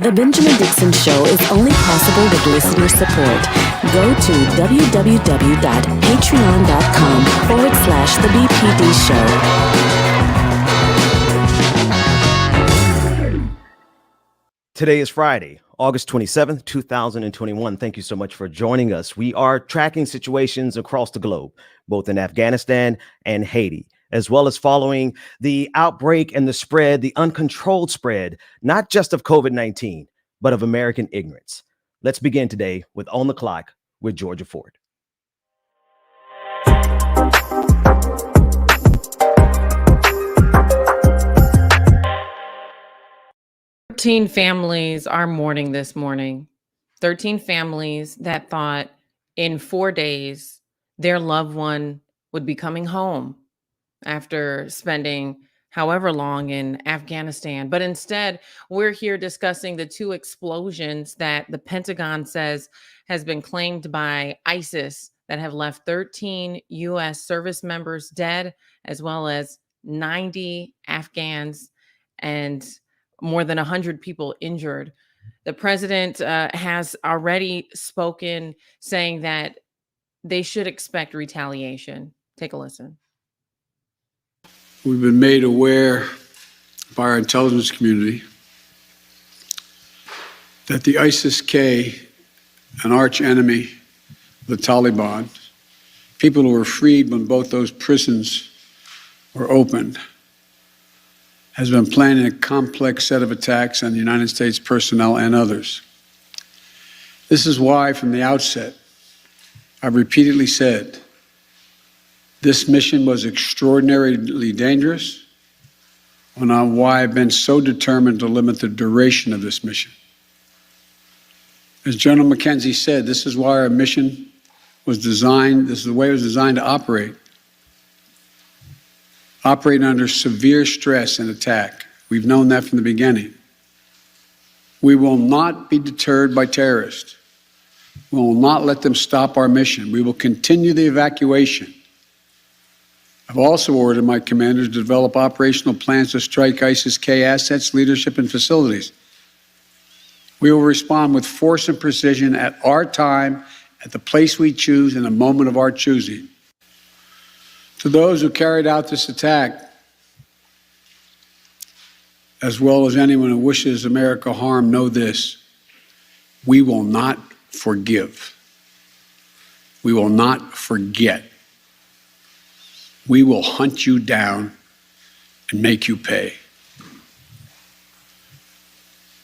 The Benjamin Dixon Show is only possible with listener support. Go to www.patreon.com/The BPD Show. Today is Friday, August 27th, 2021. Thank you so much for joining us. We are tracking situations across the globe, both in Afghanistan and Haiti, as well as following the outbreak and the spread, the uncontrolled spread, not just of COVID-19, but of American ignorance. Let's begin today with On the Clock with Georgia Ford. 13 families are mourning this morning. 13 families that thought in 4 days their loved one would be coming home after spending however long in Afghanistan. But instead, we're here discussing the 2 explosions that the Pentagon says has been claimed by ISIS that have left 13 U.S. service members dead, as well as 90 Afghans and more than 100 people injured. The president has already spoken, saying that they should expect retaliation. Take a listen. We've been made aware by our intelligence community that the ISIS-K, an arch enemy, the Taliban, people who were freed when both those prisons were opened, has been planning a complex set of attacks on the United States personnel and others. This is why, from the outset, I've repeatedly said this mission was extraordinarily dangerous, and on why I've been so determined to limit the duration of this mission. As General McKenzie said, this is why our mission was designed, this is the way it was designed to operate. Operating under severe stress and attack. We've known that from the beginning. We will not be deterred by terrorists. We will not let them stop our mission. We will continue the evacuation. I've also ordered my commanders to develop operational plans to strike ISIS-K assets, leadership, and facilities. We will respond with force and precision at our time, at the place we choose, in a moment of our choosing. To those who carried out this attack, as well as anyone who wishes America harm, know this: we will not forgive. We will not forget. We will hunt you down and make you pay.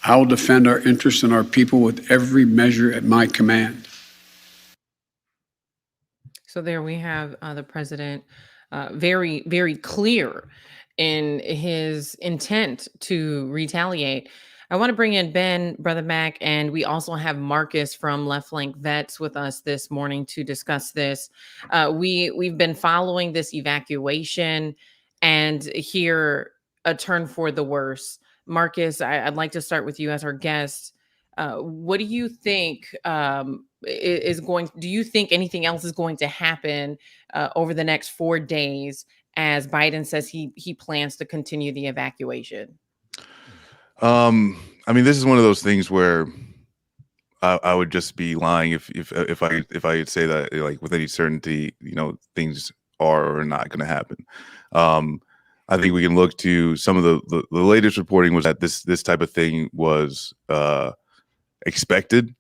I will defend our interests and our people with every measure at my command. So there we have the president very, very clear in his intent to retaliate. I want to bring in Ben, Brother Mac, and we also have Marcus from Left Flank Vets with us this morning to discuss this. We've been following this evacuation and hear a turn for the worse. Marcus, I'd like to start with you as our guest. What do you think do you think anything else is going to happen over the next 4 days as Biden says he plans to continue the evacuation? I mean, this is one of those things where I would just be lying if I say that like with any certainty, things are or are not going to happen. I think we can look to some of the latest reporting was that this type of thing was expected.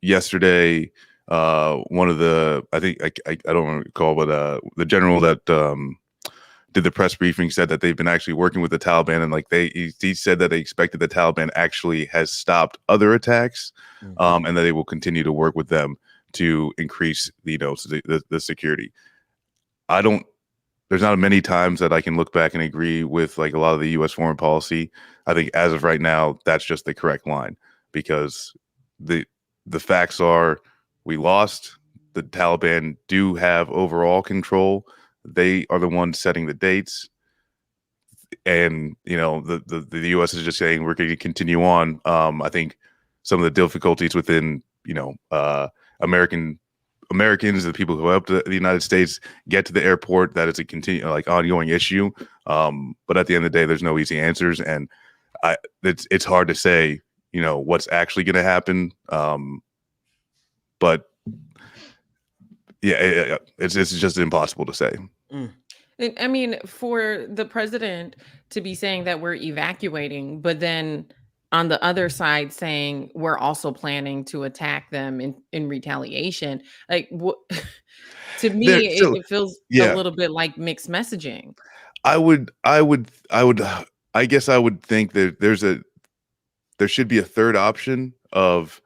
Yesterday, one of the I don't recall, but the general that did the press briefing said that they've been actually working with the Taliban, and he said that they expected the Taliban actually has stopped other attacks, and that they will continue to work with them to increase the security. There's not many times that I can look back and agree with like a lot of the U.S. foreign policy. I think as of right now, that's just the correct line, because the facts are we lost. The Taliban do have overall control. They are the ones setting the dates. And, the U.S. is just saying we're going to continue on. I think some of the difficulties within, Americans, the people who helped the United States get to the airport. That is a ongoing issue. But at the end of the day, there's no easy answers, and it's hard to say, what's actually going to happen. But yeah, it's just impossible to say. I mean, for the president to be saying that we're evacuating, but then on the other side saying we're also planning to attack them in retaliation, like what? To me, it feels a little bit like mixed messaging. I guess I would think that there should be a third option of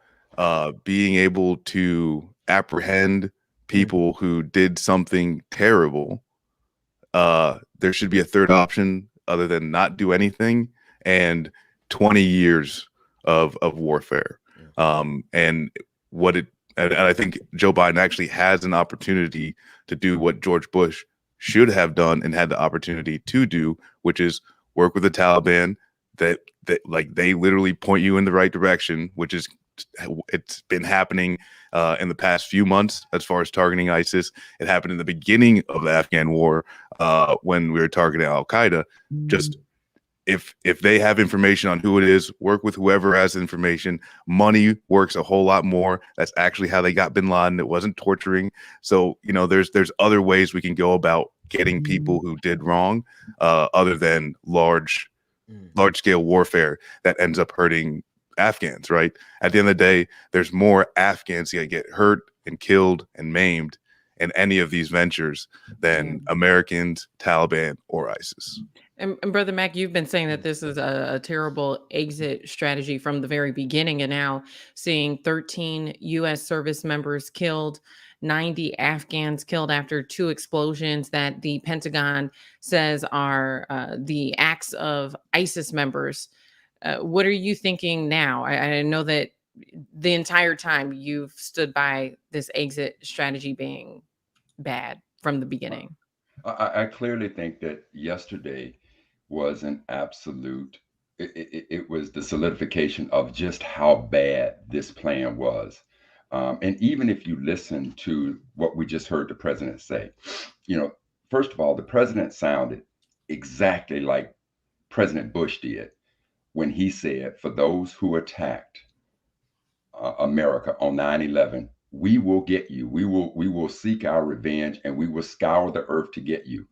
being able to apprehend people who did something terrible. There should be a third option other than not do anything, and 20 years of warfare. And I think Joe Biden actually has an opportunity to do what George Bush should have done and had the opportunity to do, which is work with the Taliban. That they literally point you in the right direction, which is it's been happening in the past few months as far as targeting ISIS. It happened in the beginning of the Afghan war when we were targeting Al-Qaeda. Just if they have information on who it is, work with whoever has information. Money works a whole lot more. That's actually how they got bin Laden. It wasn't torturing. So, there's other ways we can go about getting people who did wrong other than large scale warfare that ends up hurting Afghans, right? At the end of the day, there's more Afghans that get hurt and killed and maimed in any of these ventures than Americans, Taliban, or ISIS. And Brother Mac, you've been saying that this is a terrible exit strategy from the very beginning, and now seeing 13 U.S. service members killed, 90 Afghans killed after 2 explosions that the Pentagon says are the acts of ISIS members. What are you thinking now? I know that the entire time you've stood by this exit strategy being bad from the beginning. I clearly think that yesterday was an absolute, it was the solidification of just how bad this plan was. And even if you listen to what we just heard the president say, first of all, the president sounded exactly like President Bush did when he said, for those who attacked America on 9/11, we will get you. We will seek our revenge, and we will scour the earth to get you.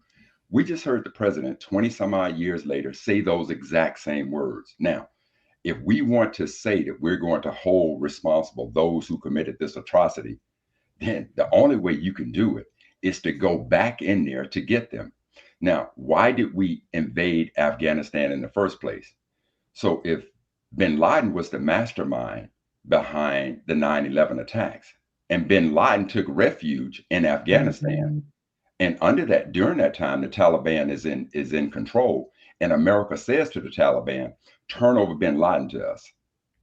We just heard the president 20 some odd years later say those exact same words. Now, if we want to say that we're going to hold responsible those who committed this atrocity, then the only way you can do it is to go back in there to get them. Now, why did we invade Afghanistan in the first place? So if bin Laden was the mastermind behind the 9/11 attacks, and bin Laden took refuge in Afghanistan, and during that time, the Taliban is in control, and America says to the Taliban, turn over bin Laden to us,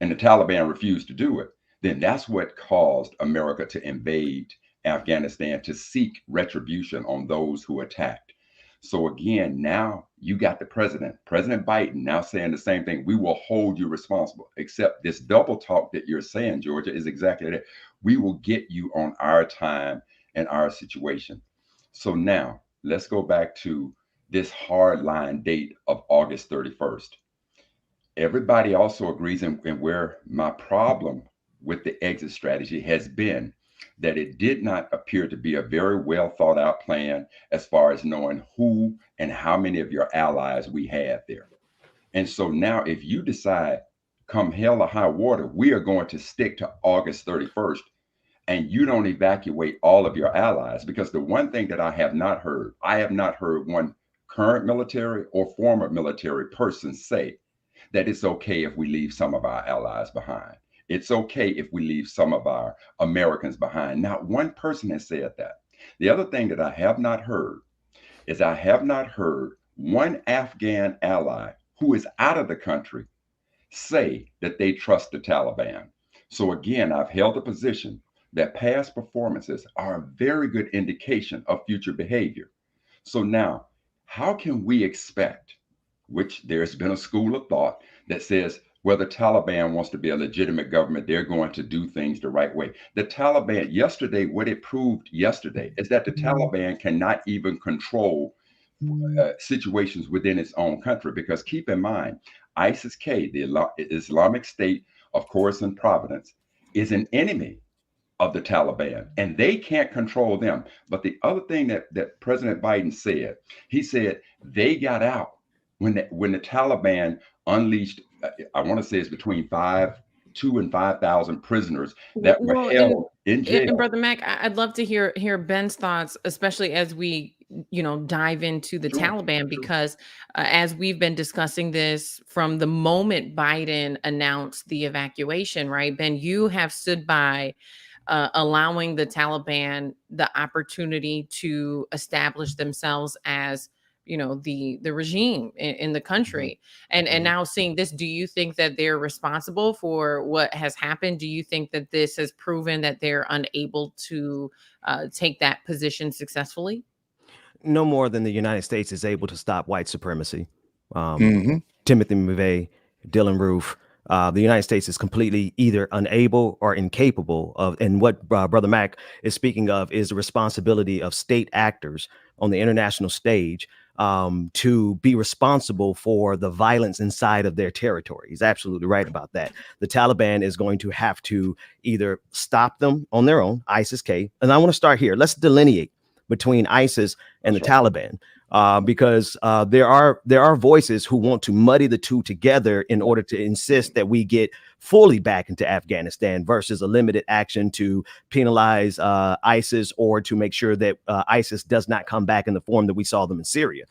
and the Taliban refused to do it, then that's what caused America to invade Afghanistan, to seek retribution on those who attacked. So again, now you got the President Biden, now saying the same thing. We will hold you responsible, except this double talk that you're saying, Georgia, is exactly that. We will get you on our time and our situation. So now let's go back to this hard line date of August 31st. Everybody also agrees, and where my problem with the exit strategy has been, that it did not appear to be a very well thought out plan as far as knowing who and how many of your allies we had there. And so now if you decide, come hell or high water, we are going to stick to August 31st, and you don't evacuate all of your allies, because the one thing that I have not heard one current military or former military person say that it's okay if we leave some of our allies behind. It's okay if we leave some of our Americans behind. Not one person has said that. The other thing that I have not heard is I have not heard one Afghan ally who is out of the country say that they trust the Taliban. So again, I've held a position that past performances are a very good indication of future behavior. So now, how can we expect, which there's been a school of thought that says, where the Taliban wants to be a legitimate government, they're going to do things the right way. The Taliban, yesterday, what it proved yesterday is that the Taliban cannot even control situations within its own country. Because keep in mind, ISIS-K, the Islamic State of Khorasan Province, is an enemy of the Taliban, and they can't control them. But the other thing that President Biden said, he said they got out when the Taliban unleashed. I want to say it's between 2 and 5,000 prisoners that were Well, held in and jail. Brother Mac, I'd love to hear Ben's thoughts, especially as we dive into the Sure, Taliban, sure. because as we've been discussing this from the moment Biden announced the evacuation, right? Ben, you have stood by allowing the Taliban the opportunity to establish themselves as the regime in the country, and now seeing this, do you think that they're responsible for what has happened? Do you think that this has proven that they're unable to take that position successfully? No more than the United States is able to stop white supremacy. Mhm. Timothy McVeigh, Dylan Roof. The United States is completely either unable or incapable of, and what Brother Mac is speaking of is the responsibility of state actors on the international stage to be responsible for the violence inside of their territory. He's absolutely right about that. The Taliban is going to have to either stop them on their own, ISIS-K, and I want to start here. Let's delineate between ISIS and the Taliban. Because there are voices who want to muddy the two together in order to insist that we get fully back into Afghanistan versus a limited action to penalize ISIS or to make sure that ISIS does not come back in the form that we saw them in Syria.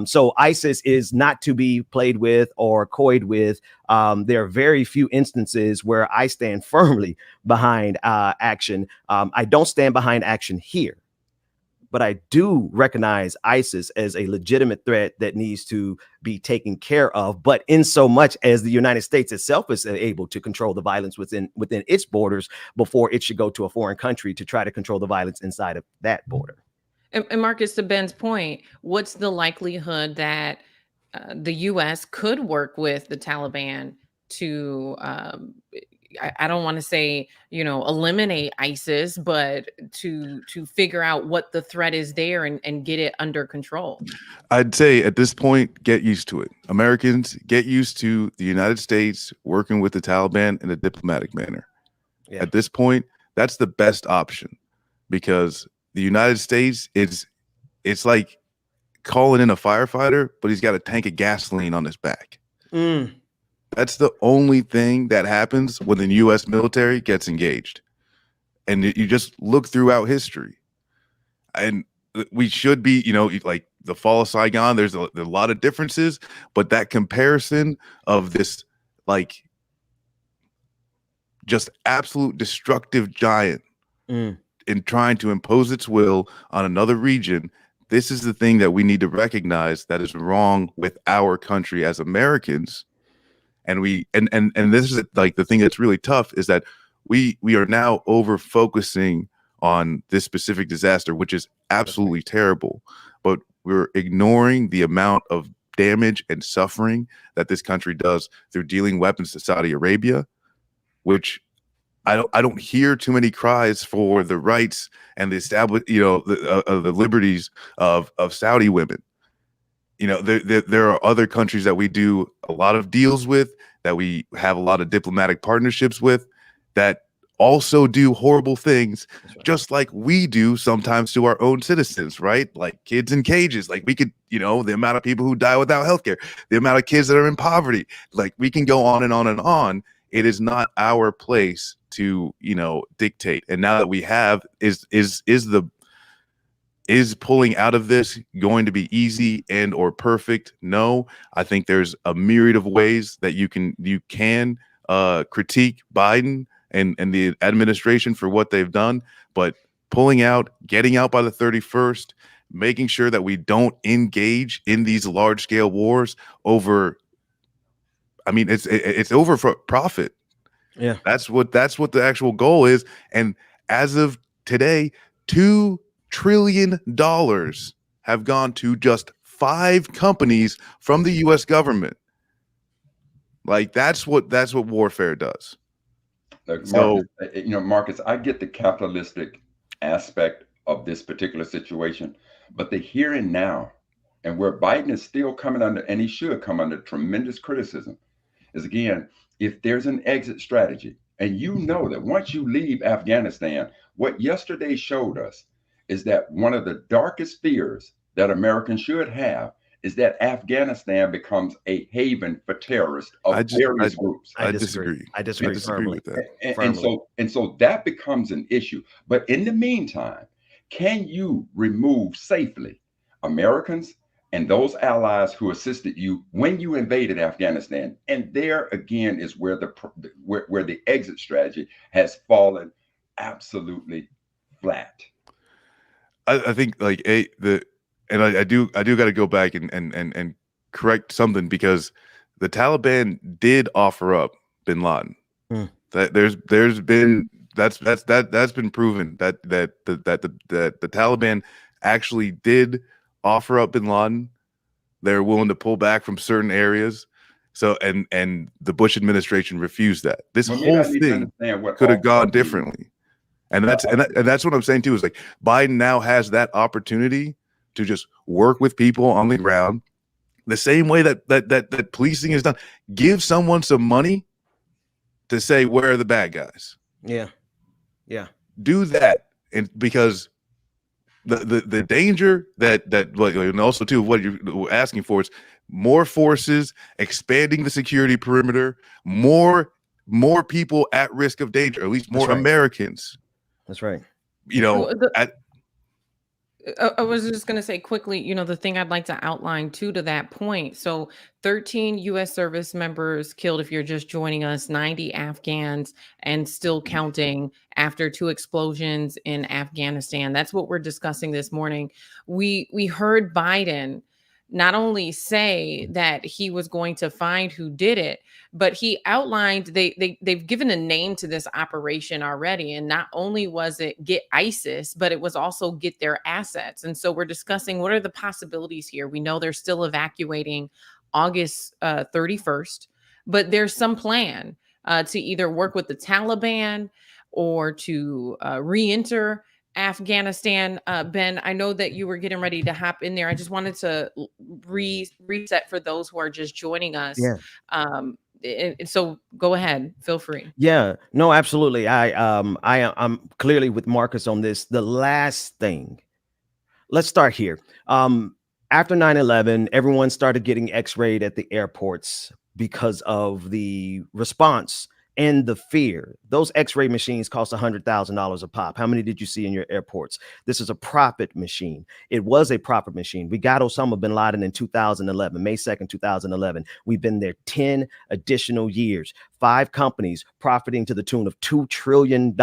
So ISIS is not to be played with or coyed with. There are very few instances where I stand firmly behind action. I don't stand behind action here, but I do recognize ISIS as a legitimate threat that needs to be taken care of. But in so much as the United States itself is able to control the violence within its borders before it should go to a foreign country to try to control the violence inside of that border. And Marcus, to Ben's point, what's the likelihood that the U.S. could work with the Taliban to, I don't want to say, eliminate ISIS, but to figure out what the threat is there and get it under control? I'd say at this point, get used to it. Americans, get used to the United States working with the Taliban in a diplomatic manner. Yeah. At this point, that's the best option, because the United States, it's like calling in a firefighter, but he's got a tank of gasoline on his back. That's the only thing that happens when the U.S. military gets engaged. And you just look throughout history. And we should be, like the fall of Saigon, there's a lot of differences, but that comparison of this, like, just absolute destructive giant in trying to impose its will on another region, this is the thing that we need to recognize that is wrong with our country as Americans. And this is like the thing that's really tough, is that we are now over focusing on this specific disaster, which is absolutely terrible, but we're ignoring the amount of damage and suffering that this country does through dealing weapons to Saudi Arabia, which I don't hear too many cries for the rights and the the liberties of Saudi women. There are other countries that we do a lot of deals with, that we have a lot of diplomatic partnerships with, that also do horrible things, just like we do sometimes to our own citizens, right? Like kids in cages. Like we could, the amount of people who die without healthcare, the amount of kids that are in poverty, like we can go on and on and on. It is not our place to, dictate. And now that we have, is pulling out of this going to be easy and or perfect? No. I think there's a myriad of ways that you can critique Biden and the administration for what they've done, but pulling out, getting out by the 31st, making sure that we don't engage in these large scale wars over, it's over for profit. Yeah. That's what the actual goal is. And as of today, $2 trillion have gone to just 5 companies from the U.S. government. Like that's what warfare does. Marcus, So Marcus, I get the capitalistic aspect of this particular situation, but the here and now, and where Biden is still coming under, and he should come under tremendous criticism, is again, if there's an exit strategy, and you know that once you leave Afghanistan, what yesterday showed us is that one of the darkest fears that Americans should have is that Afghanistan becomes a haven for terrorists of various groups. I disagree. I disagree firmly. with that. And so that becomes an issue. But in the meantime, can you remove safely Americans and those allies who assisted you when you invaded Afghanistan? And there again is where the exit strategy has fallen absolutely flat. I think like I do got to go back and correct something, because the Taliban did offer up bin Laden. That there's been that's been proven that the Taliban actually did offer up bin Laden. They're willing to pull back from certain areas. So and the Bush administration refused that. This whole thing could have gone differently. And that's what I'm saying too, is like Biden now has that opportunity to just work with people on the ground the same way that policing is done. Give someone some money to say, where are the bad guys? Yeah. Do that. And because the danger that and also too what you're asking for is more forces, expanding the security perimeter, more people at risk of danger, at least more Americans. That's right. I was just going to say quickly, the thing I'd like to outline too to that point. So 13 U.S. service members killed, if you're just joining us, 90 Afghans, and still counting after 2 explosions in Afghanistan. That's what we're discussing this morning. We heard Biden not only say that he was going to find who did it, but he outlined they've given a name to this operation already. And not only was it get ISIS, but it was also get their assets. And so we're discussing what are the possibilities here. We know they're still evacuating August 31st, but there's some plan to either work with the Taliban or to re-enter Afghanistan. Ben, I know that you were getting ready to hop in there. I just wanted to reset for those who are just joining us. Yeah. And so go ahead, feel free. Yeah, no, absolutely. I'm clearly with Marcus on this. The last thing, let's start here. After 9/11, everyone started getting x-rayed at the airports because of the response and the fear. Those x-ray machines cost $100,000 a pop. How many did you see in your airports? This is a profit machine. It was a profit machine. We got Osama bin Laden in 2011, May 2nd, 2011. We've been there 10 additional years, 5 companies profiting to the tune of $2 trillion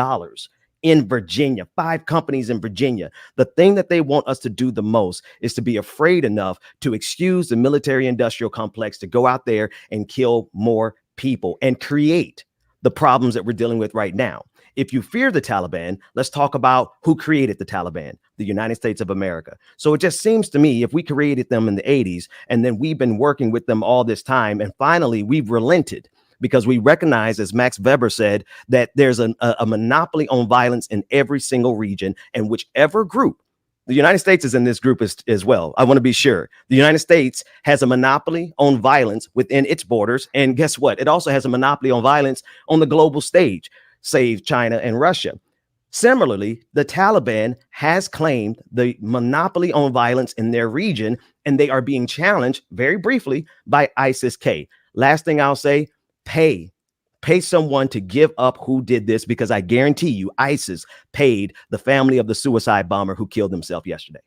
in Virginia, 5 companies in Virginia. The thing that they want us to do the most is to be afraid enough to excuse the military industrial complex to go out there and kill more people and create the problems that we're dealing with right now. If you fear the Taliban, let's talk about who created the Taliban, the United States of America. So it just seems to me, if we created them in the 80s and then we've been working with them all this time, and finally we've relented because we recognize, as Max Weber said, that there's a monopoly on violence in every single region, and whichever group, the United States is in this group as well. I want to be sure. The United States has a monopoly on violence within its borders. And guess what? It also has a monopoly on violence on the global stage, save China and Russia. Similarly, the Taliban has claimed the monopoly on violence in their region, and they are being challenged very briefly by ISIS-K. Last thing I'll say, pay someone to give up who did this, because I guarantee you ISIS paid the family of the suicide bomber who killed himself yesterday.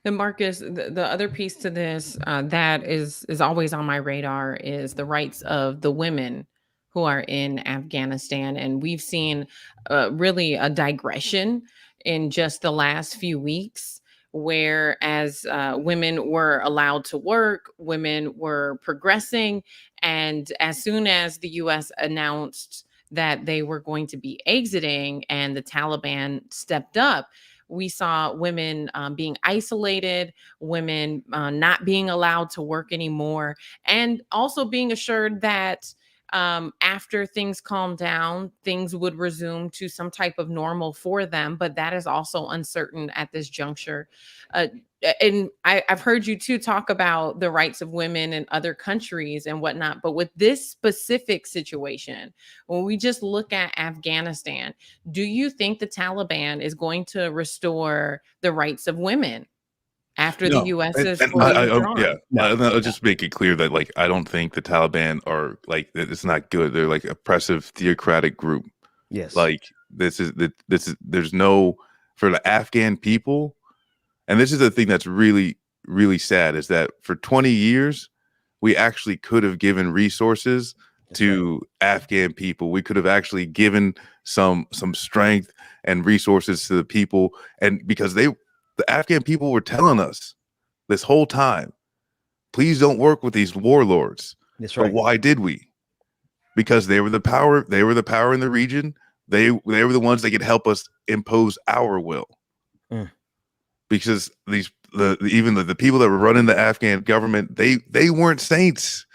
And Marcus, the other piece to this that is always on my radar is the rights of the women who are in Afghanistan. And we've seen really a digression in just the last few weeks, where as women were allowed to work, women were progressing. And as soon as the U.S. announced that they were going to be exiting and the Taliban stepped up, We saw women being isolated, women not being allowed to work anymore, and also being assured that after things calm down, things would resume to some type of normal for them. But that is also uncertain at this juncture. Uh, and I've heard you too talk about the rights of women in other countries and whatnot. But with this specific situation, when we just look at Afghanistan, do you think the Taliban is going to restore the rights of women after the No. U.S. is And fully yeah, withdrawn? I'll just make it clear that like I don't think the Taliban are like it's not good. They're like oppressive theocratic group. Yes. Like this is there's no for the Afghan people, and this is the thing that's really really sad is that for 20 years we actually could have given resources to Afghan people. We could have actually given some strength and resources to the people, and because the Afghan people were telling us this whole time, please don't work with these warlords. That's But right. why did we? Because they were the power. They were the power in the region. They were the ones that could help us impose our will. Mm. Because even the people that were running the Afghan government, they weren't saints.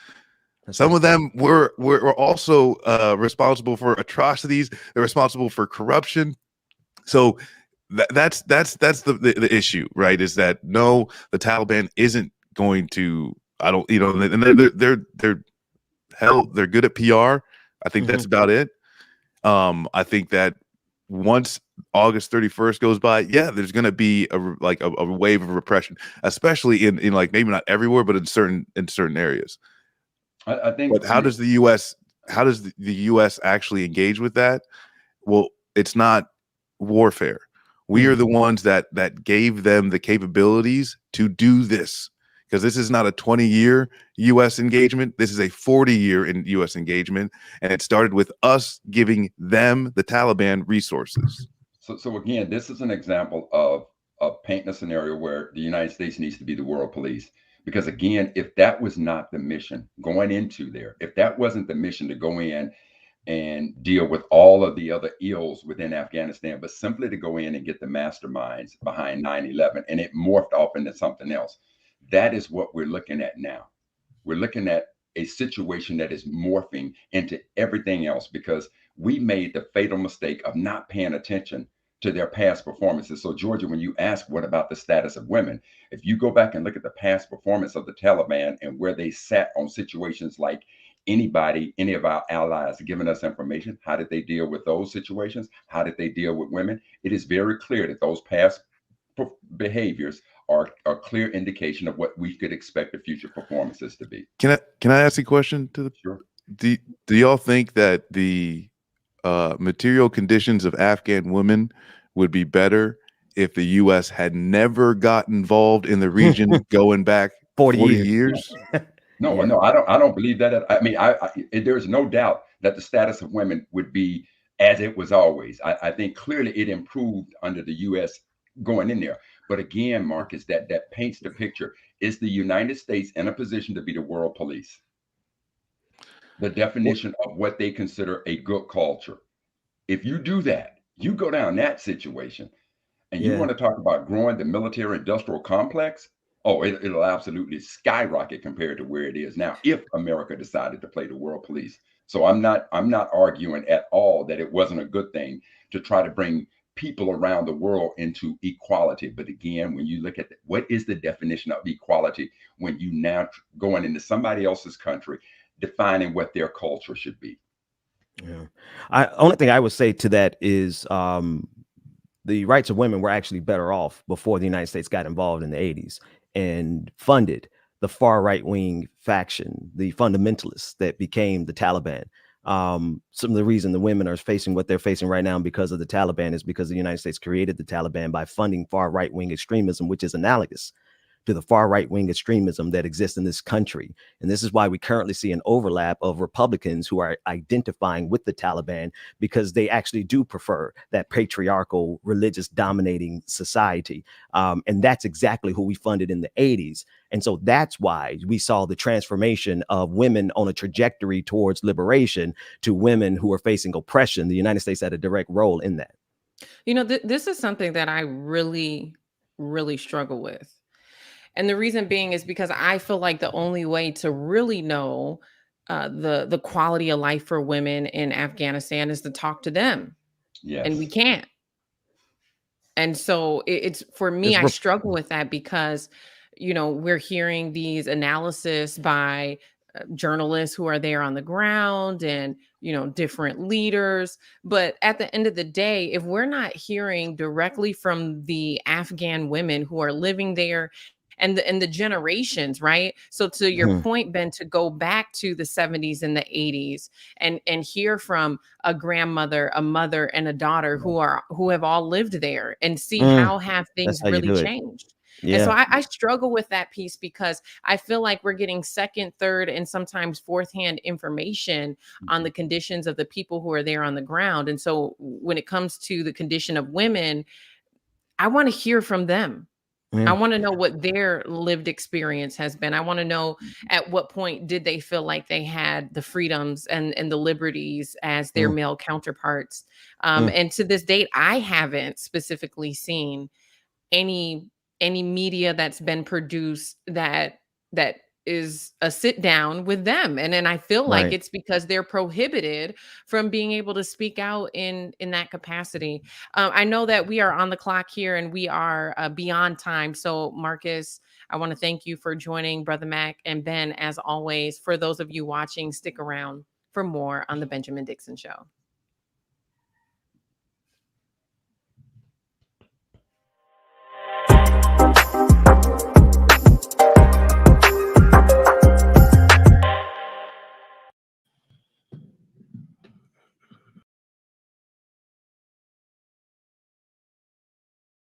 Some of them were also responsible for atrocities. They're responsible for corruption. So that's the issue, right? Is that no, the Taliban isn't going to. I don't, and they're hell. They're good at PR. I think that's about it. I think that once August 31st goes by, yeah, there's going to be a wave of repression, especially in like maybe not everywhere, but in certain areas. I think. But how does the U.S. actually engage with that? Well, it's not warfare. We are the ones that gave them the capabilities to do this, because this is not a 20-year U.S. engagement. This is a 40-year U.S. engagement, and it started with us giving them, the Taliban, resources. So again, this is an example of painting a scenario where the United States needs to be the world police. Because again, if that was not the mission going into there, if that wasn't the mission to go in and deal with all of the other ills within Afghanistan, but simply to go in and get the masterminds behind 9/11, and it morphed off into something else. That is what we're looking at now. We're looking at a situation that is morphing into everything else because we made the fatal mistake of not paying attention to their past performances. So, Georgia, when you ask what about the status of women, if you go back and look at the past performance of the Taliban and where they sat on situations like any of our allies giving us information, how did they deal with those situations? How did they deal with women? It is very clear that those past behaviors are a clear indication of what we could expect the future performances to be. Can I ask a question to the? Sure. Do y'all think that the material conditions of Afghan women would be better if the U.S. had never got involved in the region going back 40 years? No, no, I don't believe that. I mean, there's no doubt that the status of women would be as it was always. I think clearly it improved under the U.S. going in there. But again, Marcus, that paints the picture. Is the United States in a position to be the world police? The definition of what they consider a good culture. If you do that, you go down that situation, and you want to talk about growing the military industrial complex, oh, it'll absolutely skyrocket compared to where it is now if America decided to play the world police. So I'm not arguing at all that it wasn't a good thing to try to bring people around the world into equality. But again, when you look at what is the definition of equality when you now going into somebody else's country, defining what their culture should be. Yeah. Only thing I would say to that is the rights of women were actually better off before the United States got involved in the 80s and funded the far right wing faction, the fundamentalists that became the Taliban. Some of the reason the women are facing what they're facing right now because of the Taliban is because the United States created the Taliban by funding far right wing extremism, which is analogous to the far right wing extremism that exists in this country. And this is why we currently see an overlap of Republicans who are identifying with the Taliban, because they actually do prefer that patriarchal, religious dominating society. And that's exactly who we funded in the 80s. And so that's why we saw the transformation of women on a trajectory towards liberation to women who are facing oppression. The United States had a direct role in that. This is something that I really, really struggle with. And the reason being is because I feel like the only way to really know the quality of life for women in Afghanistan is to talk to them, and we Yes. can't. And so it's for me, It's I rep- struggle with that because, we're hearing these analysis by journalists who are there on the ground and, different leaders. But at the end of the day, if we're not hearing directly from the Afghan women who are living there and the generations, right? So to your Mhm. point, Ben, to go back to the 70s and the 80s and hear from a grandmother, a mother, and a daughter who have all lived there and see Mm, how have that's things how you really do it. changed. And so Yeah. I struggle with that piece because I feel like we're getting second, third, and sometimes fourth hand information on the conditions of the people who are there on the ground. And so when it comes to the condition of women, I want to hear from them. I Yeah. want to know what their lived experience has been. I want to know at what point did they feel like they had the freedoms and the liberties as their Mm, male counterparts. mm, And to this date, I haven't specifically seen any any media that's been produced that is a sit down with them, and then I feel like right. it's because they're prohibited from being able to speak out in that capacity. I know that we are on the clock here and we are beyond time, so Marcus, I want to thank you for joining Brother Mac and Ben. As always, for those of you watching, stick around for more on the Benjamin Dixon Show.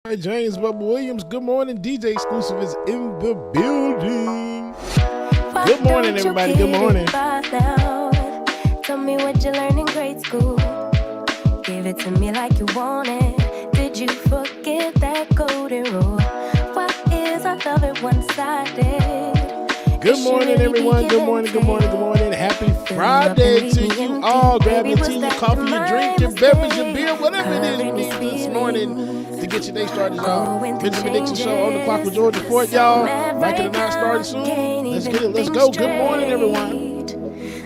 All right, James Bubba Williams, good morning. DJ Exclusive is in the building. Good morning, everybody. Good morning. Tell me what you learned in grade school. Give it to me like you want it. Did you forget that golden rule? Why is our love at one-sided? Good morning, everyone. Good morning, good morning, good morning. Happy Friday to you all. Grab your tea, your coffee, your drink, your beverage, your beer, whatever it is you need this morning to get your day started, y'all. Benjamin Dixon Show on the clock with Georgia Ford, y'all. Like it or not, starting soon. Let's get it. Let's go. Good morning, everyone.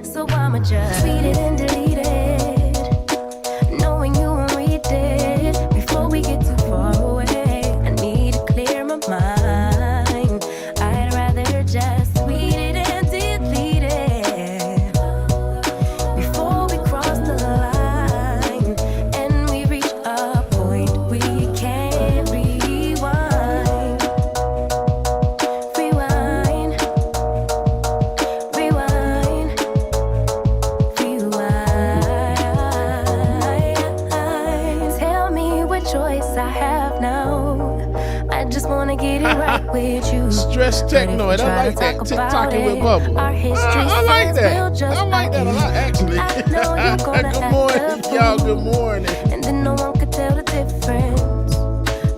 So I'ma just tweet it and delete it, knowing you won't read it before we get too far away. I need to clear my mind. I'd rather just tweet it and delete it before we cross the line and we reach a point we can't rewind. Rewind, rewind, rewind. Tell me what choice I have now. I just wanna get it right with you. Stress technoid. I like that. TikToking with Bubba. I like that. I like that a lot, actually. Good morning, y'all. Good morning. And then no one could tell the difference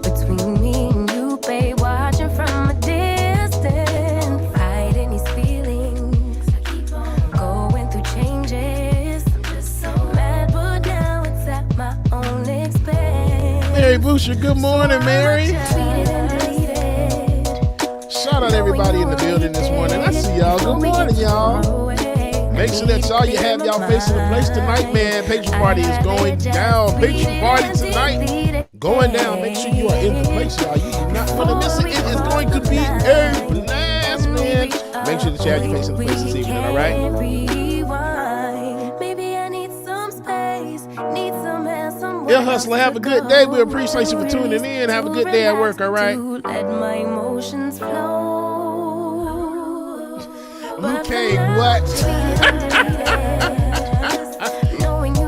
between me and you, babe. Watching from a distance, hiding these feelings. I keep on going through changes. I'm just so mad, but now it's at my own expense. Mary Boucher, good morning, Mary. Tweet it and delete it. Shout out everybody in the building this morning. I see y'all. Good morning, y'all. Make sure that y'all you have y'all face in the place tonight, man. Patron party is going down. Patron party tonight going down. Make sure you are in the place, y'all. You do not want to miss it. It is going to be a blast, man. Make sure that you have your face in the place this evening, all right? Maybe I need some space, need some air, some Yeah, hustler, have a good day. We appreciate you for tuning in. Have a good day at work, all right? Let my emotions flow. Luke Kane, what?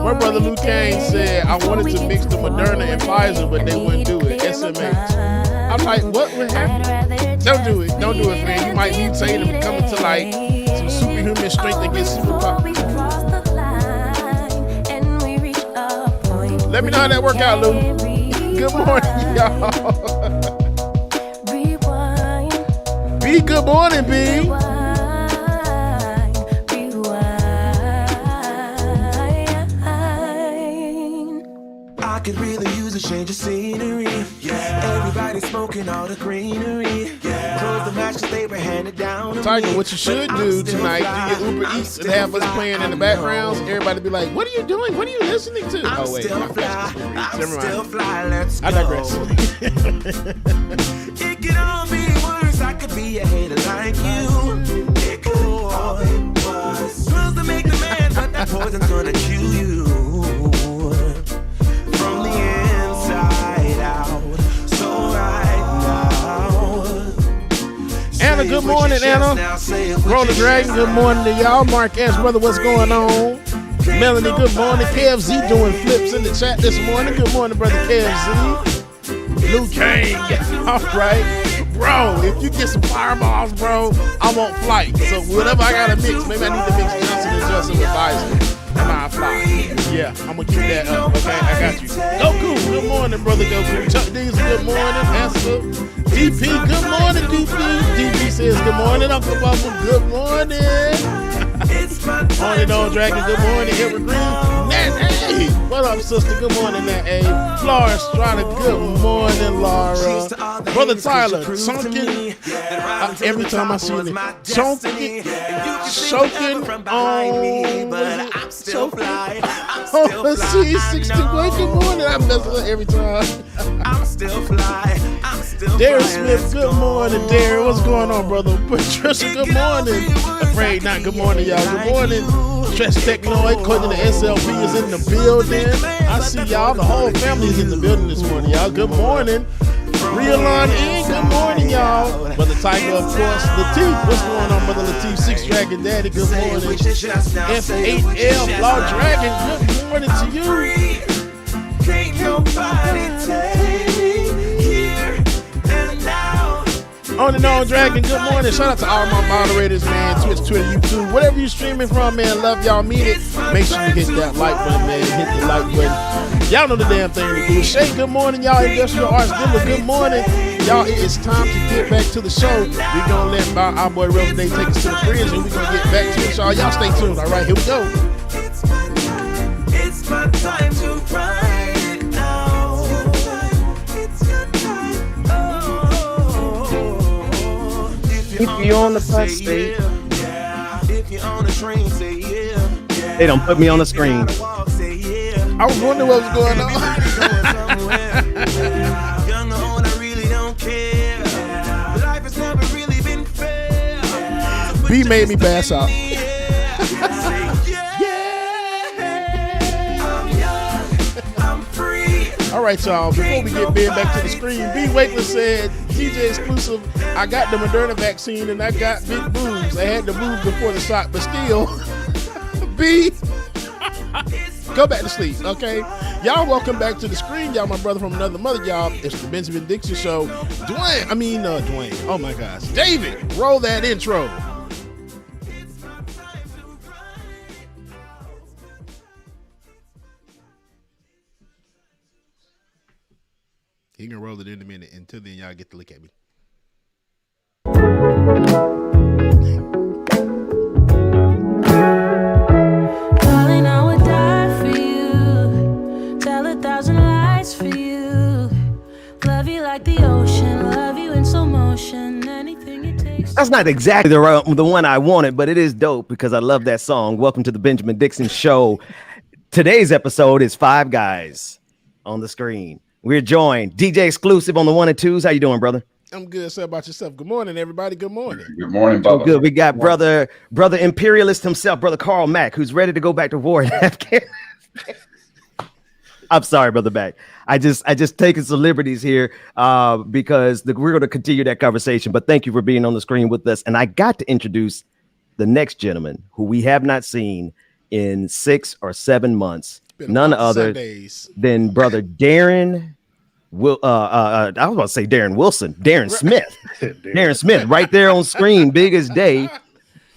My brother Luke Kane said, I wanted to mix the Moderna and Pfizer, but they wouldn't do it. SMH. I'm like, what would happen? Don't do it. Don't do it, man. You might mutate and come into like some superhuman strength and get superpower. Let me know how that worked out, Luke. Good morning, y'all. B, good morning, B. I could really use a change of scenery. Yeah. Everybody smoking all the greenery. Yeah. Close the match 'cause they were handed down. Tiger, what you should do tonight, do your Uber Eats and have us playing in the backgrounds. Everybody be like, what are you doing? What are you listening to? I'm Oh, wait. still fly. I'm Never still mind. fly. Let's go. I digress. It could all be worse. I could be a hater like you. It could all be worse. Pills to make the man, but that poison's gonna kill you from the inside out. So right now, Anna, good morning, Anna. Roller Dragon, good morning to y'all. Mark S, brother, what's going on? Melanie, good morning. KFZ doing flips in the chat this morning. Good morning, brother KFZ. Luke Kane, all right. Bro, if you get some fireballs, bro, I'm on flight. So whatever I gotta mix, maybe I need to mix Johnson & Johnson with Bison. And I fly. Yeah, I'm gonna keep that up, okay? I got you. Goku, good morning, brother Goku. Chuck D's, good morning. Esther. DP, good morning, DP. DP says good morning. Uncle Bubba, good morning. On and on, Dragon, good morning. Evergreen, Nat A. What up, sister? Good morning, Nat A. Flora Strada, good morning, Laura. Brother Tyler, chunking. Every time I see him, choking on. I'm still fly. Oh, let's see, 61. Good morning. I mess with every time. I'm still fly. I'm still Darren fly. Smith, good morning, Darren. What's going on, brother? Patricia, good morning. Afraid not, good morning, y'all. Good morning. Stress Technoid, according to the SLP, is in the building. I see y'all. The whole family is in the building this morning, y'all. Good morning. Realon in, good morning, y'all. Brother Tiger, of course. Lateef, what's going on, brother Lateef? Six Dragon Daddy, good morning. F8L, Law Dragon, good morning to you. Can't nobody take here and now. On and on, Dragon, good morning. Shout out to all my moderators, man. Twitch, Twitter, YouTube, whatever you streaming from, man. Love y'all, mean it. Make sure you hit that like button, man. Hit the like button. Y'all know the damn thing to do. Shay, good morning, y'all. Industrial Arts Dimmer, good morning. Y'all, it is time to get back to the show. We're going to let our boy Real Day take us to the bridge, and we're going to get back to it, y'all. Y'all stay tuned. All right, here we go. It's my time to ride it now. It's your time. Oh, if you're on the bus, say yeah. If you're on the train, say yeah. They don't put me on the screen. I was wondering what was going on. Young or old, I really don't care. Life has never really been fair. B made me pass out. All right, y'all. Before we get Ben back to the screen, B. Wakeler said, DJ exclusive, I got the Moderna vaccine and I got big boobs. I had the boobs before the shot, but still, B, go back to sleep, okay? Y'all welcome back to the screen. Y'all my brother from another mother, y'all. It's the Benjamin Dixon Show. Dwayne. Oh, my gosh. David, roll that intro. He can roll it in a minute. Until then, y'all get to look at me. Darling, I would die for you. Tell 1,000 lies for you. Love you like the ocean. Love you in slow motion. Anything it takes. That's not exactly the one I wanted, but it is dope because I love that song. Welcome to the Benjamin Dixon Show. Today's episode is 5 guys on the screen. We're joined DJ exclusive on the 1 and 2s. How you doing, brother? I'm good. Say about yourself. Good morning, everybody. Good morning. Good morning, Bubba. Oh, good. We got brother imperialist himself, brother Carl Mack, who's ready to go back to war in Afghanistan. I'm sorry, brother Mack. I just taking some liberties here because we're going to continue that conversation. But thank you for being on the screen with us. And I got to introduce the next gentleman who we have not seen in 6 or 7 months. None other than brother Darren. I was about to say Darren Wilson, Darren Smith, Darren Smith, right there on screen, big as day.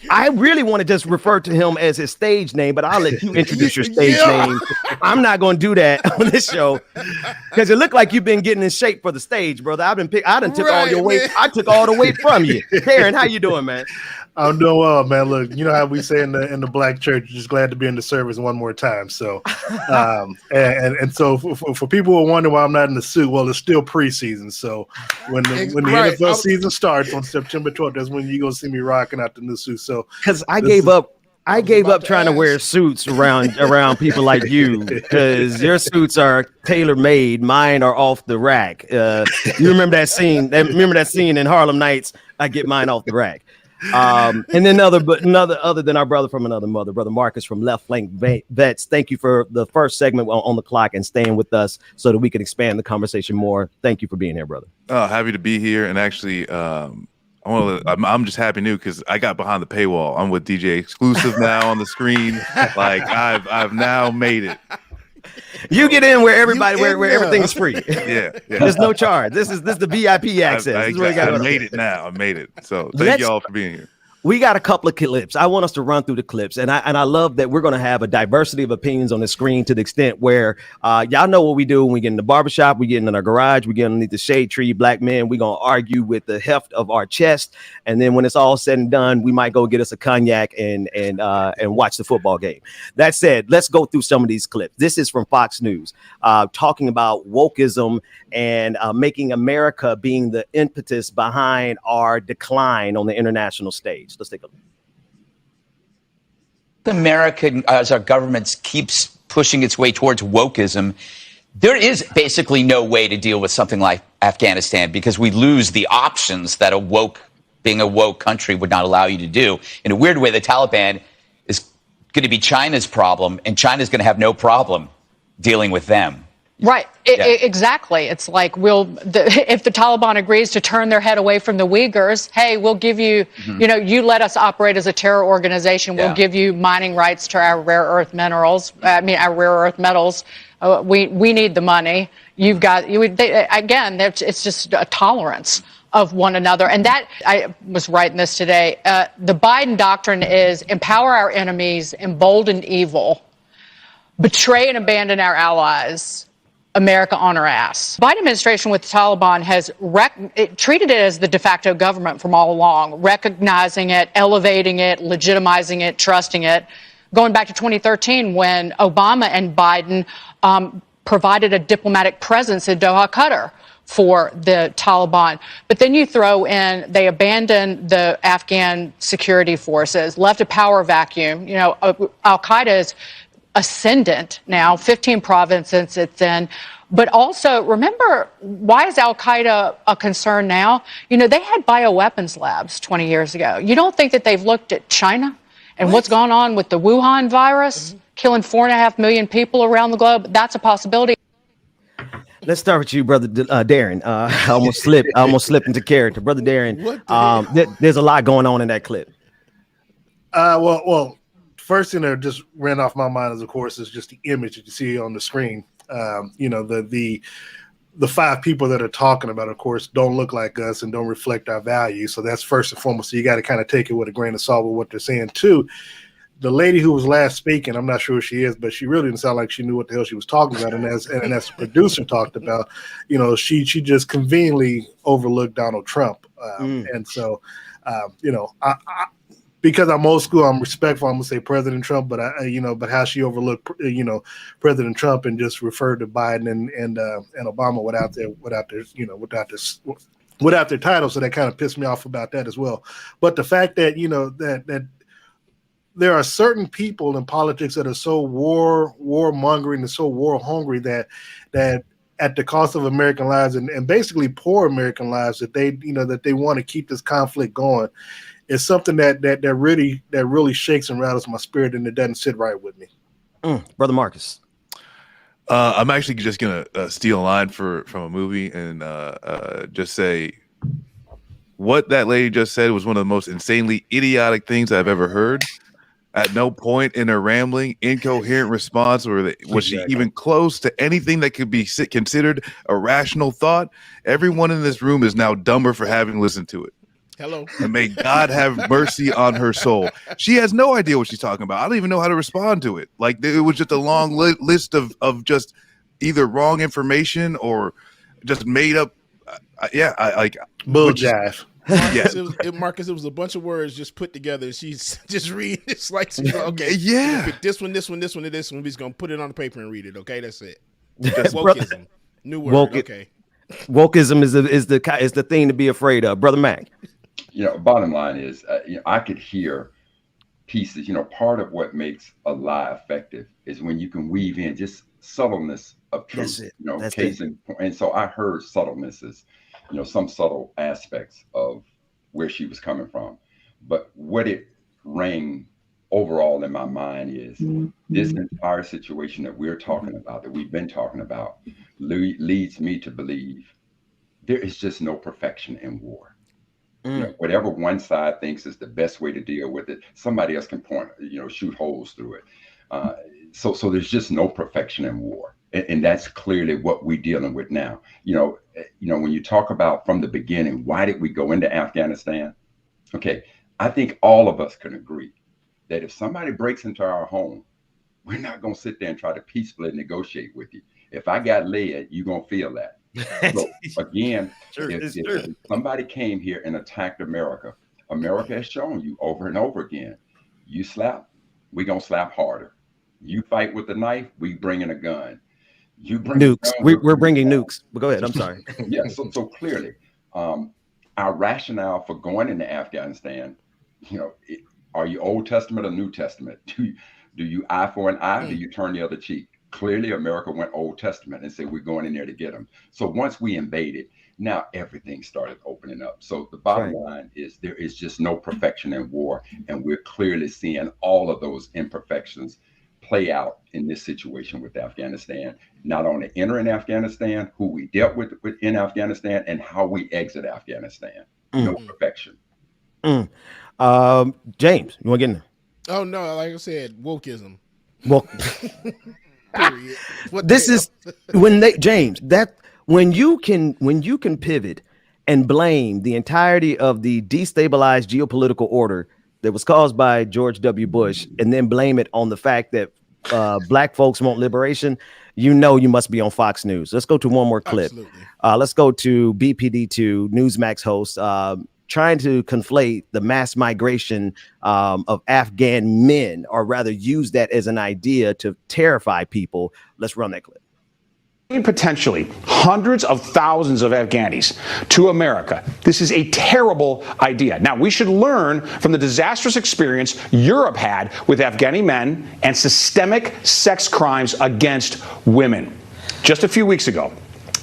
I really want to just refer to him as his stage name, but I'll let you introduce your stage name. I'm not going to do that on this show because it looked like you've been getting in shape for the stage, brother. I took all your weight. I took all the weight from you. Darren, how you doing, man? I'm doing well, man. Look, you know how we say in the black church, just glad to be in the service one more time. So, and so for people who are wondering why I'm not in the suit, well, it's still preseason. So when the NFL season starts on September 12th, that's when you gonna see me rocking out the new suit. So because I gave up trying to wear suits around people like you, because your suits are tailor made. Mine are off the rack. You remember that scene? Remember that scene in Harlem Nights? I get mine off the rack. And then other than our brother from another mother, brother Marcus from Left Flank Vets. Thank you for the first segment on the clock and staying with us so that we can expand the conversation more. Thank you for being here, brother. Happy to be here, and actually, I'm just happy new because I got behind the paywall. I'm with DJ Exclusive now on the screen. Like I've now made it. You get in where everything is free. Yeah. There's no charge. This is the VIP access. I made it now. I made it. So thank y'all for being here. We got a couple of clips. I want us to run through the clips, and I love that we're going to have a diversity of opinions on the screen to the extent where y'all know what we do when we get in the barbershop, we get in our garage, we get underneath the shade tree. Black men, we're going to argue with the heft of our chest, and then when it's all said and done, we might go get us a cognac and watch the football game. That said, let's go through some of these clips. This is from Fox News, talking about wokeism and making America being the impetus behind our decline on the international stage. Let's take a look. America, as our government keeps pushing its way towards wokeism, there is basically no way to deal with something like Afghanistan because we lose the options that being a woke country would not allow you to do. In a weird way, the Taliban is going to be China's problem, and China's going to have no problem dealing with them. Right. Exactly. It's like if the Taliban agrees to turn their head away from the Uyghurs, hey, we'll give you, you let us operate as a terror organization. We'll give you mining rights to our rare earth minerals. Our rare earth metals. We need the money. It's just a tolerance of one another. And that, I was writing this today, the Biden doctrine is empower our enemies, embolden evil, betray and abandon our allies, America on our ass. Biden administration with the Taliban has treated it as the de facto government from all along, recognizing it, elevating it, legitimizing it, trusting it. Going back to 2013 when Obama and Biden provided a diplomatic presence in Doha, Qatar for the Taliban. But then you throw in, they abandoned the Afghan security forces, left a power vacuum. Al-Qaeda is ascendant now, 15 provinces it's in. But also, remember, why is Al-Qaeda a concern now? They had bioweapons labs 20 years ago. You don't think that they've looked at China and what's gone on with the Wuhan virus, killing 4.5 million people around the globe? That's a possibility. Let's start with you, brother Darren. I almost slipped into character. Brother Darren, there's a lot going on in that clip. Well, first thing that just ran off my mind is, of course, is just the image that you see on the screen. The 5 people that are talking about, of course, don't look like us and don't reflect our values. So that's first and foremost. So you got to kind of take it with a grain of salt with what they're saying. Two, the lady who was last speaking, I'm not sure who she is, but she really didn't sound like she knew what the hell she was talking about. And as the producer talked about, she just conveniently overlooked Donald Trump. And so, because I'm old school, I'm respectful. I'm gonna say President Trump, but but how she overlooked, President Trump and just referred to Biden and Obama without their title. So that kind of pissed me off about that as well. But the fact that that there are certain people in politics that are so warmongering and so war hungry that at the cost of American lives and basically poor American lives that they want to keep this conflict going. It's something that really shakes and rattles my spirit, and it doesn't sit right with me. Brother Marcus. I'm actually just gonna steal a line from a movie and just say what that lady just said was one of the most insanely idiotic things I've ever heard. At no point in her rambling, incoherent response was she even close to anything that could be considered a rational thought. Everyone in this room is now dumber for having listened to it. Hello. And may God have mercy on her soul. She has no idea what she's talking about. I don't even know how to respond to it. Like, it was just a long list of just either wrong information or just made up. Bull jive. Marcus, it was a bunch of words just put together. She's just reading. It's like, okay, Yeah. pick this one, this one, this one, and this one. We're just gonna put it on the paper and read it. Okay, that's it. That's wokeism. New word. Okay. Wokeism is the thing to be afraid of, Brother Mac. Bottom line is, I could hear pieces. Part of what makes a lie effective is when you can weave in just subtleness of truth. And so I heard subtlenesses, some subtle aspects of where she was coming from. But what it rang overall in my mind is this entire situation that we're talking about, that we've been talking about, leads me to believe there is just no perfection in war. Whatever one side thinks is the best way to deal with it, somebody else can shoot holes through it. So there's just no perfection in war. And that's clearly what we're dealing with now. When you talk about from the beginning, why did we go into Afghanistan? Okay, I think all of us can agree that if somebody breaks into our home, we're not going to sit there and try to peacefully negotiate with you. If I got lead, you're going to feel that. So again, if somebody came here and attacked America, America has shown you over and over again, you slap, we're going to slap harder. You fight with a knife, we bring in a gun. You bring nukes. We're bringing nukes. But go ahead. I'm sorry. Yeah. So clearly, our rationale for going into Afghanistan, are you Old Testament or New Testament? Do you eye for an eye? Do you turn the other cheek? Clearly, America went Old Testament and said we're going in there to get them. So once we invaded, now everything started opening up. So the bottom line is there is just no perfection in war, and we're clearly seeing all of those imperfections play out in this situation with Afghanistan. Not only entering Afghanistan, who we dealt with in Afghanistan, and how we exit Afghanistan. No perfection. James, you want to get in there? Oh no, like I said, wokeism. Well, this is when you can pivot and blame the entirety of the destabilized geopolitical order that was caused by George W. Bush, and then blame it on the fact that black folks want liberation. You must be on Fox News. Let's go to one more clip. Let's go to BPD2 Newsmax host trying to conflate the mass migration of Afghan men, or rather use that as an idea to terrify people. Let's run that clip. Potentially hundreds of thousands of Afghanis to America. This is a terrible idea. Now, we should learn from the disastrous experience Europe had with Afghani men and systemic sex crimes against women. Just a few weeks ago,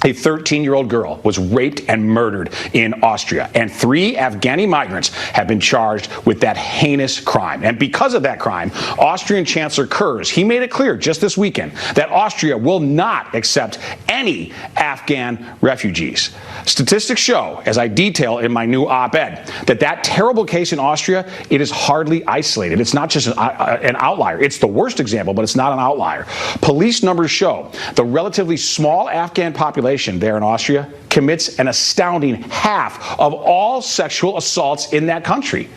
a 13-year-old girl was raped and murdered in Austria, and 3 Afghani migrants have been charged with that heinous crime. And because of that crime, Austrian Chancellor Kurz, he made it clear just this weekend that Austria will not accept any Afghan refugees. Statistics show, as I detail in my new op-ed, that terrible case in Austria, it is hardly isolated. It's not just an outlier. It's the worst example, but it's not an outlier. Police numbers show the relatively small Afghan population there in Austria commits an astounding half of all sexual assaults in that country.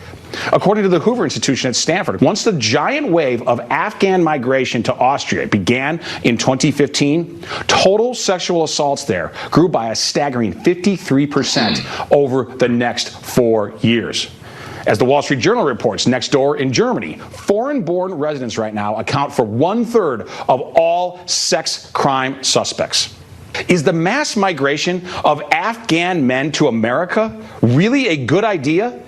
According to the Hoover Institution at Stanford, once the giant wave of Afghan migration to Austria began in 2015, total sexual assaults there grew by a staggering 53% over the next 4 years. As the Wall Street Journal reports, next door in Germany, foreign-born residents right now account for 1/3 of all sex crime suspects. Is the mass migration of Afghan men to America really a good idea?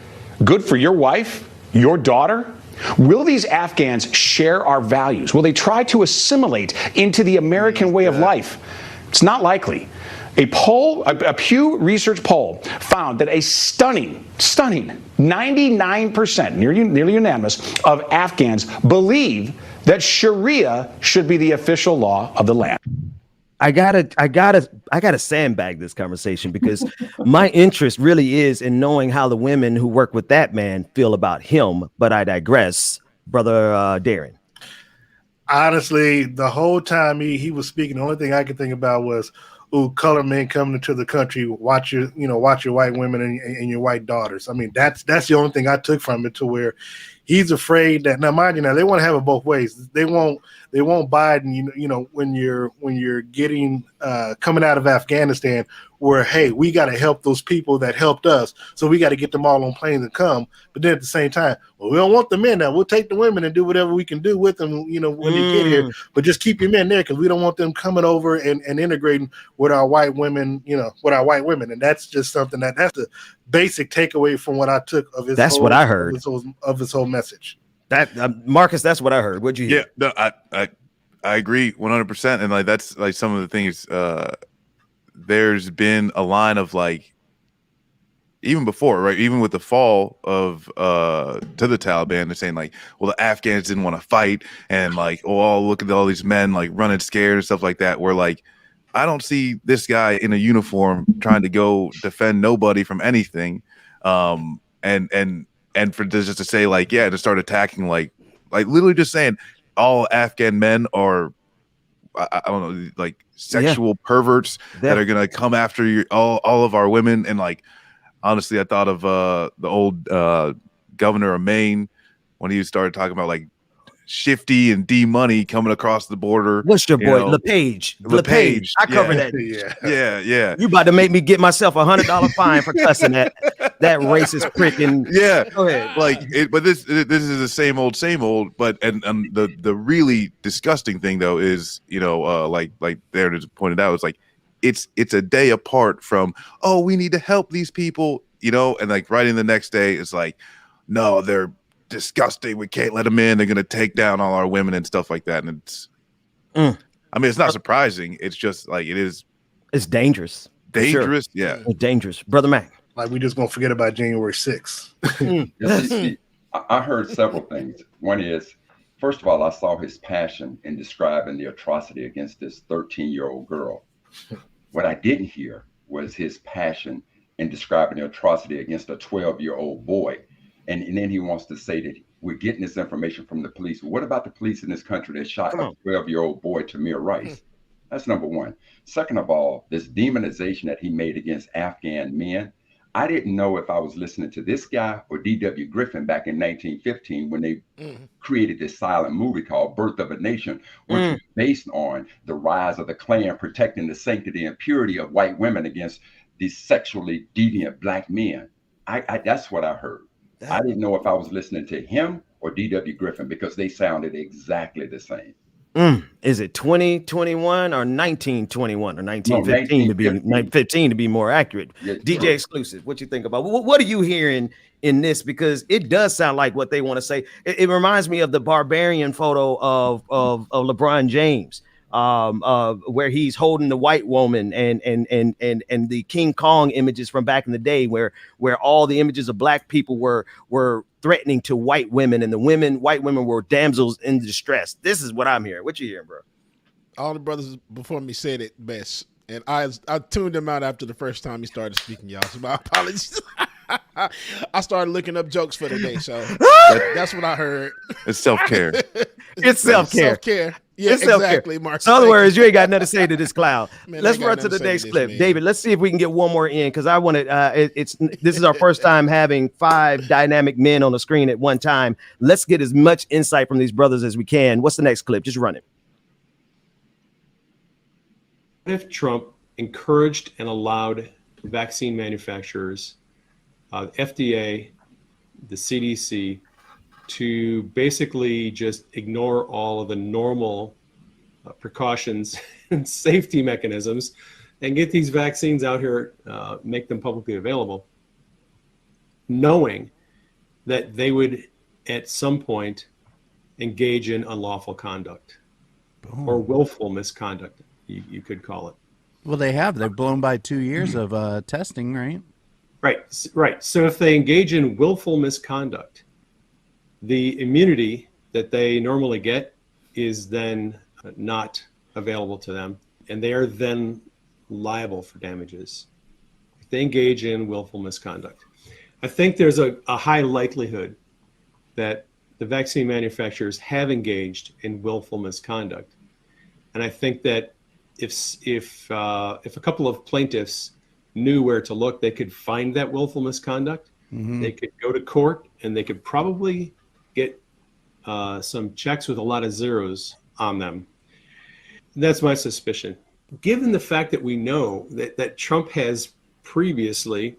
Good for your wife, your daughter? Will these Afghans share our values? Will they try to assimilate into the American way of life? It's not likely. A Pew Research poll found that a stunning 99%, nearly unanimous, of Afghans believe that Sharia should be the official law of the land. I gotta sandbag this conversation because my interest really is in knowing how the women who work with that man feel about him. But I digress, brother Darren. Honestly, the whole time he was speaking, the only thing I could think about was, "Ooh, color men coming into the country. Watch your white women and your white daughters." I mean, that's the only thing I took from it, to where he's afraid that, now mind you, now they want to have it both ways. They won't Biden, when you're getting coming out of Afghanistan, where, hey, we got to help those people that helped us, so we got to get them all on planes and come. But then at the same time, well, we don't want the men now. We'll take the women and do whatever we can do with them, when they get here. But just keep your men there, because we don't want them coming over and integrating with our white women, And that's just something that's the basic takeaway from what I took of his. That's what I heard of his whole message. That Marcus, that's what I heard. What'd you hear? Yeah, no, I agree 100%, and like that's like some of the things. There's been a line of like, even before, right? Even with the fall of to the Taliban, they're saying like, well, the Afghans didn't want to fight, and like, oh, look at all these men like running scared and stuff like that. Where like, I don't see this guy in a uniform trying to go defend nobody from anything, and for just to say like, yeah, to start attacking like literally just saying all Afghan men are, I don't know, like sexual perverts that are gonna come after all of our women. And like, honestly, I thought of the old governor of Maine when he started talking about like Shifty and D Money coming across the border. What's your boy, LePage? I covered that. Yeah. You about to make me get myself $100 fine for cussing that racist prick. And go ahead. But this is the same old. But and the really disgusting thing though is, like Darren just pointed out, it's like it's a day apart from, oh, we need to help these people, and like right in the next day it's like, no, they're disgusting, we can't let them in, they're gonna take down all our women and stuff like that. And it's I mean, it's not surprising, it's just like it's dangerous. Sure. It's dangerous. Brother Mac, like, we just gonna forget about January 6th. I heard several things. One is, first of all, I saw his passion in describing the atrocity against this 13-year-old girl. What I didn't hear was his passion in describing the atrocity against a 12-year-old boy. And then he wants to say that we're getting this information from the police. What about the police in this country that shot a 12-year-old boy, Tamir Rice? That's number one. Second of all, this demonization that he made against Afghan men. I didn't know if I was listening to this guy or D.W. Griffin back in 1915 when they created this silent movie called Birth of a Nation, which was based on the rise of the Klan protecting the sanctity and purity of white women against these sexually deviant black men. That's what I heard. I didn't know if I was listening to him or D.W. Griffin because they sounded exactly the same. Is it 2021 or 1921 or 1915 to be 1915 to be more accurate? Yes, DJ sure. Exclusive, what you think about? What are you hearing in this? Because it does sound like what they want to say. It reminds me of the barbarian photo of LeBron James, where he's holding the white woman and the King Kong images from back in the day, where all the images of black people were threatening to white women, and white women were damsels in distress. This is what I'm hearing. What you hearing, bro? All the brothers before me said it best, and I tuned them out after the first time he started speaking, y'all. So my apologies. I started looking up jokes for the day, so that's what I heard. It's self-care. It's self-care. Self-care. Yeah, it's self-care. exactly, Mark. In other words, you ain't got nothing to say to this cloud. Man, Let's I ain't got run to nothing the to say next to this, clip. man. David, let's see if we can get one more in, because I want to this is our first time having 5 dynamic men on the screen at one time. Let's get as much insight from these brothers as we can. What's the next clip? Just run it. If Trump encouraged and allowed vaccine manufacturers, FDA, the CDC, to basically just ignore all of the normal precautions and safety mechanisms and get these vaccines out here, make them publicly available, knowing that they would at some point engage in unlawful conduct or willful misconduct, you could call it. Well, they've blown by 2 years of testing, right? Right. So if they engage in willful misconduct, the immunity that they normally get is then not available to them, and they are then liable for damages if they engage in willful misconduct. I think there's a high likelihood that the vaccine manufacturers have engaged in willful misconduct, and I think that if a couple of plaintiffs knew where to look, they could find that willful misconduct. They could go to court, and they could probably get some checks with a lot of zeros on them. That's my suspicion. Given the fact that we know that Trump has previously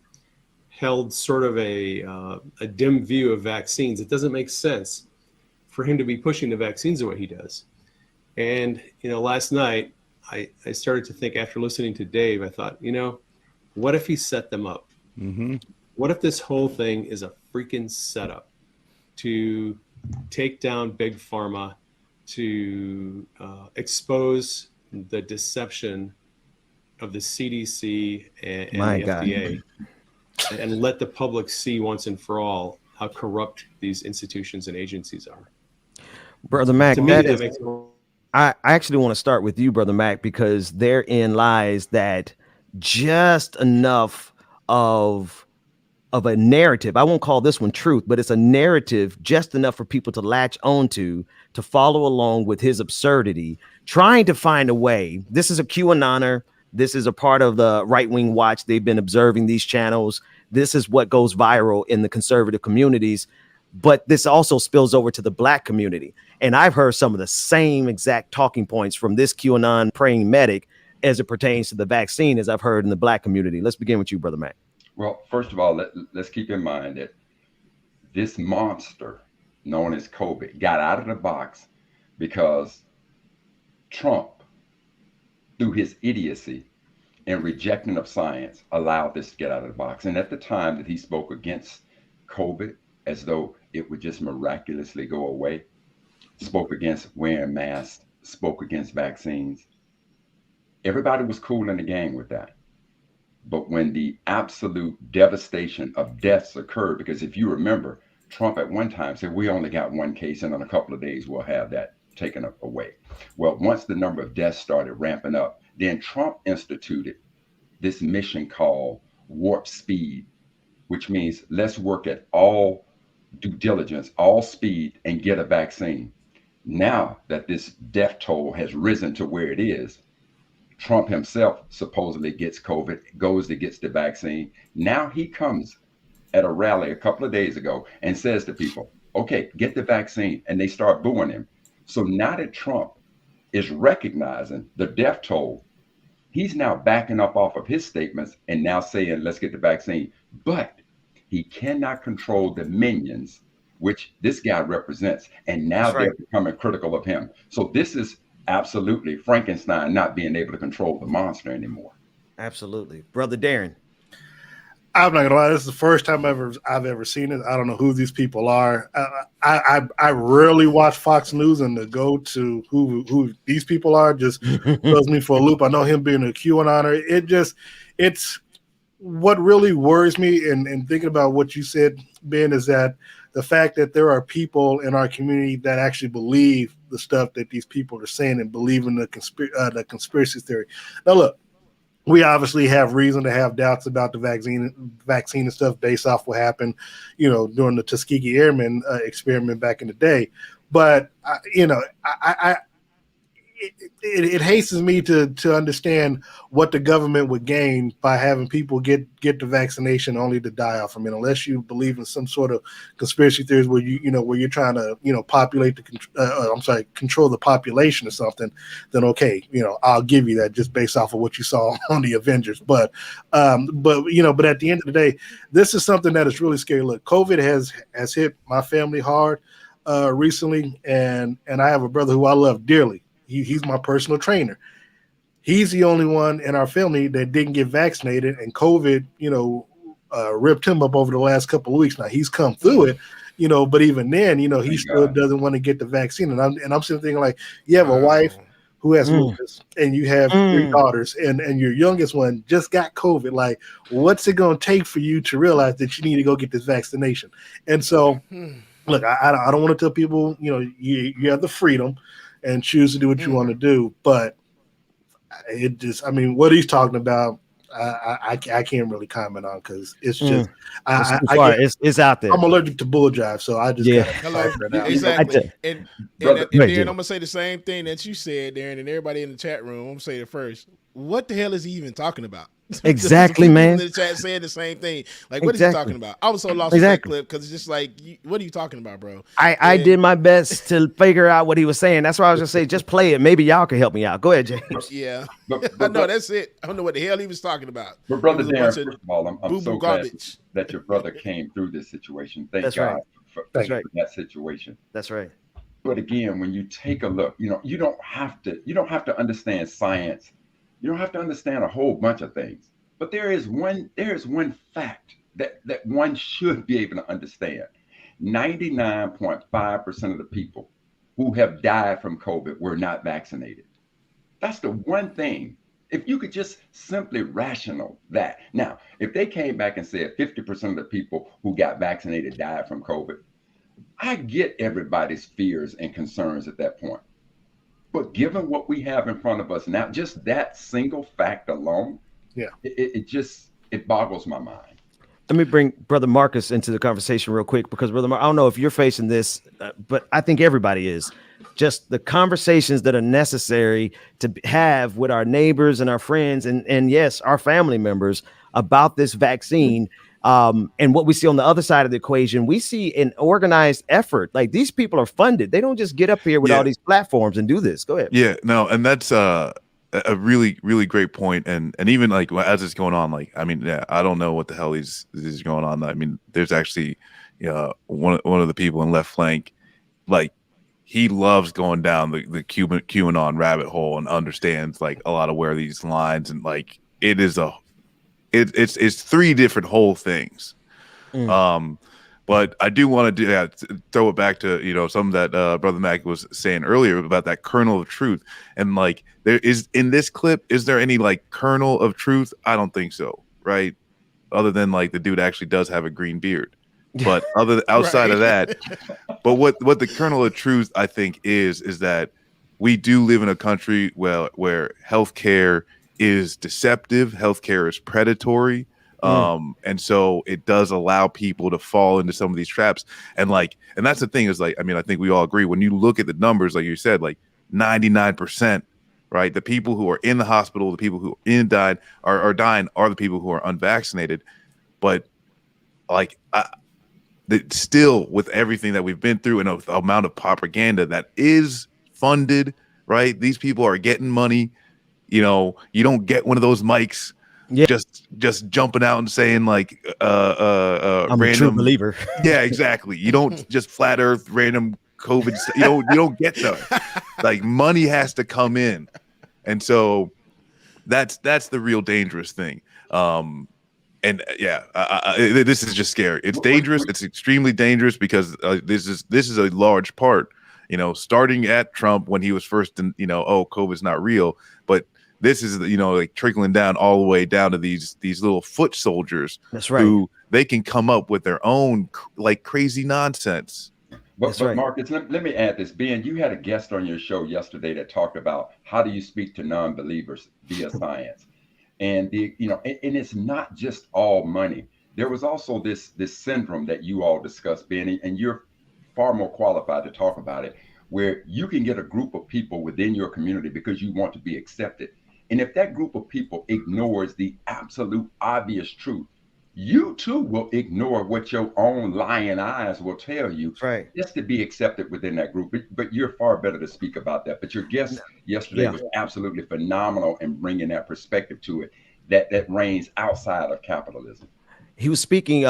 held sort of a dim view of vaccines, it doesn't make sense for him to be pushing the vaccines the way he does. And, last night I started to think, after listening to Dave, I thought, what if he set them up? Mm-hmm. What if this whole thing is a freaking setup to take down Big Pharma, to expose the deception of the CDC and the FDA, and let the public see once and for all how corrupt these institutions and agencies are? Brother Mac, To me, that that is, makes I actually want to start with you, Brother Mac, because therein lies that just enough of a narrative. I won't call this one truth, but it's a narrative just enough for people to latch onto, to follow along with his absurdity, trying to find a way. This is a QAnoner. This is a part of the right-wing watch. They've been observing these channels. This is what goes viral in the conservative communities. But this also spills over to the Black community. And I've heard some of the same exact talking points from this QAnon praying medic as it pertains to the vaccine as I've heard in the Black community. Let's begin with you, Brother Mac. Well, first of all, let's keep in mind that this monster known as COVID got out of the box because Trump, through his idiocy and rejecting of science, allowed this to get out of the box. And at the time that he spoke against COVID as though it would just miraculously go away, spoke against wearing masks, spoke against vaccines, everybody was cool in the gang with that. But when the absolute devastation of deaths occurred, because if you remember, Trump at one time said, we only got one case and in a couple of days we'll have that taken away. Well, once the number of deaths started ramping up, then Trump instituted this mission called Warp Speed, which means let's work at all due diligence, all speed, and get a vaccine. Now that this death toll has risen to where it is, Trump himself supposedly gets COVID, goes to gets the vaccine. Now he comes at a rally a couple of days ago and says to people, okay, get the vaccine. And they start booing him. So now that Trump is recognizing the death toll, he's now backing up off of his statements and now saying, let's get the vaccine. But he cannot control the minions, which this guy represents. And now they're becoming critical of him. So this is absolutely Frankenstein not being able to control the monster anymore. Absolutely. Brother Darren. I'm not gonna lie, this is the first time I've ever seen it. I don't know who these people are. I rarely watch Fox News, and to go to who these people are just throws me for a loop. I know him being a QAnoner. It's what really worries me, and thinking about what you said, Ben, is that the fact that there are people in our community that actually believe the stuff that these people are saying and believe in the conspiracy theory. Now, look, we obviously have reason to have doubts about the vaccine and stuff based off what happened, during the Tuskegee Airmen experiment back in the day. But it hastens me to understand what the government would gain by having people get the vaccination only to die off. I mean, unless you believe in some sort of conspiracy theories where you're trying to control the population or something, then okay, I'll give you that just based off of what you saw on the Avengers. But at the end of the day, this is something that is really scary. Look, COVID has hit my family hard recently, and I have a brother who I love dearly. He's my personal trainer. He's the only one in our family that didn't get vaccinated, and COVID, ripped him up over the last couple of weeks. Now he's come through it, but even then, he still doesn't want to get the vaccine. And I'm sitting thinking, like, you have a wife who has lupus, and you have 3 daughters, and your youngest one just got COVID. Like, what's it going to take for you to realize that you need to go get this vaccination? And so, look, I don't want to tell people, you have the freedom and choose to do what you want to do, but what he's talking about, I can't really comment on, because it's just it's out there. I'm allergic to bull jive, so I just exactly. And then I'm gonna say the same thing that you said, Darren, and everybody in the chat room. I'm gonna say it first. what the hell is he even talking about? Exactly, man. In the chat saying the same thing. Like, what is Exactly. he talking about? I was so lost with that clip because it's just like, what are you talking about, bro? I did my best to figure out what he was saying. That's why I was just saying, just play it. Maybe y'all can help me out. Go ahead, James. Yeah. I know, that's it. I don't know what the hell he was talking about. But Brother It was a Darren, bunch first of all, I'm so glad garbage. that your brother came through this situation. Thank That's God right. for That's right. that situation. That's right. But again, when you take a look, you don't have to understand science. You don't have to understand a whole bunch of things. But there is one fact that one should be able to understand. 99.5% of the people who have died from COVID were not vaccinated. That's the one thing. If you could just simply rational that. Now, if they came back and said 50% of the people who got vaccinated died from COVID, I get everybody's fears and concerns at that point. But given what we have in front of us now, just that single fact alone, it boggles my mind. Let me bring Brother Marcus into the conversation real quick, because Brother I don't know if you're facing this, but I think everybody is. Just the conversations that are necessary to have with our neighbors and our friends and yes, our family members about this vaccine. And what we see on the other side of the equation, we see an organized effort. Like, these people are funded. They don't just get up here with all these platforms and do this. Go ahead. Yeah, no, and that's a really, really great point. And even like as it's going on, like, I mean, yeah, I don't know what the hell is going on. I mean, there's actually one of the people in Left Flank, like, he loves going down the QAnon rabbit hole and understands like a lot of where these lines, and like it's three different whole things. But I do want to throw it back to something that Brother Mac was saying earlier about that kernel of truth. And like, there is in this clip, is there any like kernel of truth? I don't think so, right? Other than like the dude actually does have a green beard. But outside of that, but what the kernel of truth I think is that we do live in a country where healthcare is deceptive, healthcare is predatory. And so it does allow people to fall into some of these traps. And that's the thing is, like, I mean, I think we all agree when you look at the numbers, like you said, like 99%, right? The people who are in the hospital, the people who are dying are dying are the people who are unvaccinated. But like, still, with everything that we've been through and the amount of propaganda that is funded, right? These people are getting money. You don't get one of those mics. Yeah. Just jumping out and saying like I'm random, a true believer. Yeah, exactly. You don't just flat earth random COVID. You don't get them. Like, money has to come in, and so that's the real dangerous thing. And yeah, this is just scary. It's dangerous. It's extremely dangerous because this is a large part. Starting at Trump when he was first in, COVID's not real, but this is, like trickling down all the way down to these little foot soldiers. That's right. Who they can come up with their own like crazy nonsense. But Marcus, let me add this. Ben, you had a guest on your show yesterday that talked about how do you speak to non-believers via science, and and it's not just all money. There was also this syndrome that you all discussed, Ben, and you're far more qualified to talk about it, where you can get a group of people within your community because you want to be accepted. And if that group of people ignores the absolute obvious truth, you too will ignore what your own lying eyes will tell you, right, just to be accepted within that group. But you're far better to speak about that. But your guest yesterday was absolutely phenomenal in bringing that perspective to it that reigns outside of capitalism. He was speaking,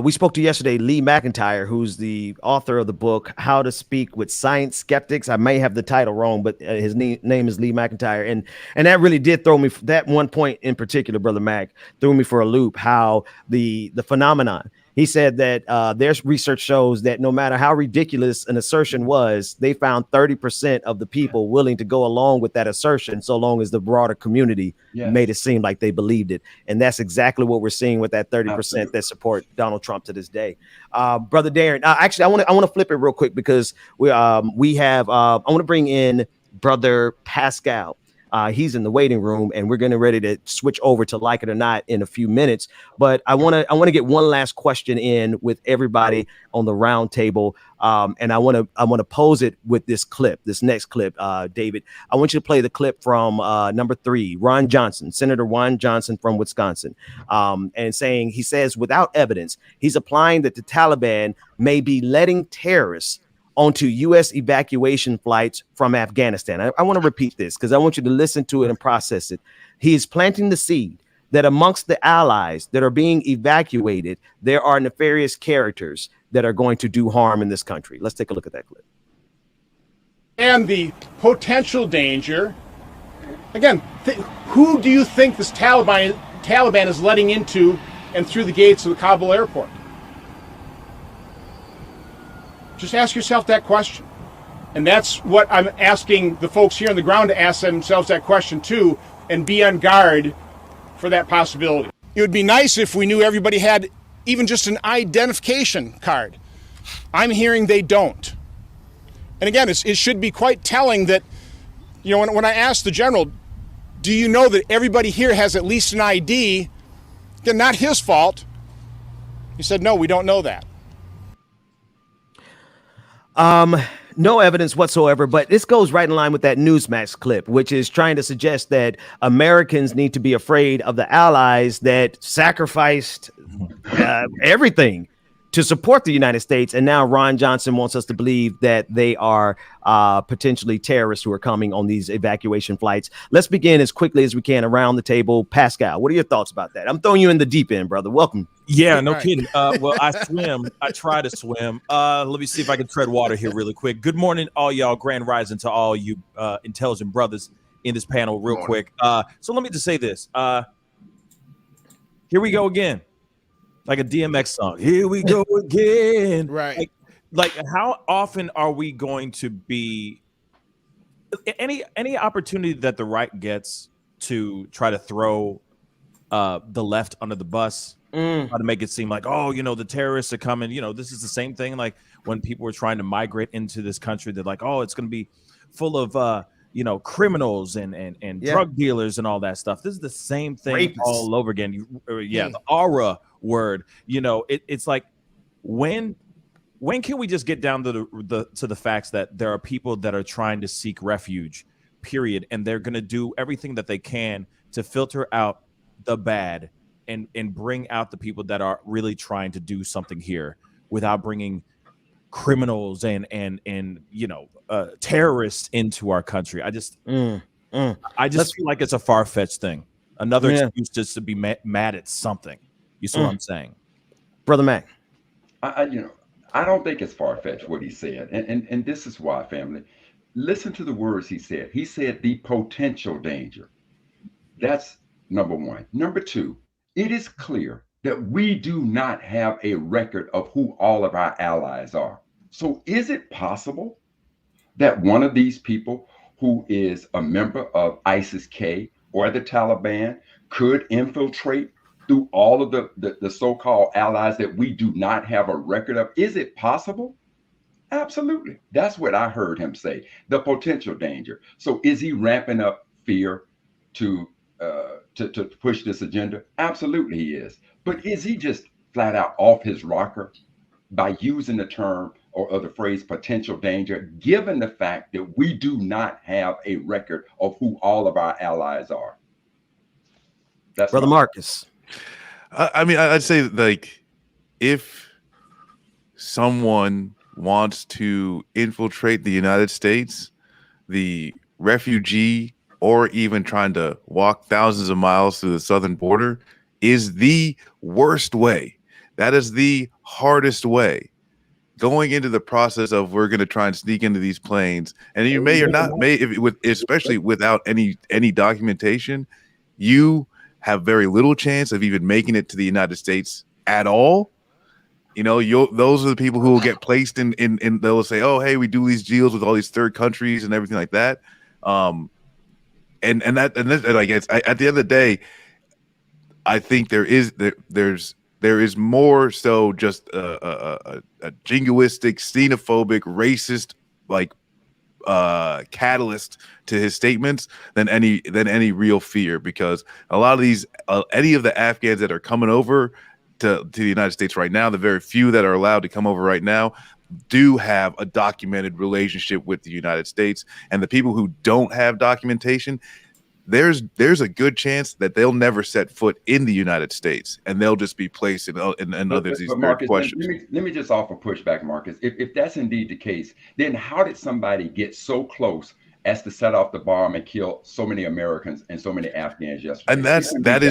we spoke to yesterday, Lee McIntyre, who's the author of the book, How to Speak with Science Skeptics. I may have the title wrong, but his name is Lee McIntyre. And that really did throw me, that one point in particular, Brother Mac, threw me for a loop, how the phenomenon. He said that their research shows that no matter how ridiculous an assertion was, they found 30% of the people willing to go along with that assertion, so long as the broader community made it seem like they believed it. And that's exactly what we're seeing with that 30% that support Donald Trump to this day. Brother Darren, actually, I want to flip it real quick because I want to bring in Brother Pascal. He's in the waiting room, and we're getting ready to switch over to Like It or Not in a few minutes. But I want to get one last question in with everybody on the round table, and I want to pose it with this clip, this next clip. David, I want you to play the clip from number 3, Ron Johnson, Senator Ron Johnson from Wisconsin, and he says without evidence, he's applying that the Taliban may be letting terrorists onto U.S. evacuation flights from Afghanistan. I want to repeat this because I want you to listen to it and process it. He is planting the seed that amongst the allies that are being evacuated, there are nefarious characters that are going to do harm in this country. Let's take a look at that clip. And the potential danger, again, who do you think this Taliban is letting into and through the gates of the Kabul airport? Just ask yourself that question. And that's what I'm asking the folks here on the ground to ask themselves that question too, and be on guard for that possibility. It would be nice if we knew everybody had even just an identification card. I'm hearing they don't. And again, it should be quite telling that, when I asked the general, do you know that everybody here has at least an ID? Again, not his fault. He said, no, we don't know that. No evidence whatsoever, but this goes right in line with that Newsmax clip, which is trying to suggest that Americans need to be afraid of the allies that sacrificed everything to support the United States. And now Ron Johnson wants us to believe that they are potentially terrorists who are coming on these evacuation flights. Let's begin as quickly as we can around the table. Pascal, what are your thoughts about that? I'm throwing you in the deep end, brother. Welcome. Yeah, no kidding. Well, I swim. I try to swim. Let me see if I can tread water here really quick. Good morning, all y'all. Grand rising to all you intelligent brothers in this panel real quick. So let me just say this. Here we go again. Like a DMX song. Here we go again. Right. Like how often are we going to be any opportunity that the right gets to try to throw the left under the bus, try to make it seem like, the terrorists are coming. This is the same thing like when people were trying to migrate into this country. They're like, it's going to be full of criminals and drug dealers and all that stuff. This is the same thing all over again. The aura word. It's like when can we just get down to the facts that there are people that are trying to seek refuge, period, and they're going to do everything that they can to filter out the bad and bring out the people that are really trying to do something here without bringing criminals and terrorists into our country. I just feel like it's a far-fetched thing. Another excuse just to be mad at something. You see what I'm saying? Brother Mac. I don't think it's far-fetched what he said. And this is why, family. Listen to the words he said. He said the potential danger. That's number one. Number two, it is clear that we do not have a record of who all of our allies are. So is it possible that one of these people who is a member of ISIS-K or the Taliban could infiltrate through all of the so-called allies that we do not have a record of? Is it possible? Absolutely. That's what I heard him say, the potential danger. So is he ramping up fear to push this agenda? Absolutely he is. But is he just flat out off his rocker by using the term or the phrase potential danger, given the fact that we do not have a record of who all of our allies are? That's Brother Marcus. I mean, I'd say like if someone wants to infiltrate the United States, the refugee or even trying to walk thousands of miles through the southern border is the worst way. That is the hardest way. Going into the process of we're going to try and sneak into these planes, and you may or not especially without any documentation, you have very little chance of even making it to the United States at all. Those are the people who will get placed in they'll say, oh, hey, we do these deals with all these third countries and everything like that. At the end of the day, I think there is more so just a jingoistic, xenophobic, racist catalyst to his statements than any real fear, because a lot of these any of the Afghans that are coming over to the United States right now, the very few that are allowed to come over right now, do have a documented relationship with the United States. And the people who don't have documentation, there's a good chance that they'll never set foot in the United States, and they'll just be placed in others these Marcus, questions. let me just offer pushback, Marcus. If that's indeed the case, then how did somebody get so close as to set off the bomb and kill so many Americans and so many Afghans yesterday? And that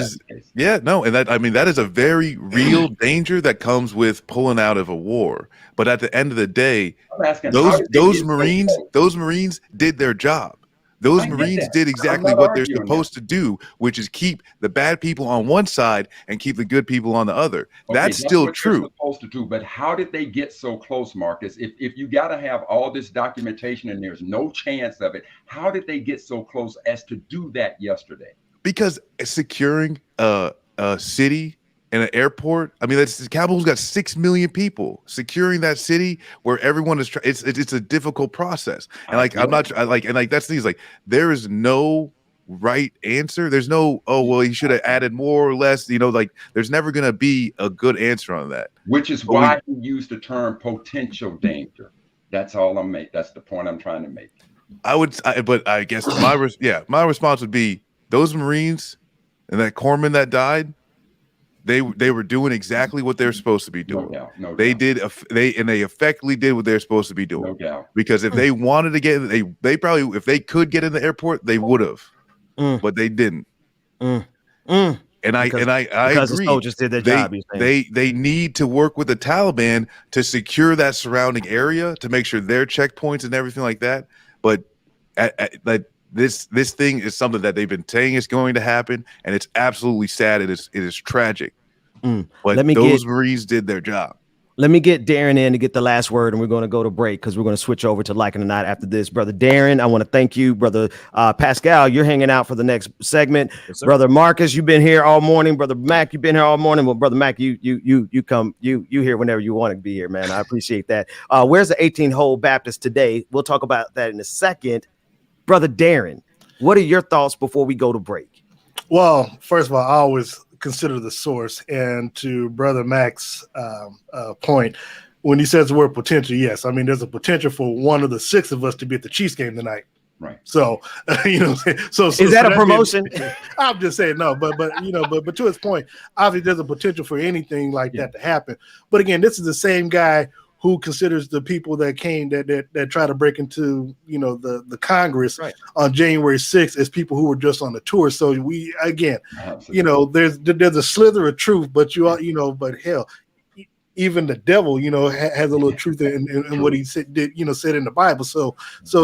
is a very real danger that comes with pulling out of a war. But at the end of the day, those Marines did their job. Those Marines did exactly what they're supposed to do, which is keep the bad people on one side and keep the good people on the other. Okay, that's still what true. they're supposed to do, but how did they get so close, Marcus? If you got to have all this documentation and there's no chance of it, how did they get so close as to do that yesterday? Because securing a city and an airport, I mean, Kabul's got 6 million people. Securing that city where everyone is, it's a difficult process. And that's the thing, is like, there is no right answer. There's no, oh, well, he should have added more or less, like there's never going to be a good answer on that. Which is why he used the term potential danger. That's all I'm making. That's the point I'm trying to make. But I guess my response would be, those Marines and that corpsman that died, they were doing exactly what they're supposed to be doing. No doubt. They effectively did what they're supposed to be doing. No doubt. Because if they wanted to get, they probably, if they could get in the airport, they would have, but they didn't. And I because agree. the soldiers did their job. They need to work with the Taliban to secure that surrounding area, to make sure their checkpoints and everything like that. But this thing is something that they've been saying is going to happen, and it's absolutely sad. It is tragic. But those Marines did their job. Let me get Darren in to get the last word, and we're going to go to break because we're going to switch over to Like It or Not after this. Brother Darren, I want to thank you. Brother Pascal, you're hanging out for the next segment. Yes, Brother Marcus, you've been here all morning. Brother Mac, you've been here all morning. Well, Brother Mac, you here whenever you want to be here, man. I appreciate that. Where's the 18-hole Baptist today? We'll talk about that in a second. Brother Darren, what are your thoughts before we go to break? Well, first of all, I always consider the source. And to Brother Mac's point, when he says the word potential, yes, I mean, there's a potential for one of the 6 of us to be at the Chiefs game tonight. Right. So, so is that a promotion? I'm just saying no, but to his point, obviously there's a potential for anything like that to happen. But again, this is the same guy who considers the people that came that try to break into the Congress on January 6th as people who were just on the tour. So we again, there's a slither of truth, but but hell, even the devil has a little truth in what he said said in the Bible. So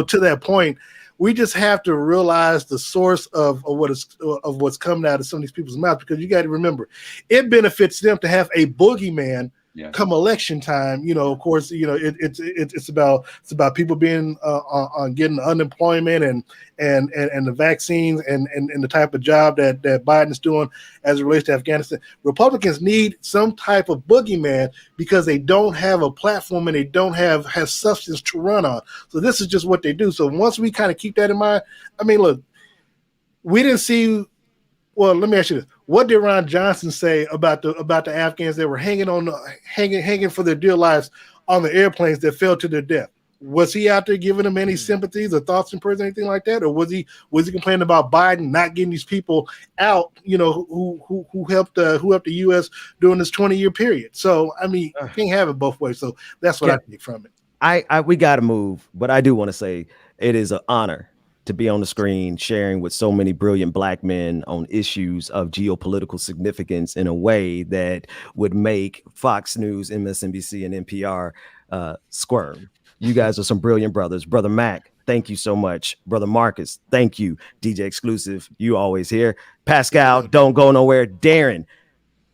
to that point, we just have to realize the source of what's coming out of some of these people's mouths, because you got to remember, it benefits them to have a boogeyman. Come election time, of course, it's about people being on getting unemployment and the vaccines and the type of job that Biden's doing as it relates to Afghanistan. Republicans need some type of boogeyman because they don't have a platform and they don't have substance to run on. So this is just what they do. So once we kind of keep that in mind, I mean, look, we didn't see. Well, let me ask you this: what did Ron Johnson say about the Afghans that were hanging for their dear lives on the airplanes that fell to their death? Was he out there giving them any sympathies or thoughts and prayers, anything like that, or was he complaining about Biden not getting these people out? Who helped the U.S. during this 20-year period? So I mean, you can't have it both ways. So that's what I take from it. We got to move, but I do want to say it is an honor to be on the screen sharing with so many brilliant Black men on issues of geopolitical significance in a way that would make Fox News, MSNBC, and NPR squirm. You guys are some brilliant brothers. Brother Mac, thank you so much. Brother Marcus, thank you. DJ Exclusive, you always here. Pascal, don't go nowhere. Darren,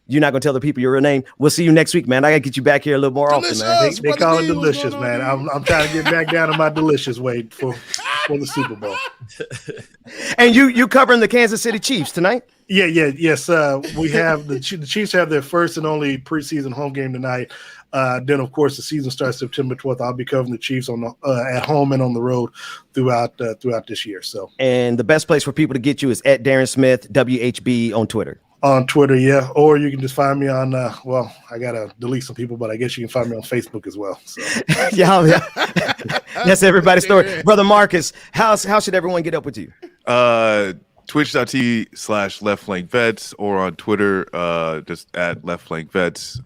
you're not going to tell the people your real name. We'll see you next week, man. I got to get you back here a little more often, man. They call it delicious, man. I'm trying to get back down to my delicious way for the Super Bowl. And you covering the Kansas City Chiefs tonight? Yes. We have the Chiefs have their first and only preseason home game tonight Then, of course, the season starts September 12th. I'll be covering the Chiefs on at home and on the road throughout this year. So, and the best place for people to get you is at Darren Smith WHB on Twitter. On Twitter, yeah, or you can just find me on. Well, I gotta delete some people, but I guess you can find me on Facebook as well. So. yeah. That's everybody's story. Brother Marcus, how should everyone get up with you? Twitch.tv/leftflankvets or on Twitter, just at leftflankvets.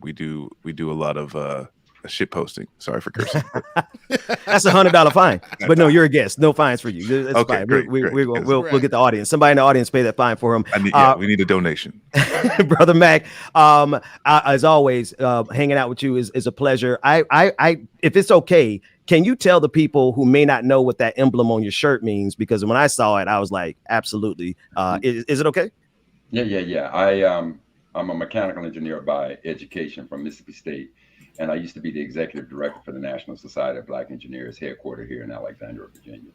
We do a lot of shit posting. Sorry for cursing. That's $100 fine. But no, you're a guest. No fines for you. That's okay, fine. Great, We'll get the audience. Somebody in the audience pay that fine for him. We need a donation. Brother Mac, as always, hanging out with you is a pleasure. I if it's okay, can you tell the people who may not know what that emblem on your shirt means? Because when I saw it, I was like, absolutely. Is it okay? Yeah. I'm a mechanical engineer by education from Mississippi State. And I used to be the executive director for the National Society of Black Engineers, headquartered here in Alexandria, Virginia.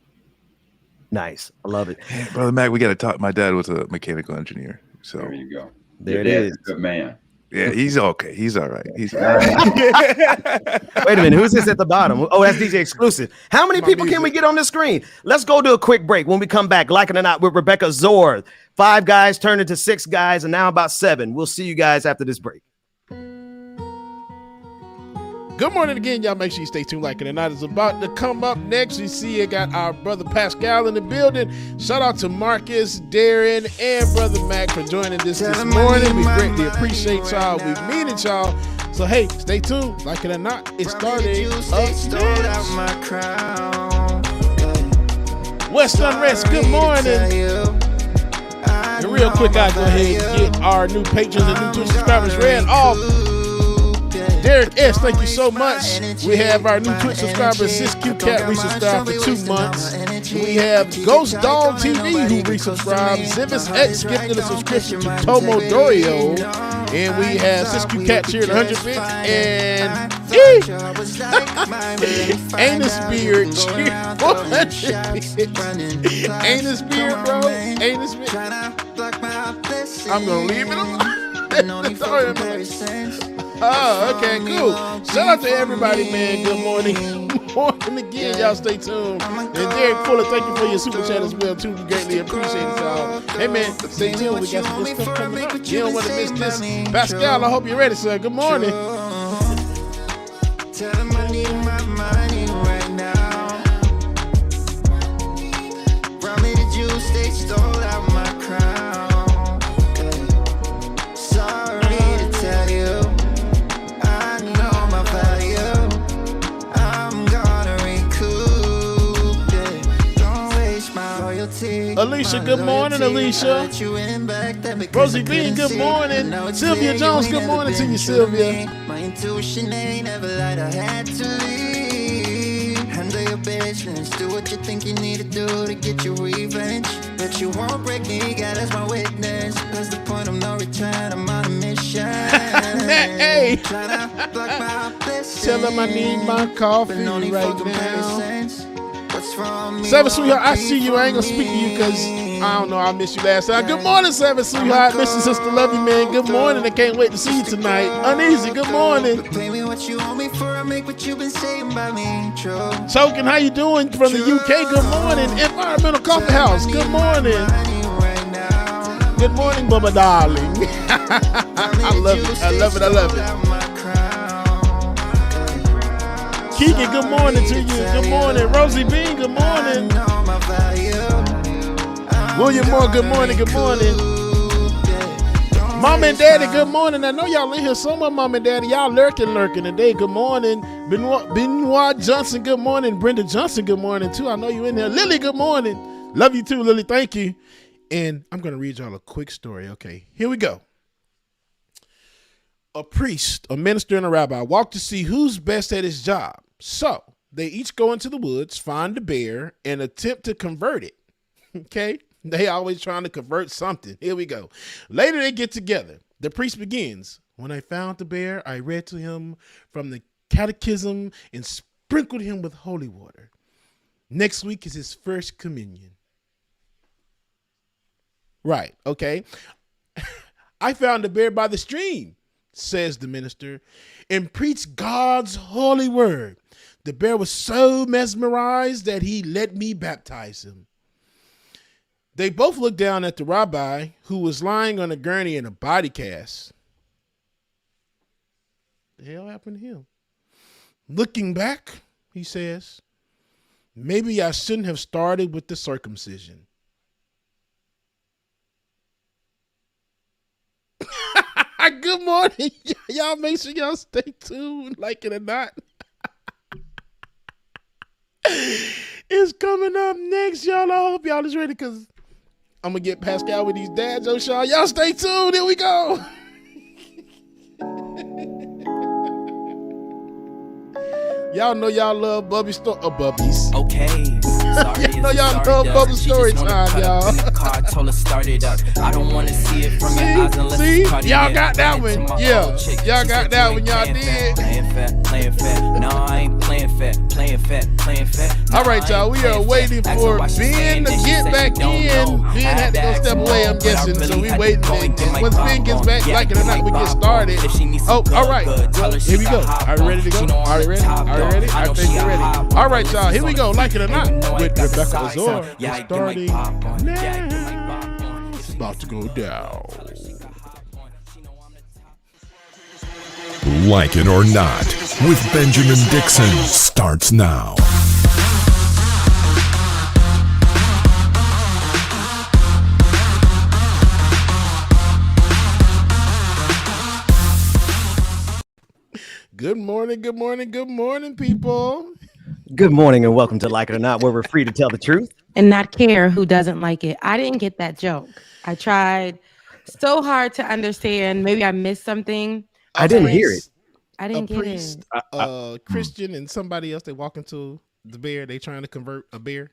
Nice. I love it. Man, Brother Mac, we got to talk. My dad was a mechanical engineer. So there you go. There it is. Good man. Yeah, he's okay. He's all right. He's all right. Wait a minute. Who's this at the bottom? Oh, that's DJ Exclusive. How many people can we get on the screen? Let's go to a quick break. When we come back, like it or not, with Rebecca Zor. 5 guys turned into 6 guys, and now about 7. We'll see you guys after this break. Good morning again, y'all. Make sure you stay tuned. Like it or not, is about to come up next. We see you got our brother Pascal in the building. Shout out to Marcus, Darren, and brother Mac for joining this morning. We greatly appreciate y'all. We mean it, y'all. So hey, stay tuned. Like it or not, it's starting up West Unrest. Good morning. And real quick, I'll go ahead and get our new patrons and new Twitch subscribers read off. Derek S., thank you so much. We have our new Twitch subscriber, SisQCat, resubscribed for 2 months. We have Ghost Dog TV, who resubscribed. Zivis X gifted a subscription to Tomo Dorio. And we have SisQCat cheered 100 bits. And Anus Beard cheered 100 bits. Anus Beard, bro. Anus Beard. I'm going to leave it alone. Oh, okay, cool. Shout out to everybody, man. Good morning. Good morning again. Y'all stay tuned. And Derek Fuller, thank you for your super chat as well, too. We greatly appreciate it, y'all. Hey, man, stay tuned. We got some good stuff coming up. You don't want to miss this. Pascal, I hope you're ready, sir. Good morning. Tell him I need my money right now. Brought me the juice, they stole out my crown. Alicia, good morning, Alicia. Rosie Bean, good morning. Sylvia Jones, good morning to you, Sylvia. My intuition ain't never lied, I had to leave. Handle your business, do what you think you need to do to get your revenge. But you won't break me, God as my witness. That's the point of no return, I'm on a mission. Hey, tell them I need my coffee right now. Seven Sweetheart, I see you. I ain't gonna speak to you because I don't know. I missed you last time. Good morning, Seven Sweetheart. Miss you, sister. Love you, man. Good morning. I can't wait to see you tonight. Uneasy. Good morning. Pay me what you owe me for. I make what you've been saying by me true. Choking, how you doing from the UK? Good morning. Environmental Coffee House. Good morning. Good morning, Bubba darling. I love it. I love it. I love it. Keegan, good morning to you. Good morning. Rosie Bean, good morning. William Moore, good morning. Good morning. Mom and Daddy, good morning. I know y'all in here somewhere, Mom and Daddy. Y'all lurking today. Good morning. Benoit Johnson, good morning. Brenda Johnson, good morning, too. I know you in there. Lily, good morning. Love you, too, Lily. Thank you. And I'm going to read y'all a quick story. Okay, here we go. A priest, a minister, and a rabbi walk to see who's best at his job. So they each go into the woods, find the bear, and attempt to convert it. Okay? They always trying to convert something. Here we go. Later they get together. The priest begins. When I found the bear, I read to him from the catechism and sprinkled him with holy water. Next week is his first communion. Right, okay. I found the bear by the stream. says the minister, and preached God's holy word. The bear was so mesmerized that he let me baptize him. They both looked down at the rabbi, who was lying on a gurney in a body cast. The hell happened to him? Looking back, he says, maybe I shouldn't have started with the circumcision. Good morning. Y'all make sure y'all stay tuned, like it or not. It's coming up next, y'all. I hope y'all is ready because I'm going to get Pascal with these dad jokes, y'all. Y'all stay tuned. Here we go. Y'all know y'all love Bubby Bubbies. Okay. Y'all know y'all love Bubby story time, y'all. Car, told her start it up. I don't want to see it from your eyes unless See? it's cardiac. Y'all got that one. Yeah. Y'all got that one. Y'all did. Playing fat. No, I ain't playing fat. Playing fat. All right, y'all. We are waiting for Ben to get back in. Ben had to go step away, I'm guessing. So we waiting. And once Ben gets back, like it or not, we get started. Oh, all right. Well, here we go. Are you ready to go? Are you ready? Are you ready? I think you're ready. All right, y'all. Here we go. Like it or not, with Rebecca Azor. Starting now. It's about to go down. Like It or Not with Benjamin Dixon starts now. Good morning, good morning, good morning, people. Good morning and welcome to Like It or Not, where we're free to tell the truth and not care who doesn't like it. I didn't get that joke. I tried so hard to understand. Maybe I missed something. I didn't hear it. I didn't get it. Christian and somebody else, they walk into the bear. They trying to convert a bear.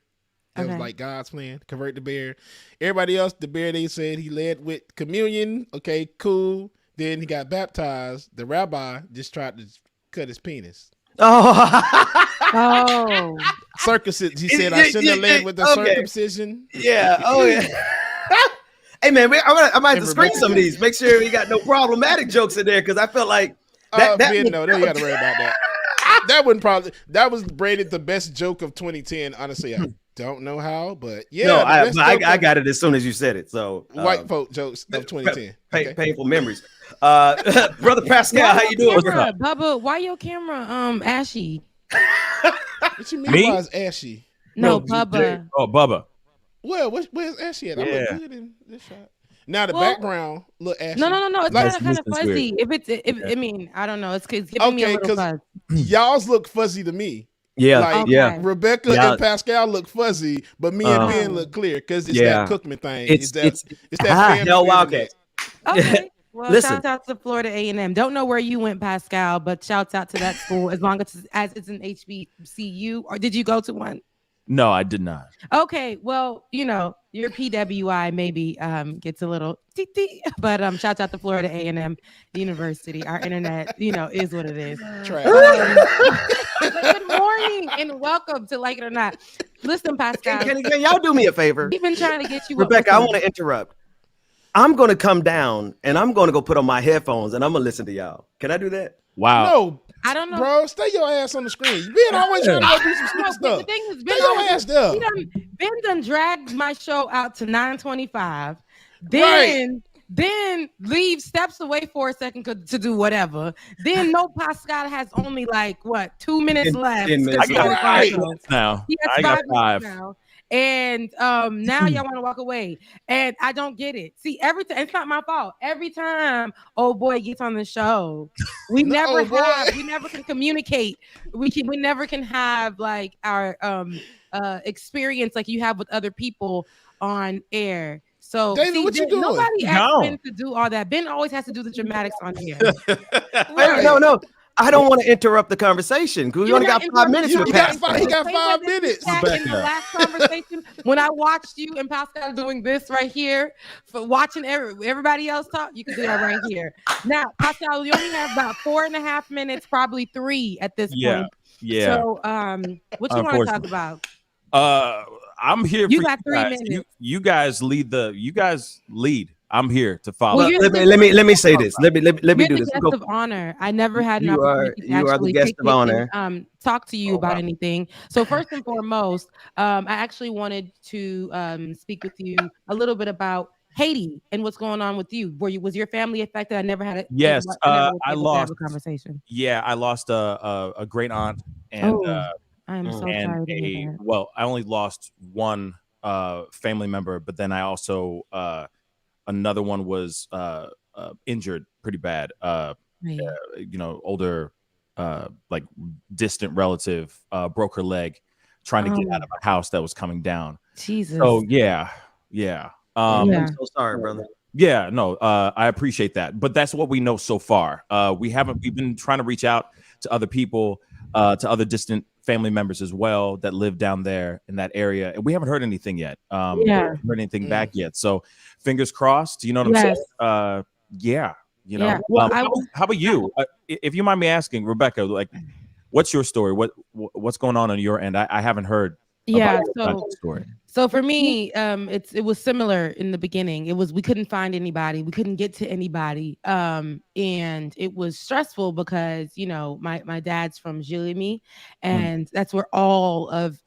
That was like God's plan, convert the bear. Everybody else, the bear, they said he led with communion. Okay, cool. Then he got baptized. The rabbi just tried to cut his penis. Oh. Circumcision. He said, I shouldn't have led with the circumcision. Yeah. Oh, yeah. Hey, man, I might have to screen some of these. Make sure we got no problematic jokes in there because I felt like no, they got to worry about that. That was rated the best joke of 2010. Honestly, I don't know how, but yeah. No, I got it as soon as you said it. So white folk jokes of 2010. Painful memories. Brother Pascal, how you doing, bro? Bubba, why your camera ashy? What you mean why it's ashy? No, Bubba. Oh, Bubba. Well, where's ashy at? I look good in this shot. Now the background look ashy. No. It's kind of fuzzy. I mean, I don't know. It's giving me a little fuzz. Y'all's look fuzzy to me. Yeah, Rebecca and Pascal look fuzzy, but me and Ben look clear because it's that Cookman thing. It's that family. Wildcat. Okay. Well, shout out to Florida A&M. Don't know where you went, Pascal, but shouts out to that school as long as it's an HBCU. Or did you go to one? No, I did not. Okay, well, your PWI maybe gets a little but shouts out to Florida A&M University. Our internet, is what it is. Good morning and welcome to Like It or Not. Listen, Pascal. Can y'all do me a favor? We've been trying to get you. Rebecca, I want to interrupt. I'm going to come down and I'm going to go put on my headphones and I'm going to listen to y'all. Can I do that? Wow. No. I don't know. Bro, stay your ass on the screen. You been always trying to go do some stupid stuff. The thing is, stay your ass there. Ben done dragged my show out to 9:25. Then leave, steps away for a second to do whatever. Then Pascal has only 2 minutes left. 10 minutes. I got 5 minutes now. I got 5 now. And now y'all want to walk away, and I don't get it. See, every time it's not my fault. Every time old boy gets on the show, we never can communicate. We never can have our experience like you have with other people on air. So David, what you doing? Nobody asked Ben to do all that. Ben always has to do the dramatics on here. No. I don't want to interrupt the conversation because we only got 5 minutes. He got 5 minutes. In the last conversation, when I watched you and Pascal doing this right here, for watching everybody else talk, you can do that right here. Now, Pascal, you only have about 4.5 minutes, probably 3 at this point. Yeah. So, what you want to talk about? I'm here. You for got 3 minutes. You guys lead. I'm here to follow. Well, let me say this. Let me do the this. guest of honor. I never had an You are opportunity to the actually guest kick of it honor. and talk to you Oh, about wow. anything. So first and foremost, I actually wanted to speak with you a little bit about Haiti and what's going on with you. Was your family affected? I never Yes, was I able to have lost. a conversation. Yeah, I lost a great aunt and Oh, I am so sorry to hear that. well, I only lost one family member, but then I also another one was injured pretty bad. Right. Older like distant relative broke her leg trying to get out of a house that was coming down. Jesus. So yeah. I'm so sorry, brother. Yeah, no, I appreciate that, but that's what we know so far. We've been trying to reach out to other people, to other distant family members as well that live down there in that area, and we haven't heard anything yet. We haven't heard anything back yet. So fingers crossed. You know what I'm saying? Yeah. Yeah. Well, how about you? If you mind me asking, Rebecca, like, what's your story? What's going on your end? I haven't heard. Yeah. About your story. So for me, it was similar in the beginning. We couldn't find anybody, we couldn't get to anybody, and it was stressful because my dad's from Gilimi, and that's where all of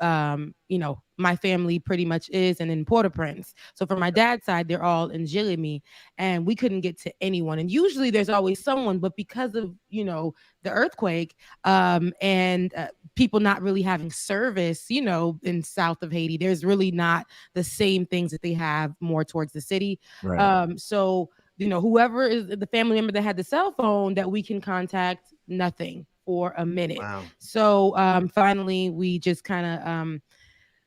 my family pretty much is, and in Port-au-Prince. So for my dad's side, they're all in Gilimi, and we couldn't get to anyone. And usually there's always someone, but because of the earthquake, and people not really having service, in south of Haiti, there's really not the same things that they have more towards the city. Right. So whoever is the family member that had the cell phone that we can contact, nothing for a minute. Wow. So finally we just kind of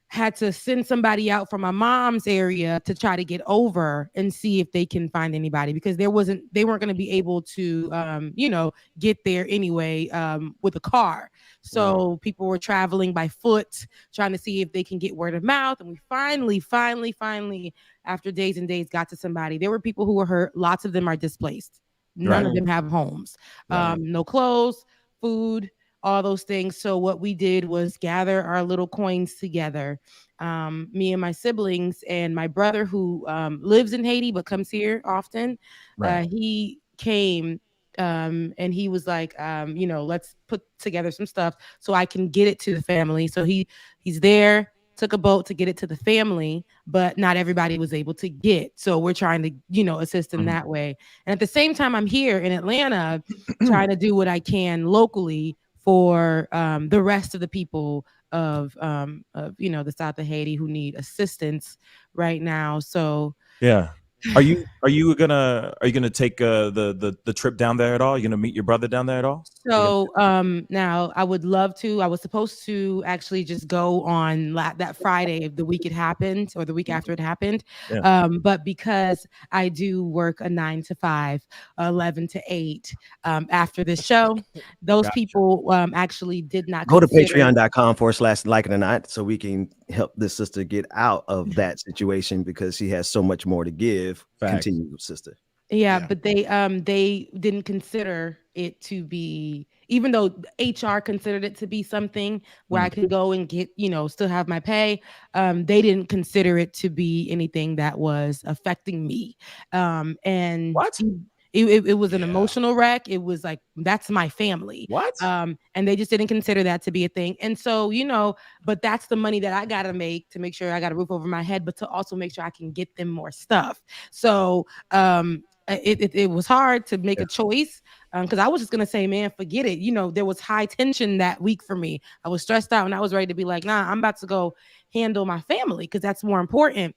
had to send somebody out from my mom's area to try to get over and see if they can find anybody, because they weren't going to be able to get there anyway with a car. So people were traveling by foot trying to see if they can get word of mouth, and we finally after days and days got to somebody. There were people who were hurt. Lots of them are displaced. None of them have homes. No clothes, food, all those things. So what we did was gather our little coins together. Me and my siblings and my brother, who lives in Haiti but comes here often. He came and he was like, let's put together some stuff so I can get it to the family. So he's there, took a boat to get it to the family, but not everybody was able to get. So we're trying to, assist in that way. And at the same time, I'm here in Atlanta trying to do what I can locally for the rest of the people of the south of Haiti who need assistance right now. So yeah. Are you gonna take the trip down there at all? Are you gonna meet your brother down there at all? So now I would love to. I was supposed to actually just go on that Friday of the week it happened, or the week after it happened. But because I do work a 9 to 5, 11 to 8 after this show, those people actually did not go to consider- patreon.com/like it or not, so we can help this sister get out of that situation, because she has so much more to give. Continue, sister. Yeah, but they didn't consider it to be, even though HR considered it to be something where I could go and get, still have my pay. They didn't consider it to be anything that was affecting me. And what? It was an emotional wreck. It was like, that's my family. What? And they just didn't consider that to be a thing. And so, but that's the money that I got to make to make sure I got a roof over my head, but to also make sure I can get them more stuff. So, it was hard to make a choice, because I was just gonna say, man, forget it. There was high tension that week for me. I was stressed out and I was ready to be like, nah, I'm about to go handle my family, because that's more important.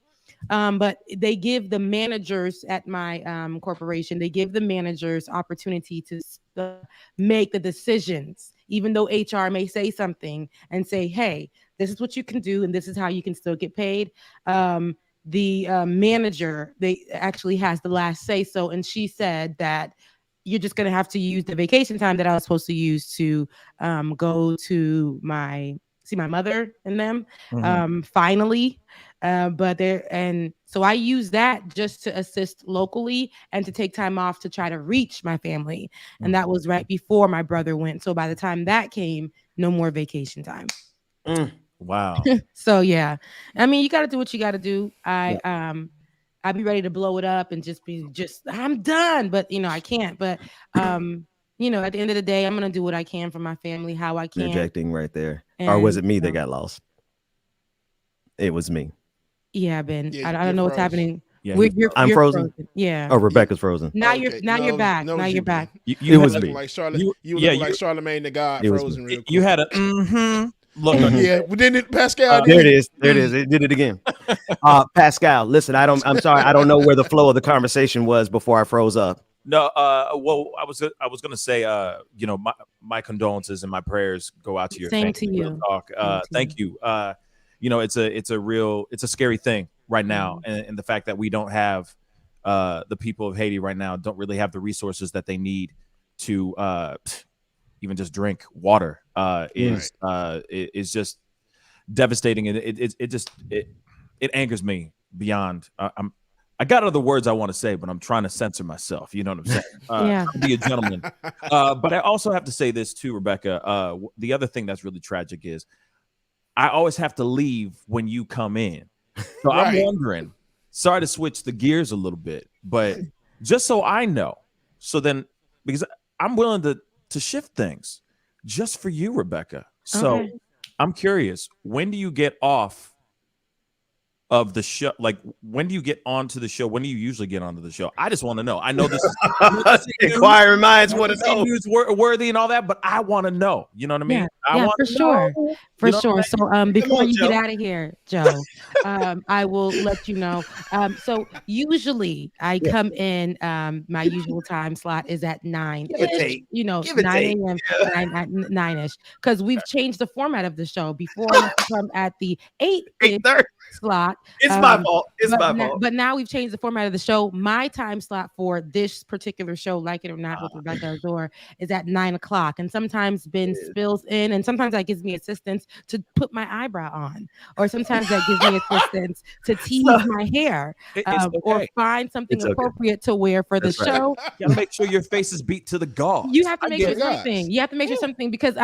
But they give the managers at my corporation, they give the managers opportunity to make the decisions, even though HR may say something and say, hey, this is what you can do and this is how you can still get paid. The manager, they actually has the last say so, and she said that you're just going to have to use the vacation time that I was supposed to use to go to see my mother and them finally. And so I use that just to assist locally and to take time off to try to reach my family. And that was right before my brother went. So by the time that came, no more vacation time. Wow. So yeah, I mean, you got to do what you got to do. I I'd be ready to blow it up and I'm done. But I can't. But at the end of the day, I'm gonna do what I can for my family, how I can. Interjecting right there. Or was it me that got lost? It was me. Yeah, Ben. I don't know what's happening. Yeah, I'm you're frozen. Yeah. Oh, Rebecca's frozen. Now you're back. Now you're back. It was me. Like Charlemagne the God, frozen real quick. You had a look. Yeah, but then Pascal. There it is. It did it again. Pascal, listen, I'm sorry. I don't know where the flow of the conversation was before I froze up. No, well, I was gonna say, my condolences and my prayers go out to your Same family. to you. Thank you. It's a scary thing right now, and the fact that we don't have the people of Haiti right now don't really have the resources that they need to even just drink water is just devastating, and it angers me beyond. I got other words I want to say, but I'm trying to censor myself. You know what I'm saying? Yeah. Be a gentleman. But I also have to say this too, Rebecca. The other thing that's really tragic is I always have to leave when you come in. So I'm wondering, sorry to switch the gears a little bit, but just so I know, so then, because I'm willing to shift things just for you, Rebecca. So I'm curious, when do you get off of the show? Like, when do you get onto the show? When do you usually get onto the show? I just want to know. I know this is inquiring minds want to know. News worthy and all that, but I want to know. You know what I mean? Yeah, for sure. For sure. So before you get out of here, Joe, I will let you know. So usually I come in, my usual time slot is at 9. 9 a.m. 9-ish. Because we've changed the format of the show. Before I used to come at the 8:30 slot. It's my fault. It's my fault. But now we've changed the format of the show. My time slot for this particular show, Like It or Not with Rebecca Azor, is at 9 o'clock. And sometimes Ben spills in, and sometimes that gives me assistance to put my eyebrow on, or sometimes that gives me assistance to tease my hair, or find something appropriate to wear for the show. You gotta make sure your face is beat to the gauze. You have to make sure something. You have to make sure something, because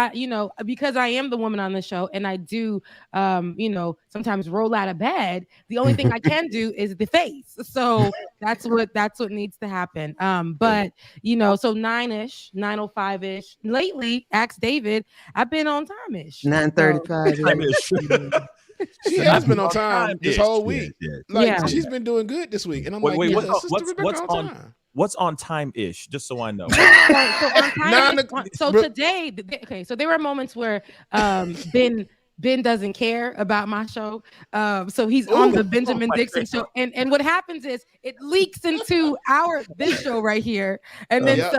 because I am the woman on the show, and I do, sometimes roll out of bed. The only thing I can do is the face. So that's what needs to happen. But so 9-ish, 9:05-ish. Lately, ask David, I've been on time-ish. 9:35. She has been on time this whole week. She's been doing good this week. And I'm what's on time-ish? Just so I know. So today, so there were moments where Ben doesn't care about my show. So he's on the Benjamin Dixon show. And what happens is it leaks into this show right here. And then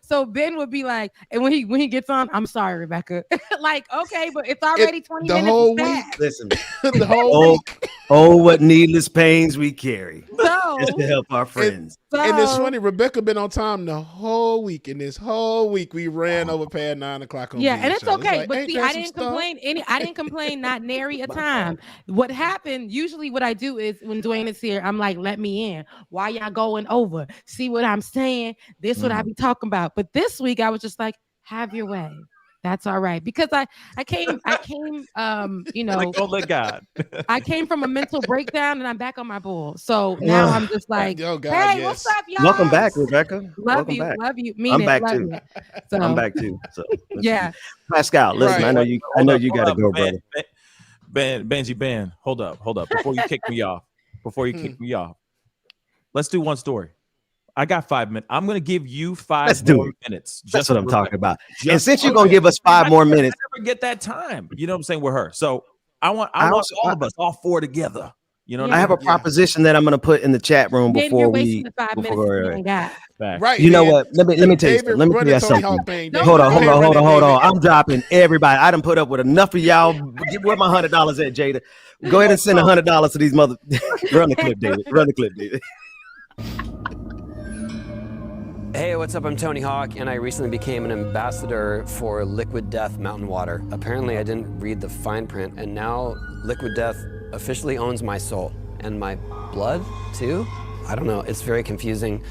so Ben would be like, and when he gets on, I'm sorry, Rebecca. Like, okay, but it's already 20 minutes. Whole week. Listen, the whole week. Oh, what needless pains we carry. Just to help our friends. And it's funny, Rebecca been on time the whole week. And this whole week we ran over past 9 o'clock on and it's show. okay. Like, But see, I didn't complain I didn't complain not nary a time. What happened, usually what I do is when Dwayne is here, I'm like, let me in. Why y'all going over? See what I'm saying? This what I be talking about. But this week I was just like, have your way. That's all right. Because I came, don't let God. I came from a mental breakdown and I'm back on my bull. So now I'm just like, hey, what's up, y'all? Welcome back, Rebecca. Love you. I'm back too. So, I'm back too. So yeah. Pascal, listen, I know you gotta go, brother. Ben, hold up. Before you kick me off, let's do one story. I got 5 minutes. I'm going to give you 5 more minutes. That's what I'm talking about. And since you're going to give us 5 more minutes, I never get that time. You know what I'm saying, with her. So I want all of us, all 4 together. You know, I have a proposition that I'm going to put in the chat room before we. Right. You know what? Let me tell you something. Let me tell you something. Hold on. I'm dropping everybody. I done put up with enough of y'all. Where my $100 at, Jada? Go ahead and send $100 to these mother. Run the clip, David. Hey, what's up? I'm Tony Hawk, and I recently became an ambassador for Liquid Death Mountain Water. Apparently, I didn't read the fine print, and now Liquid Death officially owns my soul. And my blood, too? I don't know. It's very confusing.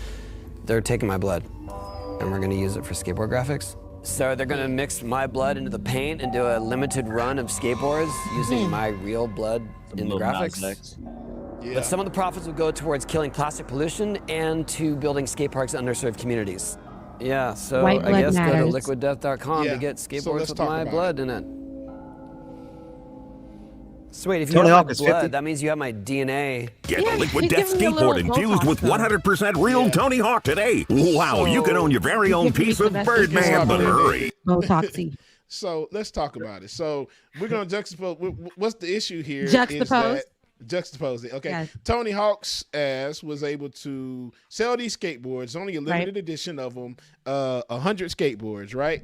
They're taking my blood, and we're going to use it for skateboard graphics. So they're going to mix my blood into the paint and do a limited run of skateboards using my real blood in the graphics. But some of the profits will go towards killing plastic pollution and to building skate parks in underserved communities. Yeah, so White I blood guess matters. go to liquiddeath.com Yeah, to get so skateboards let's with talk my about blood in it. So wait, if you Tony have Hawk my is blood, 50. that means you have my DNA. Get Yeah, Liquid he's Death giving me a little skateboard infused with Botox, 100% real Tony Hawk today. Wow, you can own your very He's own giving me piece the of best Birdman, but discount. hurry. Botoxy. So let's talk about it. So we're going to juxtapose. What's the issue here? Juxtapose? Is that juxtapose it. Okay. Yes. Tony Hawk's ass was able to sell these skateboards, only a limited edition of them, 100 skateboards, right?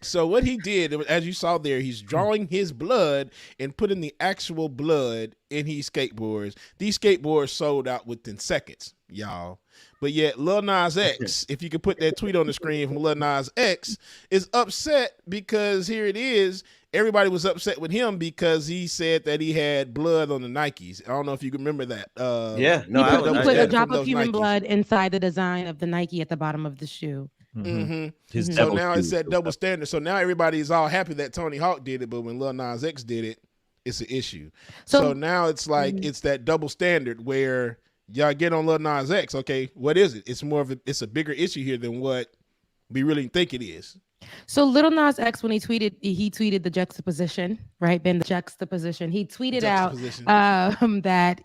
So what he did, as you saw there, he's drawing his blood and putting the actual blood in his skateboards. These skateboards sold out within seconds, y'all. But yet Lil Nas X, if you could put that tweet on the screen from Lil Nas X, is upset because here it is. Everybody was upset with him because he said that he had blood on the Nikes. I don't know if you remember that. Yeah, no, He put a drop from of those human Nikes. blood inside the design of the Nike at the bottom of the shoe. Mm-hmm. So now it's that double standard. So now everybody's all happy that Tony Hawk did it, but when Lil Nas X did it, it's an issue. So now it's like it's that double standard where y'all get on Lil Nas X. Okay, what is it? It's a bigger issue here than what we really think it is. So Lil Nas X, when he tweeted the juxtaposition, right? Ben, the juxtaposition. He tweeted out that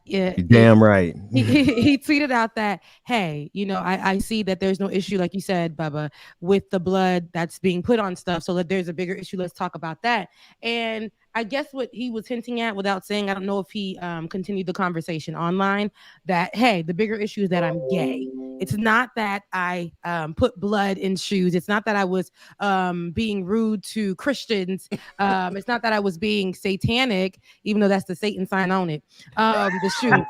Damn right. he tweeted out that, hey, I see that there's no issue, like you said, Bubba, with the blood that's being put on stuff. So that there's a bigger issue. Let's talk about that. And I guess what he was hinting at, without saying, I don't know if he continued the conversation online, that, hey, the bigger issue is that I'm gay. It's not that I put blood in shoes. It's not that I was being rude to Christians. It's not that I was being satanic, even though that's the Satan sign on it. The shoe.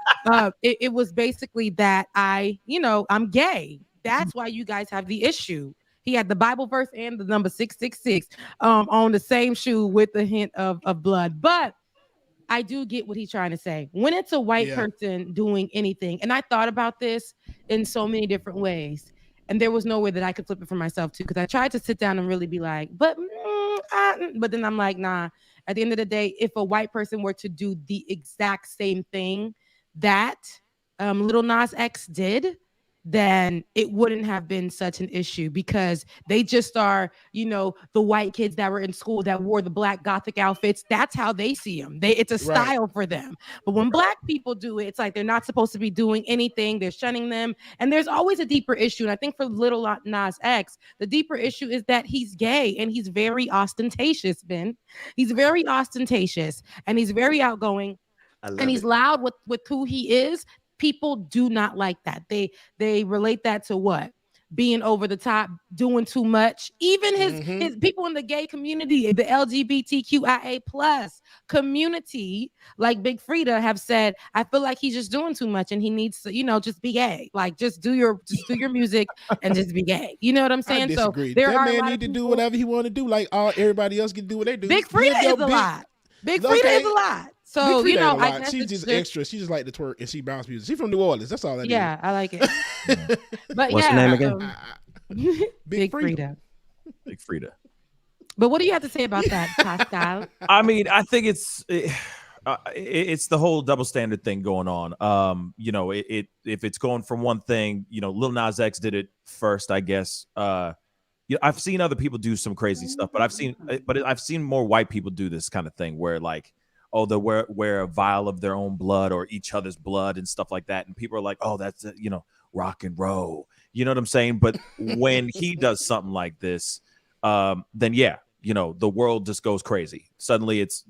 It was basically that I'm gay. That's why you guys have the issue. He had the Bible verse and the number 666 on the same shoe with the hint of blood. But I do get what he's trying to say. When it's a white person doing anything, and I thought about this in so many different ways, and there was no way that I could flip it for myself too, because I tried to sit down and really be like, but then I'm like, nah. At the end of the day, if a white person were to do the exact same thing that Lil Nas X did, then it wouldn't have been such an issue, because they just are, the white kids that were in school that wore the black gothic outfits. That's how they see them. It's a style for them. But when black people do it, it's like they're not supposed to be doing anything. They're shunning them. And there's always a deeper issue. And I think for Lil Nas X, the deeper issue is that he's gay and he's very ostentatious, Ben. He's very ostentatious and he's very outgoing. And he's loud with who he is. People do not like that. They relate that to what? Being over the top, doing too much. Even his people in the gay community, the LGBTQIA plus community, like Big Frida, have said, I feel like he's just doing too much and he needs to, just be gay. Like just do your music and just be gay. You know what I'm saying? I disagree. So that man need to do whatever he want to do, like everybody else can do what they do. Big Frida is a lot. Big Frida is a lot. So, she's just extra. She just like to twerk and she bounce music. She's from New Orleans. That's all that is. Yeah, I like it. But what's her name again? Big Frida. Big Frida. But what do you have to say about that, Pascal? I mean, I think it's the whole double standard thing going on. If it's going from one thing, Lil Nas X did it first, I guess. I've seen other people do some crazy stuff, but I've seen more white people do this kind of thing where like, oh, they wear a vial of their own blood or each other's blood and stuff like that. And people are like, oh, that's, rock and roll. You know what I'm saying? But when he does something like this, then yeah, the world just goes crazy. Suddenly it's,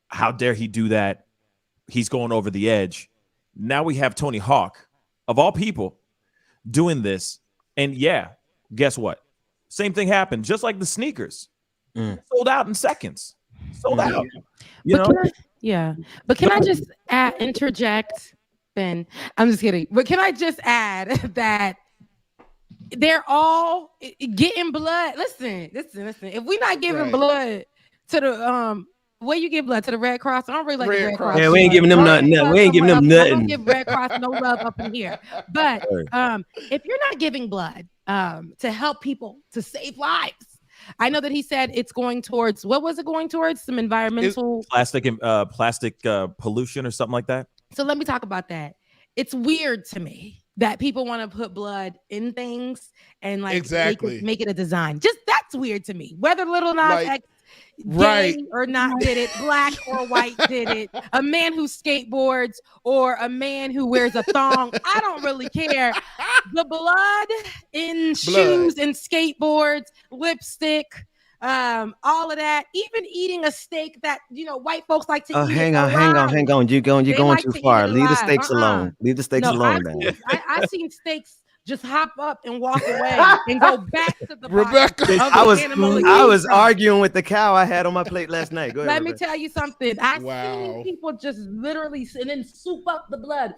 how dare he do that? He's going over the edge. Now we have Tony Hawk, of all people, doing this. And yeah, guess what? Same thing happened. Just like the sneakers. Sold out in seconds. Sold out. But can I just interject, Ben? I'm just kidding. But can I just add that they're all getting blood? Listen. If we're not giving blood to the where you give blood to the Red Cross, I don't really like the Red Cross. Yeah, we ain't giving them nothing. We ain't giving them nothing. I don't give Red Cross no love up in here. But if you're not giving blood to help people to save lives. I know that he said it's going towards, what was it going towards? Some environmental plastic pollution or something like that. So let me talk about that. It's weird to me that people want to put blood in things and like make it a design. Just that's weird to me. Whether Little Nas X gay or not did it, black or white did it, a man who skateboards or a man who wears a thong, I don't really care. The blood in shoes and skateboards, lipstick, all of that, even eating a steak that white folks like to eat. Hang on. You're going too far. Leave the steaks alone. Leave the steaks alone, man. I've seen steaks just hop up and walk away and go back to the Rebecca. I was arguing with the cow I had on my plate last night. Go ahead, Let me tell you something. I've seen people just literally and then soup up the blood.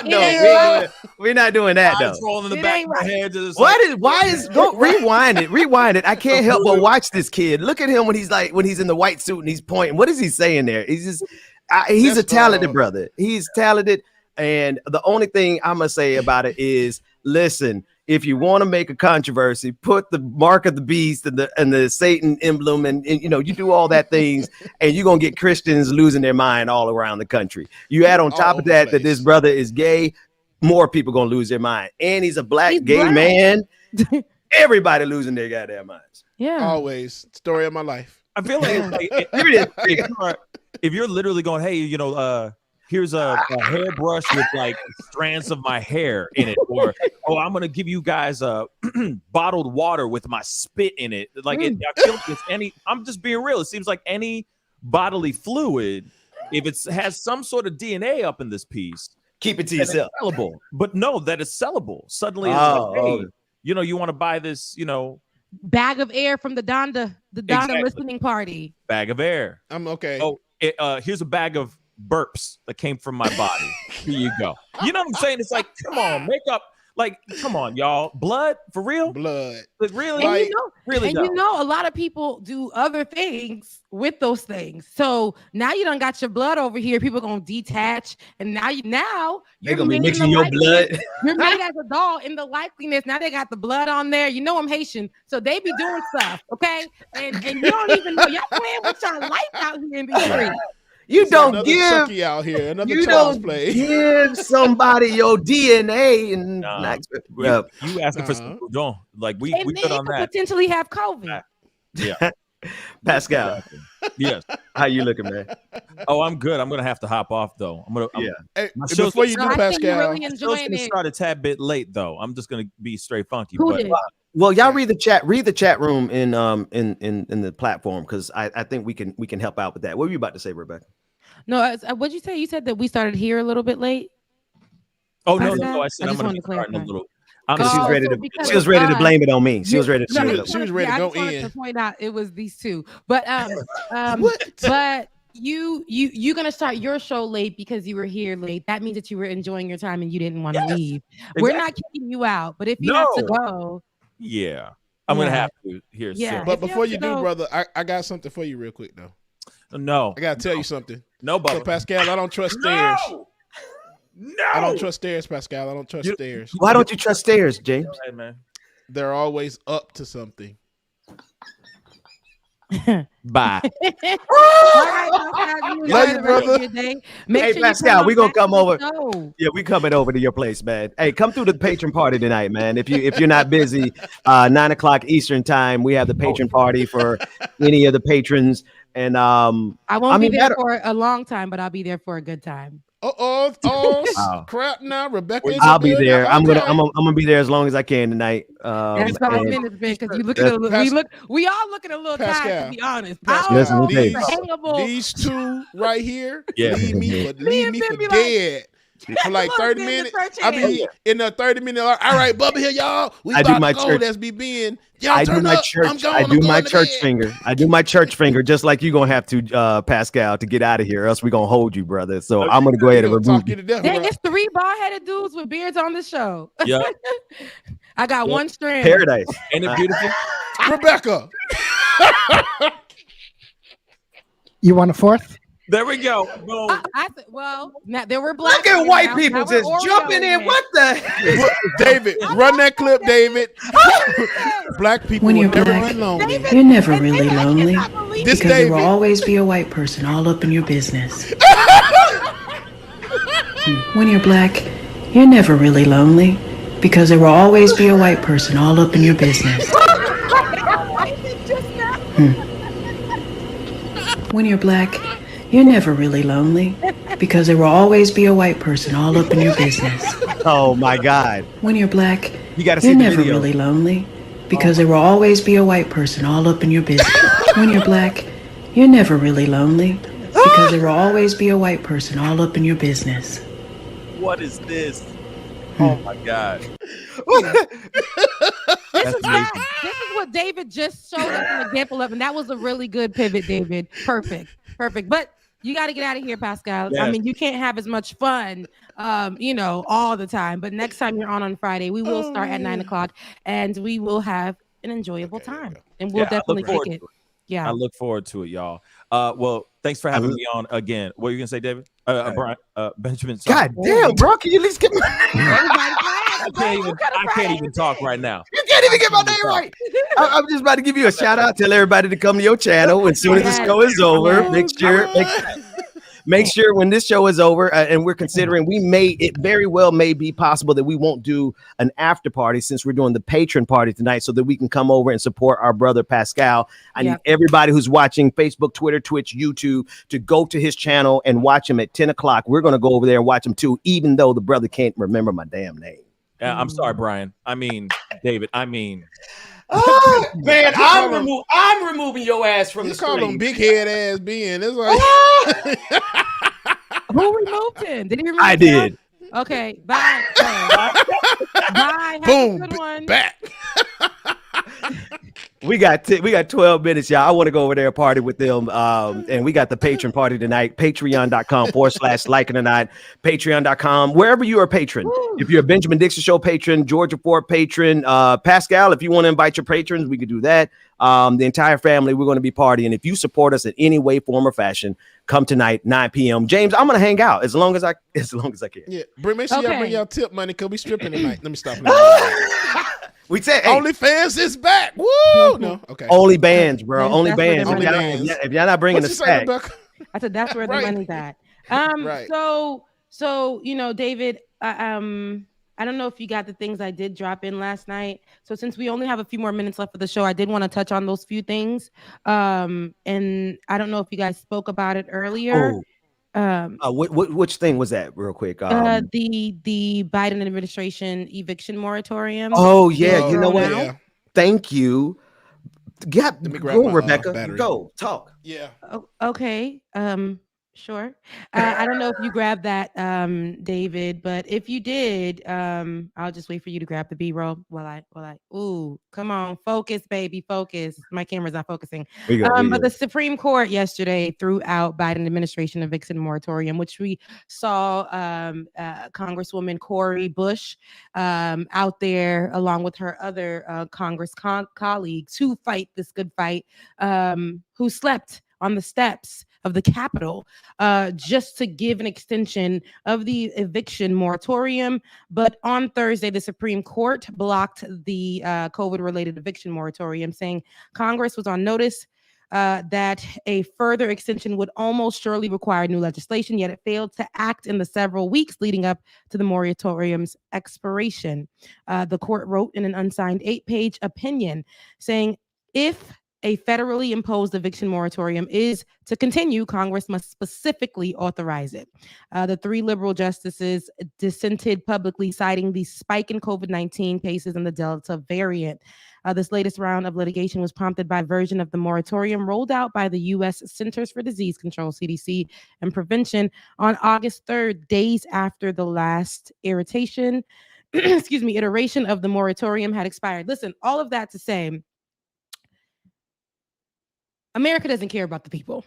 No, we're not doing that though. Rolling in the back of my head. Go rewind it. I can't help but watch this kid. Look at him when he's in the white suit and he's pointing. What is he saying there? He's a talented brother. He's talented. And the only thing I'm going to say about it is, listen, if you want to make a controversy, put the mark of the beast and the Satan emblem and you do all that things and you're going to get Christians losing their mind all around the country. You add on top of that this brother is gay, more people going to lose their mind. And he's a black man. Everybody losing their goddamn minds. Yeah. Always. Story of my life. I feel like if you're literally going, hey, here's a hairbrush with like strands of my hair in it, or I'm gonna give you guys a bottled water with my spit in it. Like I feel like it's I'm just being real. It seems like any bodily fluid, if it has some sort of DNA up in this piece, keep it to yourself. Sellable. But no, that is sellable. Suddenly, it's like, hey, you want to buy this, bag of air from the Donda listening party. Bag of air. I'm okay. Oh, here's a bag of burps that came from my body. Here you go. You know what I'm saying? It's like, come on, makeup. Like, come on, y'all. Blood for real? Blood. Like, really? And a lot of people do other things with those things. So now you done got your blood over here. People gonna detach, and now you're gonna be mixing your blood. You're made as a doll in the likeliness. Now they got the blood on there. You know I'm Haitian, so they be doing stuff, okay? And you don't even know y'all playing with your life out here in these streets. You don't give out here. You don't give somebody your DNA and you asking for some don't like we put on that potentially have COVID. Yeah. Pascal. Yes. How you looking, man? Oh, I'm good. I'm gonna have to hop off though. Hey, before you do, Pascal, really I'm gonna start a tad bit late though. I'm just gonna be straight funky. Well, y'all read the chat. Read the chat room in the platform because I think we can help out with that. What were you about to say, Rebecca? No, what'd you say? You said that we started here a little bit late. Oh no! I said I'm going to be starting a little. She was ready to blame it on me. She was ready to go in. To point out it was these two, but but you're gonna start your show late because you were here late. That means that you were enjoying your time and you didn't want to leave. Exactly. We're not kicking you out, but if you have to go, I'm gonna have to here. Yeah, but before you do, brother, I got something for you real quick though. No, I gotta tell you something. No, Bubba. So Pascal, I don't trust stairs. No, I don't trust stairs, Pascal. I don't trust stairs. Why don't you trust stairs, James? Hey, man. They're always up to something. Bye. Love you, brother. Hey, Pascal, we gonna come over. Yeah, we coming over to your place, man. Hey, come through the patron party tonight, man. If you're not busy, 9:00 Eastern time, we have the patron party for any of the patrons. And I won't be there for a long time, but I'll be there for a good time. Crap! Now Rebecca, I'll be there. I'm gonna be there as long as I can tonight. That's 5 minutes, Ben, because we all looking a little tired, to be honest. These two right here, leave me for dead. For like 30 minutes, I be in the 30-minute. All right, Bubba here, y'all. We I do my church. That's BBN. I do my church. I do my church finger. I do my church finger, just like you gonna have to, Pascal, to get out of here. Or else we gonna hold you, brother. So I'm gonna go ahead and remove you. Dang, it's 3 bald-headed dudes with beards on the show. Yeah, I got one strand. Paradise. Ain't it beautiful, Rebecca? You want a fourth? There we go. Now there were black. Look at white people just jumping in. What the? David, run that clip, David. Black people when you're will never black, be lonely. You're never really lonely This because there will David. always be a white person all up in your business. When you're black, you're never really lonely because there will always be a white person all up in your business. When you're black, you're never really lonely because there will always be a white person all up in your business. Oh my God. When you're black, You got to see you're the never video. really lonely because there will always be a white person all up in your business. When you're black, you're never really lonely because there will always be a white person all up in your business. What is this? Oh my God. This is what David just showed us an example of, and that was a really good pivot, David. Perfect. But you got to get out of here, Pascal. Yes. I mean, you can't have as much fun, all the time. But next time you're on Friday, we will start at 9:00, and we will have an enjoyable time, and we'll definitely kick it. Yeah, I look forward to it, y'all. Well, thanks for having me on again. What are you gonna say, David? Brian, Benjamin. Sorry. God damn, bro! Can you at least get my I can't even talk right now. You can't even get my name right. I'm just about to give you a shout out. Tell everybody to come to your channel as soon as the show is over. Make sure when this show is over, and we're considering, it very well may be possible that we won't do an after party since we're doing the patron party tonight, so that we can come over and support our brother Pascal. I need everybody who's watching Facebook, Twitter, Twitch, YouTube to go to his channel and watch him at 10 o'clock. We're going to go over there and watch him too, even though the brother can't remember my damn name. I'm sorry, Brian. I mean, David. I mean. Oh, man, I'm removing your ass from the screen. Call him big head ass being. It's like who removed him? Did he remove him? I did. Okay, bye. Bye. Have boom, a good one. back. We got 12 minutes, y'all. I want to go over there and party with them. And we got the patron party tonight. Patreon.com/liking or not. Patreon.com. Wherever you are a patron. Woo. If you're a Benjamin Dixon Show patron, Georgia Ford patron, Pascal, if you want to invite your patrons, we could do that. The entire family, we're going to be partying. If you support us in any way, form, or fashion, come tonight, 9 p.m. James, I'm going to hang out as long as I can. Yeah, make sure y'all bring y'all tip money because we stripping tonight. Let me stop. We said OnlyFans is back. Woo! No, okay. Only bands, bro. Only bands. If y'all not bringing the stack. I said that's where the money's at. Right. So David, I don't know if you got the things I did drop in last night. So since we only have a few more minutes left of the show, I did want to touch on those few things. And I don't know if you guys spoke about it earlier. Which thing was that, real quick? The Biden administration eviction moratorium. Oh yeah, you know what? Yeah. Thank you. Let me grab my, Rebecca. Go talk. Yeah. Okay. Sure. I don't know if you grabbed that, David, but if you did, I'll just wait for you to grab the B-roll while I. Ooh, come on, focus, baby, focus. My camera's not focusing. But the Supreme Court yesterday threw out Biden administration eviction moratorium, which we saw Congresswoman Cori Bush out there along with her other Congress colleagues who fight this good fight, who slept on the steps of the Capitol just to give an extension of the eviction moratorium. But on Thursday, the Supreme Court blocked the COVID-related eviction moratorium, saying Congress was on notice that a further extension would almost surely require new legislation, yet it failed to act in the several weeks leading up to the moratorium's expiration. The court wrote in an unsigned 8-page opinion saying, if a federally imposed eviction moratorium is to continue, Congress must specifically authorize it. The 3 liberal justices dissented publicly, citing the spike in COVID-19 cases and the Delta variant. This latest round of litigation was prompted by a version of the moratorium rolled out by the U.S. Centers for Disease Control, CDC, and Prevention on August 3rd, days after the last iteration of the moratorium had expired. Listen, all of that to say, America doesn't care about the people.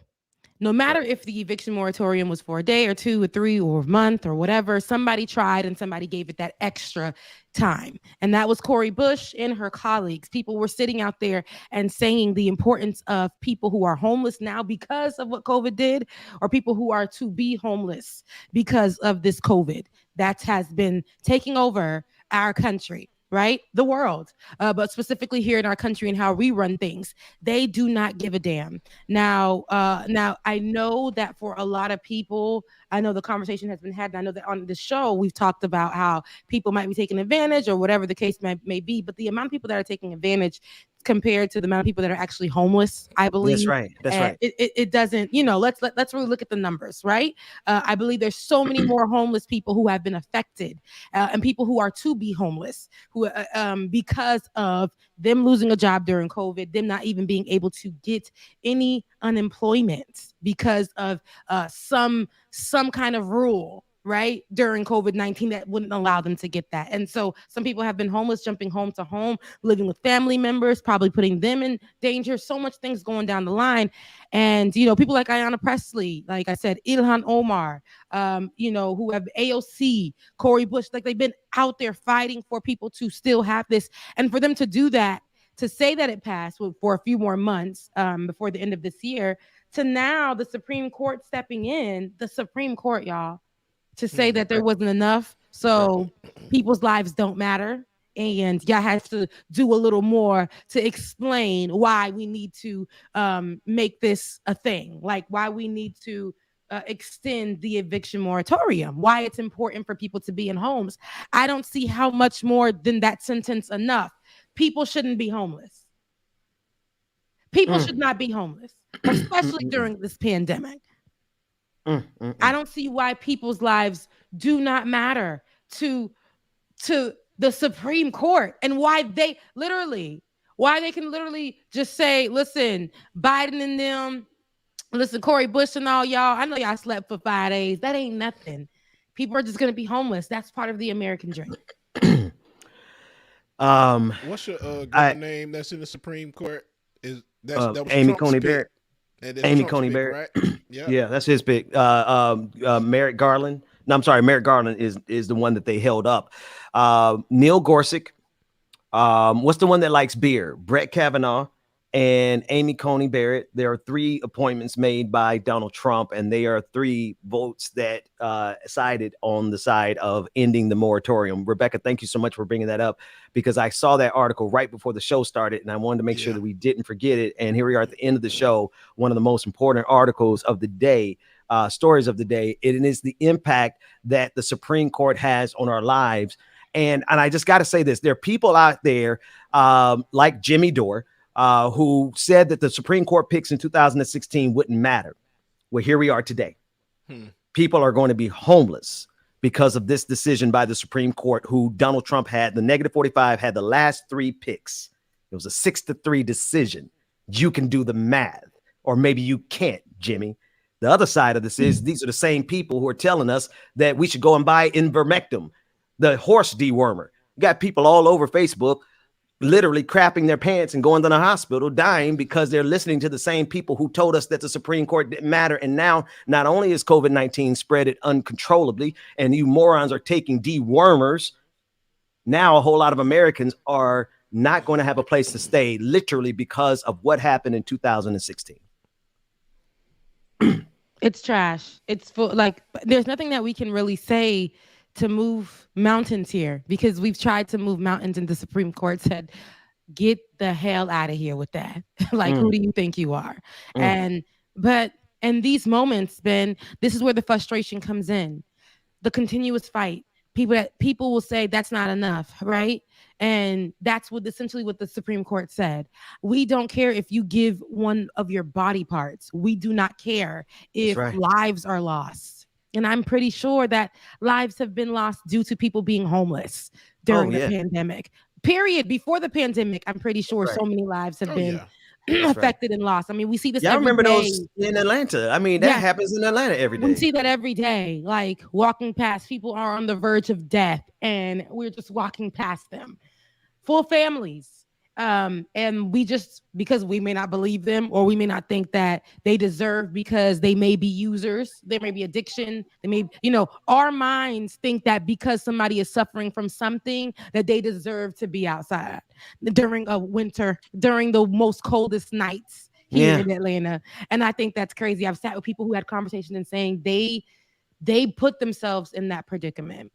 No matter if the eviction moratorium was for a day or 2 or 3 or a month or whatever, somebody tried and somebody gave it that extra time. And that was Cori Bush and her colleagues. People were sitting out there and saying the importance of people who are homeless now because of what COVID did, or people who are to be homeless because of this COVID that has been taking over our country. right? The world, but specifically here in our country and how we run things, they do not give a damn. Now, I know that for a lot of people, I know the conversation has been had, and I know that on the show we've talked about how people might be taking advantage or whatever the case may be, but the amount of people that are taking advantage compared to the amount of people that are actually homeless, I believe. That's right. That's right. It doesn't, let's really look at the numbers, right? I believe there's so many more homeless people who have been affected and people who are to be homeless who because of them losing a job during COVID, them not even being able to get any unemployment because of some kind of rule, right, during COVID-19 that wouldn't allow them to get that. And so some people have been homeless, jumping home to home, living with family members, probably putting them in danger. So much things going down the line. And, people like Ayanna Presley, like I said, Ilhan Omar, who have AOC, Cori Bush, like they've been out there fighting for people to still have this. And for them to do that, to say that it passed for a few more months before the end of this year, to now the Supreme Court stepping in, the Supreme Court, y'all, to say that there wasn't enough. So people's lives don't matter. And y'all have to do a little more to explain why we need to make this a thing, like why we need to extend the eviction moratorium, why it's important for people to be in homes. I don't see how much more than that sentence enough. People shouldn't be homeless. People should not be homeless, especially during this pandemic. I don't see why people's lives do not matter to the Supreme Court, and why they can literally just say, listen, Biden and them, listen, Cori Bush and all y'all, I know y'all slept for 5 days. That ain't nothing. People are just going to be homeless. That's part of the American dream. What's your girl name that's in the Supreme Court? That was Amy Trump's Coney pick. Barrett. Amy Coney Barrett, right? Yeah, that's his pick. Merrick Garland. No, I'm sorry, Merrick Garland is the one that they held up. Neil Gorsuch. What's the one that likes beer? Brett Kavanaugh and Amy Coney Barrett. There are 3 appointments made by Donald Trump, and they are 3 votes that sided on the side of ending the moratorium. Rebecca, thank you so much for bringing that up, because I saw that article right before the show started, and I wanted to make sure that we didn't forget it. And here we are at the end of the show, one of the most important articles of the day, stories of the day. It is the impact that the Supreme Court has on our lives. And I just got to say this. There are people out there like Jimmy Dore, who said that the Supreme Court picks in 2016 wouldn't matter. Well, here we are today. People are going to be homeless because of this decision by the Supreme Court, who Donald Trump had, the -45, had the last 3 picks. It was a 6-3 decision. You can do the math, or maybe you can't, Jimmy. The other side of this is these are the same people who are telling us that we should go and buy ivermectin, the horse dewormer. You got people all over Facebook literally crapping their pants and going to the hospital, dying because they're listening to the same people who told us that the Supreme Court didn't matter. And now not only is COVID-19 spread it uncontrollably, and you morons are taking dewormers, now a whole lot of Americans are not going to have a place to stay, literally because of what happened in 2016. It's trash. It's full. Like, there's nothing that we can really say to move mountains here, because we've tried to move mountains, and the Supreme Court said, get the hell out of here with that. Like, who do you think you are? But these moments, Ben, this is where the frustration comes in. The continuous fight. People will say that's not enough, right? And that's essentially what the Supreme Court said. We don't care if you give one of your body parts. We do not care if lives are lost. And I'm pretty sure that lives have been lost due to people being homeless during the pandemic. Period. Before the pandemic, I'm pretty sure so many lives have been affected and lost. I mean, we see this every remember day. those in Atlanta. I mean, that happens in Atlanta every day. We see that every day. Like, walking past, people are on the verge of death, and we're just walking past them. Full families. And we just, because we may not believe them, or we may not think that they deserve, because they may be users, there may be addiction, they may, our minds think that because somebody is suffering from something, that they deserve to be outside during a winter, during the most coldest nights here in Atlanta. And I think that's crazy. I've sat with people who had conversations and saying they put themselves in that predicament.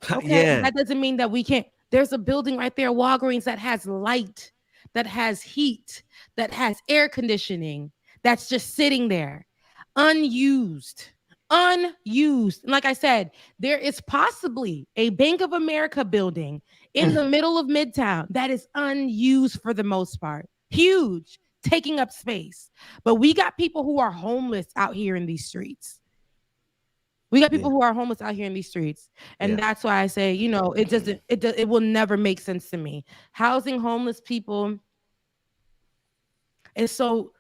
Okay, that doesn't mean that we can't. There's a building right there, Walgreens, that has light, that has heat, that has air conditioning, that's just sitting there, unused. And like I said, there is possibly a Bank of America building in the middle of Midtown that is unused for the most part. Huge, taking up space. But we got people who are homeless out here in these streets. We got people who are homeless out here in these streets. And that's why I say, it will never make sense to me. Housing homeless people is so...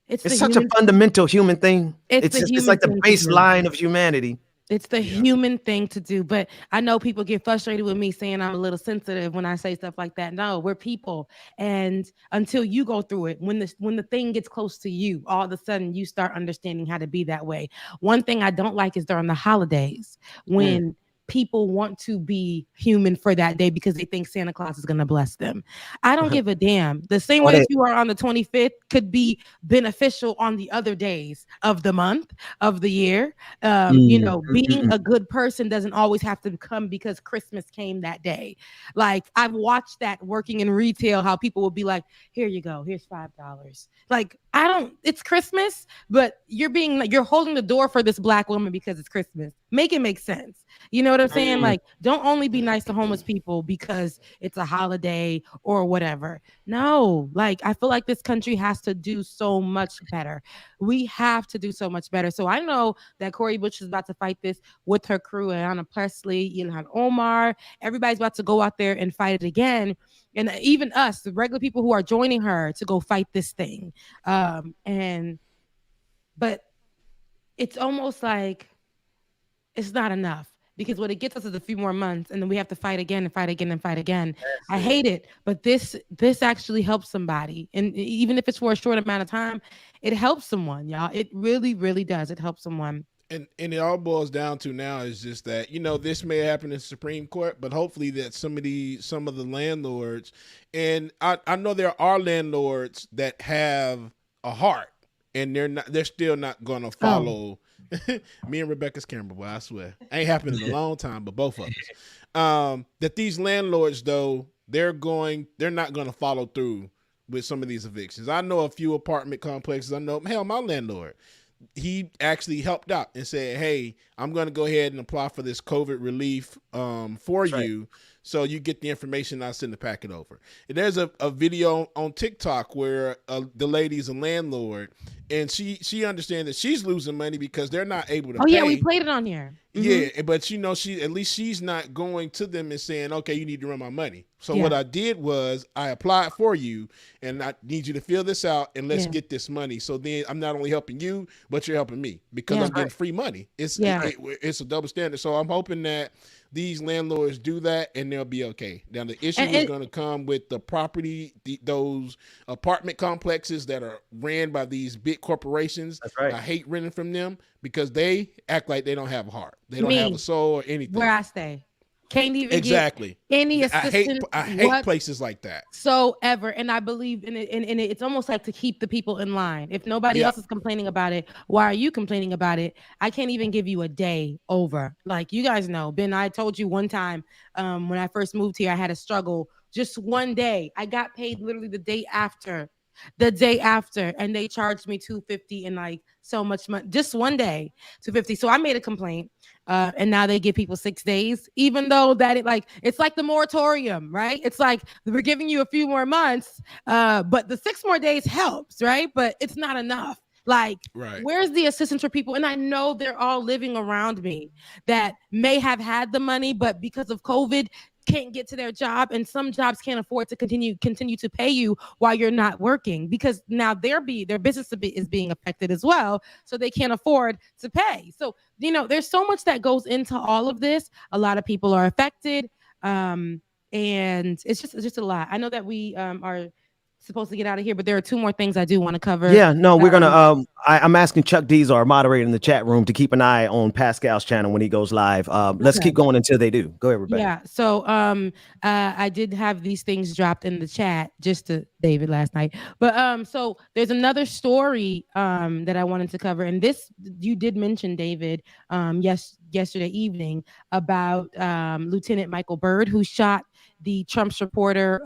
It's such a fundamental human thing. It's like the baseline of humanity. It's the human thing to do. But I know people get frustrated with me saying I'm a little sensitive when I say stuff like that. No, we're people. And until you go through it, when the thing gets close to you, all of a sudden you start understanding how to be that way. One thing I don't like is during the holidays when people want to be human for that day because they think Santa Claus is going to bless them. I don't give a damn. The same way that you are on the 25th could be beneficial on the other days of the month, of the year. Being a good person doesn't always have to come because Christmas came that day. Like, I've watched that working in retail, how people will be like, here you go, here's $5. Like, it's Christmas, but you're holding the door for this Black woman because it's Christmas. Make it make sense. You know what I'm saying? Like, don't only be nice to homeless people because it's a holiday or whatever. No, like, I feel like this country has to do so much better. We have to do so much better. So I know that Cori Bush is about to fight this with her crew, Ayanna Presley, Ilhan Omar. Everybody's about to go out there and fight it again. And even us, the regular people who are joining her to go fight this thing. But it's almost like it's not enough, because what it gets us is a few more months, and then we have to fight again and fight again and fight again. I hate it, but this actually helps somebody. And even if it's for a short amount of time, it helps someone, y'all. It really, really does. It helps someone. And it all boils down to now is just that, this may happen in Supreme Court, but hopefully that some of the landlords, and I know there are landlords that have a heart, and they're still not gonna follow. Me and Rebecca's camera boy, I swear. Ain't happened in a long time, but both of us. That these landlords, though, they're not gonna follow through with some of these evictions. I know a few apartment complexes. I know, hell, my landlord, he actually helped out and said, hey, I'm going to go ahead and apply for this COVID relief for you. So you get the information, I'll send the packet over. And there's a video on TikTok where the lady's a landlord, and she understands that she's losing money because they're not able to pay. Yeah, we played it on here. Yeah, but she's not going to them and saying, okay, you need to run my money. So what I did was I applied for you, and I need you to fill this out, and let's get this money. So then I'm not only helping you, but you're helping me because I'm getting free money. It's a double standard. So I'm hoping that these landlords do that, and they'll be okay. Now the issue is going to come with the property, those apartment complexes that are ran by these big corporations. That's right. I hate renting from them because they act like they don't have a heart. They don't have a soul or anything. Where I stay. Can't even get any assistance. I hate places like that. So ever. And I believe in it. And it's almost like to keep the people in line. If nobody else is complaining about it, why are you complaining about it? I can't even give you a day over. Like, you guys know, Ben, I told you one time when I first moved here, I had a struggle. Just one day. I got paid literally the day after, and they charged me $250 and like so much money. Just one day, $250. So I made a complaint. And now they give people 6 days, even though that it's like the moratorium, right? It's like we're giving you a few more months, but the 6 more days helps, right? But it's not enough. Like, where's the assistance for people? And I know they're all living around me that may have had the money, but because of COVID, can't get to their job, and some jobs can't afford to continue to pay you while you're not working, because now their business is being affected as well, so they can't afford to pay. So there's so much that goes into all of this. A lot of people are affected, and it's just a lot. I know that we are supposed to get out of here, but there are 2 more things I do want to cover. Yeah, no, we're gonna. I'm asking Chuck Dees, our moderator in the chat room, to keep an eye on Pascal's channel when he goes live. Let's keep going until they do. Go ahead, Rebecca. Yeah. So I did have these things dropped in the chat just to David last night. But so there's another story that I wanted to cover, and this you did mention, David, yesterday evening about Lieutenant Michael Byrd, who shot the Trump supporter,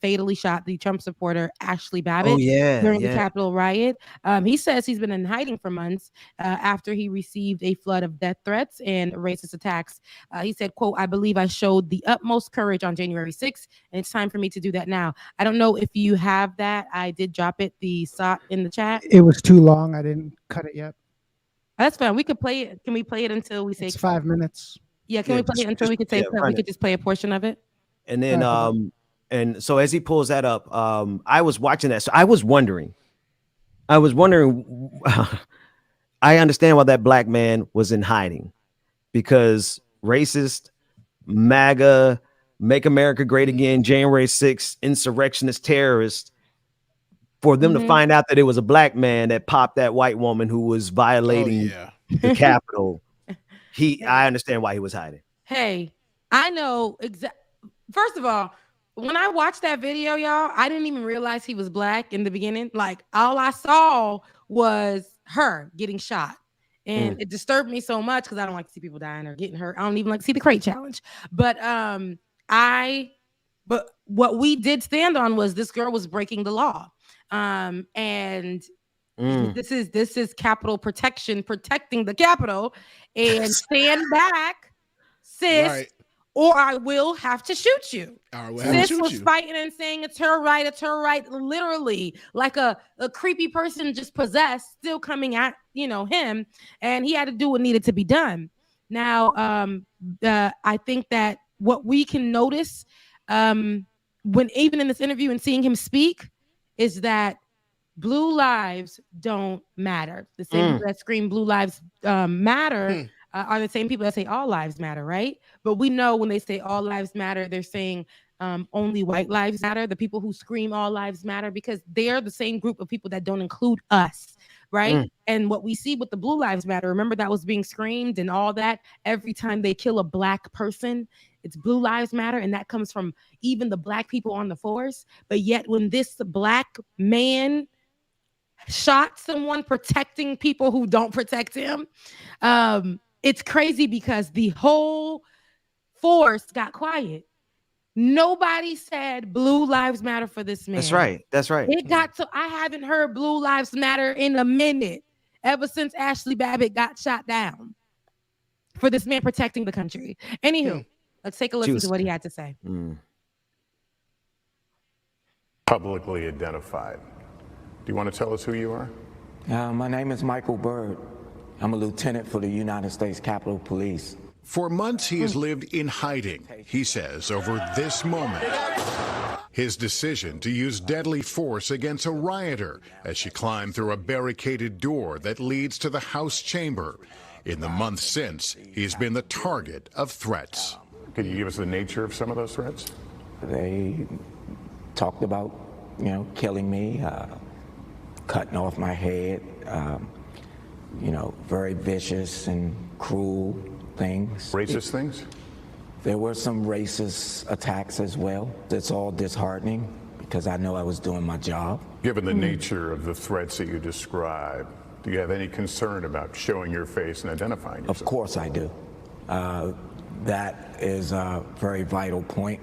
fatally shot the Trump supporter Ashley Babbitt during the Capitol riot. He says he's been in hiding for months after he received a flood of death threats and racist attacks. He said, quote, "I believe I showed the utmost courage on January 6th, and it's time for me to do that now." I don't know if you have that. I did drop it, the SOT in the chat. It was too long. I didn't cut it yet. That's fine. We could play it. Can we play it until we say it's 5 minutes? Yeah, can we play it until we could say we could just play a portion of it? And then and so as he pulls that up, I was watching that. So I was wondering. I understand why that black man was in hiding, because racist, MAGA, Make America Great Again, January 6th, insurrectionist terrorists, for them to find out that it was a black man that popped that white woman who was violating the Capitol. I understand why he was hiding. Hey, I know First of all, when I watched that video, y'all, I didn't even realize he was black in the beginning. Like, all I saw was her getting shot. And it disturbed me so much because I don't like to see people dying or getting hurt. I don't even like to see the crate challenge. But what we did stand on was this girl was breaking the law. And this is Capitol protection, protecting the Capitol. And stand back, sis. Right. Or I will have to shoot you. Sis was fighting and saying it's her right, literally like a creepy person just possessed, still coming at him, and he had to do what needed to be done. Now, I think that what we can notice, when even in this interview and seeing him speak, is that blue lives don't matter. The same people that scream blue lives matter are the same people that say all lives matter, right? But we know when they say all lives matter, they're saying only white lives matter. The people who scream all lives matter, because they're the same group of people that don't include us, right? And what we see with the blue lives matter, remember that was being screamed and all that. Every time they kill a black person, it's blue lives matter. And that comes from even the black people on the force. But yet when this black man shot someone protecting people who don't protect him, it's crazy because the whole force got quiet. Nobody said blue lives matter for this man. That's right. It got to, I haven't heard blue lives matter in a minute, ever since Ashley Babbitt got shot down, for this man protecting the country. Anywho, let's take a listen to what he had to say. Publicly identified. Do you want to tell us who you are? My name is Michael Byrd. I'm a lieutenant for the United States Capitol Police. For months, he has lived in hiding, he says, over this moment. His decision to use deadly force against a rioter as she climbed through a barricaded door that leads to the House chamber. In the months since, he's been the target of threats. Could you give us the nature of some of those threats? They talked about, killing me, cutting off my head, very vicious and cruel things. Racist things? There were some racist attacks as well. It's all disheartening because I know I was doing my job. Given the nature of the threats that you describe, do you have any concern about showing your face and identifying yourself? Of course I do. That is a very vital point,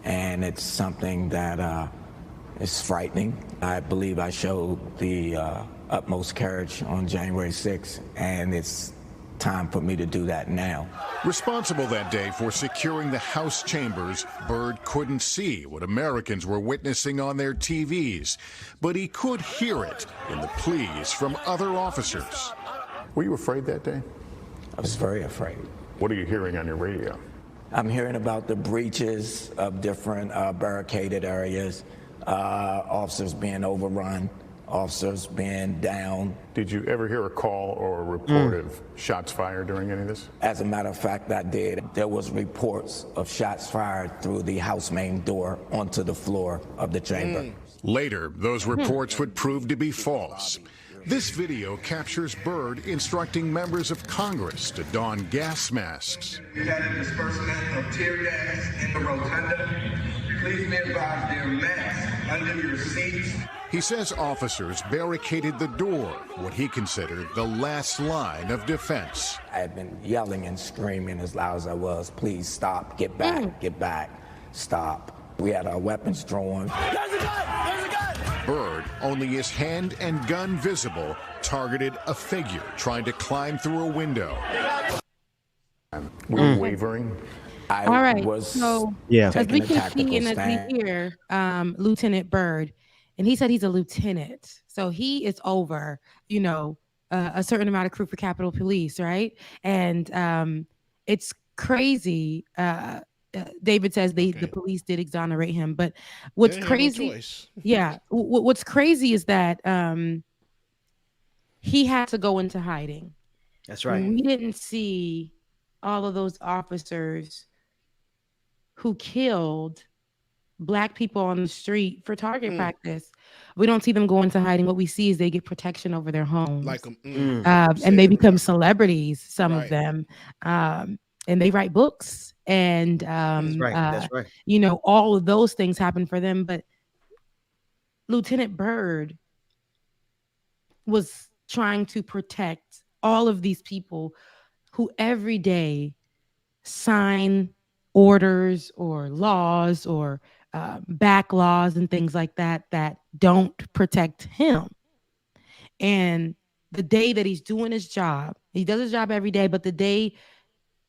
and it's something that is frightening. I believe I showed the utmost courage on January 6th, and it's time for me to do that now. Responsible that day for securing the House chambers, Byrd couldn't see what Americans were witnessing on their TVs, but he could hear it in the pleas from other officers. Were you afraid that day? I was very afraid. What are you hearing on your radio? I'm hearing about the breaches of different barricaded areas, officers being overrun, officers being down. Did you ever hear a call or a report of shots fired during any of this? As a matter of fact, I did. There was reports of shots fired through the house main door onto the floor of the chamber. Later, those reports would prove to be false. This video captures Byrd instructing members of Congress to don gas masks. We've had a disbursement of tear gas in the rotunda. Please be advised there are masks under your seats. He says officers barricaded the door, what he considered the last line of defense. I had been yelling and screaming as loud as I was, please stop, get back, stop. We had our weapons drawn. There's a gun! There's a gun! Byrd, only his hand and gun visible, targeted a figure trying to climb through a window. Were you wavering? I All right. was So yeah. as we taking a can see and as stand. we hear, Lieutenant Byrd, and he said he's a lieutenant, so he is over, a certain amount of crew for Capitol Police, right? And it's crazy. David says the police did exonerate him, but what's They had no crazy? choice. Yeah, what's crazy is that he had to go into hiding. That's right. We didn't see all of those officers who killed Black people on the street for target practice. We don't see them go into hiding. What we see is they get protection over their homes, Like and they become celebrities. Some of them, and they write books, and That's right. all of those things happen for them. But Lieutenant Byrd was trying to protect all of these people who every day sign orders or laws or back laws and things like that don't protect him. And the day that he's doing his job, he does his job every day, but the day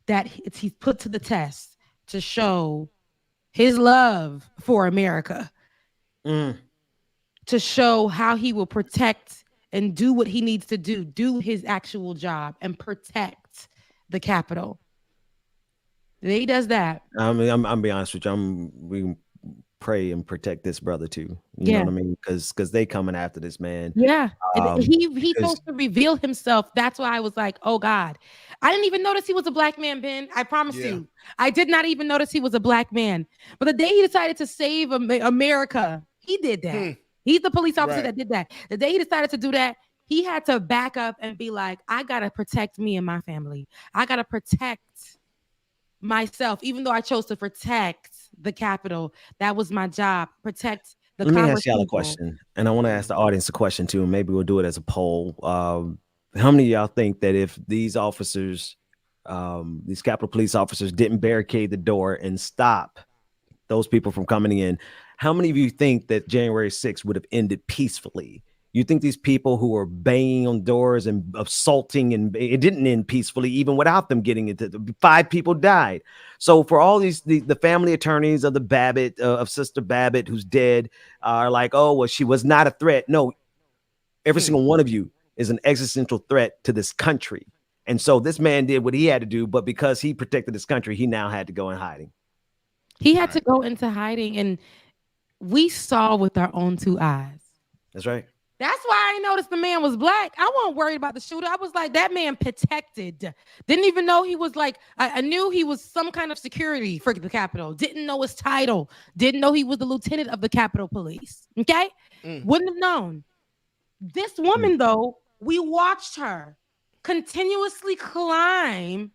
that he's put to the test to show his love for America, to show how he will protect and do what he needs to do his actual job and protect the Capitol. The day he does that. I mean, I'm be honest with you. We pray and protect this brother too. You know what I mean? Because they coming after this man. Yeah. He's supposed to reveal himself. That's why I was like, oh God. I didn't even notice he was a Black man, Ben. I promise you. I did not even notice he was a Black man. But the day he decided to save America, he did that. He's the police officer that did that. The day he decided to do that, he had to back up and be like, I got to protect me and my family. I got to protect myself, even though I chose to protect the Capitol. That was my job. Protect the Let me Congress ask y'all a people. question, and I want to ask the audience a question too, and maybe we'll do it as a poll. How many of y'all think that if these officers, these Capitol Police officers, didn't barricade the door and stop those people from coming in, how many of you think that January 6th would have ended peacefully? You think these people who were banging on doors and assaulting, and it didn't end peacefully, even without them getting into 5 people died. So for all these, the family attorneys of the Babbitt, of Sister Babbitt, who's dead, are like, oh, well, she was not a threat. No, every single one of you is an existential threat to this country. And so this man did what he had to do, but because he protected this country, he now had to go in hiding. He had to go into hiding, and we saw with our own 2 eyes. That's right. That's why I noticed the man was Black. I wasn't worried about the shooter. I was like, that man protected. Didn't even know he was like, I knew he was some kind of security for the Capitol. Didn't know his title. Didn't know he was the lieutenant of the Capitol Police. Okay? Wouldn't have known. This woman, though, we watched her continuously climb,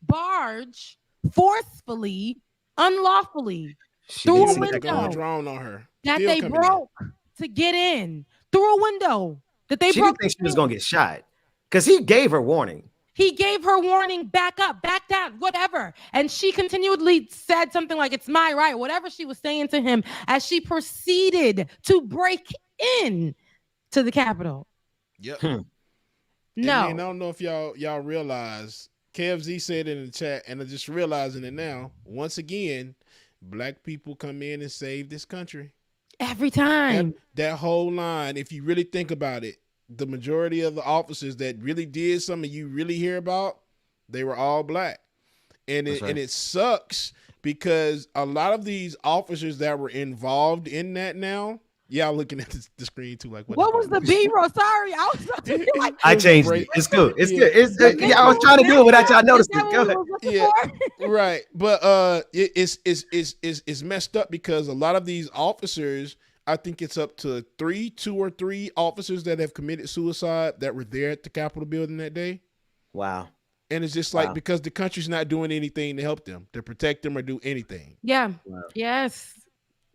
barge, forcefully, unlawfully through a window drawn on her that Still they coming broke to get in. Through a window that they She broke. didn't think she was going to get shot because he gave her warning. He gave her warning, back up, back down, whatever. And she continually said something like, it's my right, whatever she was saying to him as she proceeded to break in to the Capitol. Yep. No. And then, I don't know if y'all realize, Kev Z said in the chat, and I'm just realizing it now, once again, Black people come in and save this country. Every time. That whole line, if you really think about it, the majority of the officers that really did something you really hear about, they were all Black. And it sucks because a lot of these officers that were involved in that now Yeah, I'm looking at the screen too. Like, what was the B-roll? Sorry, I was about to be like, I changed it. It's good. It's good. It's yeah, I was trying to do it without y'all noticing. Go ahead. Yeah, right. But it's messed up because a lot of these officers, I think it's up to two or three officers that have committed suicide that were there at the Capitol building that day. Wow. And it's just like because the country's not doing anything to help them, to protect them or do anything. Yeah. Wow. Yes.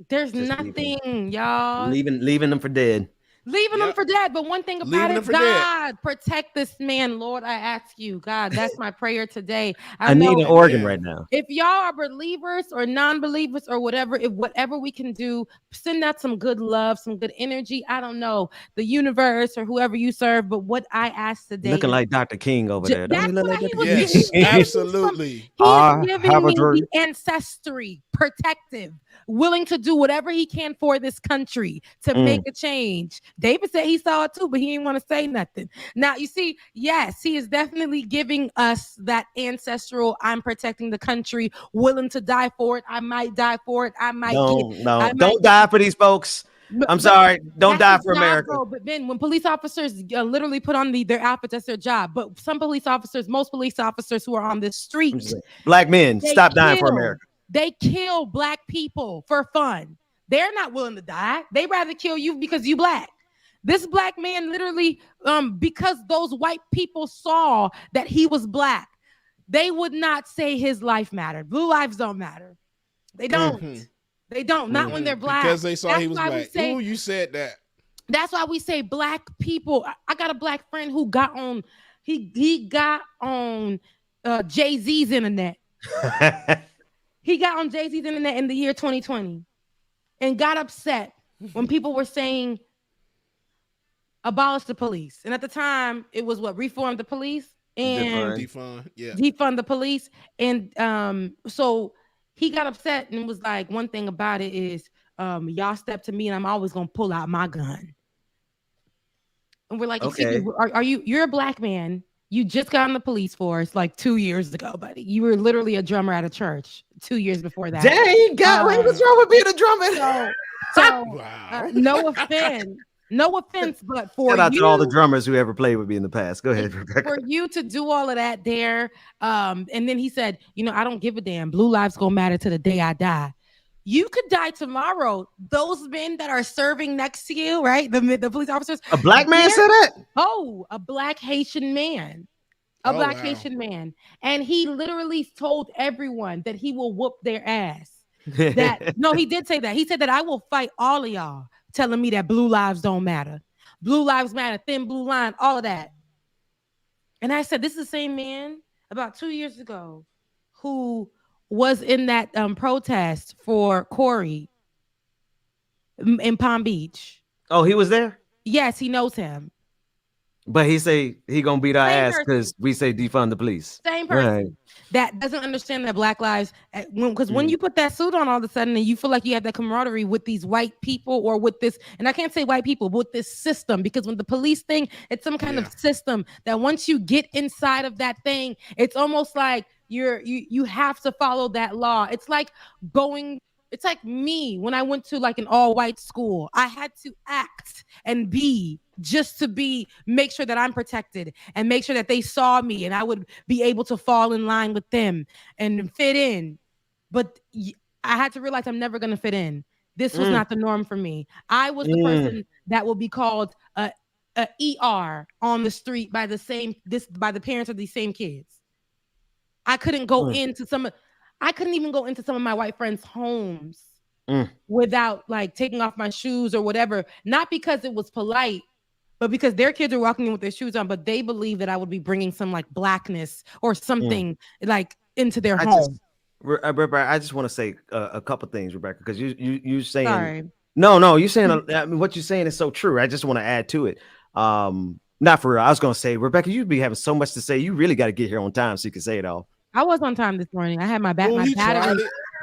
There's Just nothing, y'all. Leaving them for dead. Leaving them for dead. But one thing about it, God, protect this man, Lord. I ask you, God, that's my prayer today. I need an organ right now. If y'all are believers or non-believers or whatever, if whatever we can do, send out some good love, some good energy. I don't know, the universe or whoever you serve. But what I ask today, Looking like Dr. King over there. That's what he was yes, giving. absolutely. He is giving me the ancestry, protective, willing to do whatever he can for this country to make a change. David said he saw it too, but he didn't want to say nothing. Now, you see, yes, he is definitely giving us that ancestral, I'm protecting the country, willing to die for it. I might die for it. I might don't die for these folks. I'm sorry. Don't die for America. Bro. But then when police officers literally put on their outfits, that's their job. But some police officers, most police officers who are on the street, black men, stop dying for America. They kill black people for fun. They're not willing to die. They rather kill you because you black. This black man literally, because those white people saw that he was black, they would not say his life mattered. Blue lives don't matter. They don't. Mm-hmm. They don't. Not when they're black. Because they saw he was black. Ooh, you said that. That's why we say black people. I got a black friend who got on. He got on Jay-Z's internet. He got on Jay-Z's internet in the year 2020 and got upset when people were saying abolish the police. And at the time, it was reform the police and defund the police. And so he got upset and was like, one thing about it is y'all step to me and I'm always going to pull out my gun. And we're like, okay. You're a black man. You just got on the police force like 2 years ago, buddy. You were literally a drummer at a church 2 years before that. Dang, God, what's wrong with being a drummer? No offense. No offense, but for shout out to all the drummers who ever played with me in the past. Go ahead, Rebecca. For you to do all of that there, and then he said, I don't give a damn. Blue lives gonna matter to the day I die. You could die tomorrow. Those men that are serving next to you, right? The police officers. A black man said that? Oh, a black Haitian man. Haitian man. And he literally told everyone that he will whoop their ass. No, he did say that. He said that I will fight all of y'all telling me that blue lives don't matter. Blue lives matter, thin blue line, all of that. And I said, this is the same man about 2 years ago who was in that protest for Corey in Palm Beach. Oh, he was there? Yes, he knows him. But he say he gonna beat our ass because we say defund the police. Same person that doesn't understand that black lives, because when you put that suit on all of a sudden and you feel like you have that camaraderie with these white people or with this, and I can't say white people, but with this system, because when the police thing, it's some kind of system that once you get inside of that thing, it's almost like you have to follow that law. It's like it's like me when I went to like an all-white school. I had to act and be just to make sure that I'm protected and make sure that they saw me and I would be able to fall in line with them and fit in. But I had to realize I'm never going to fit in. This was not the norm for me. I was the person that will be called a ER on the street by the parents of these same kids. I couldn't go into I couldn't even go into some of my white friends' homes without like taking off my shoes or whatever. Not because it was polite, but because their kids are walking in with their shoes on, but they believe that I would be bringing some like blackness or something like into their home. Rebecca, I just want to say a couple things, Rebecca, because you saying Sorry. No, you're saying I mean, what you're saying is so true. I just want to add to it. Not for real. I was gonna say, Rebecca, you'd be having so much to say. You really got to get here on time so you can say it all. I was on time this morning. I had my battery.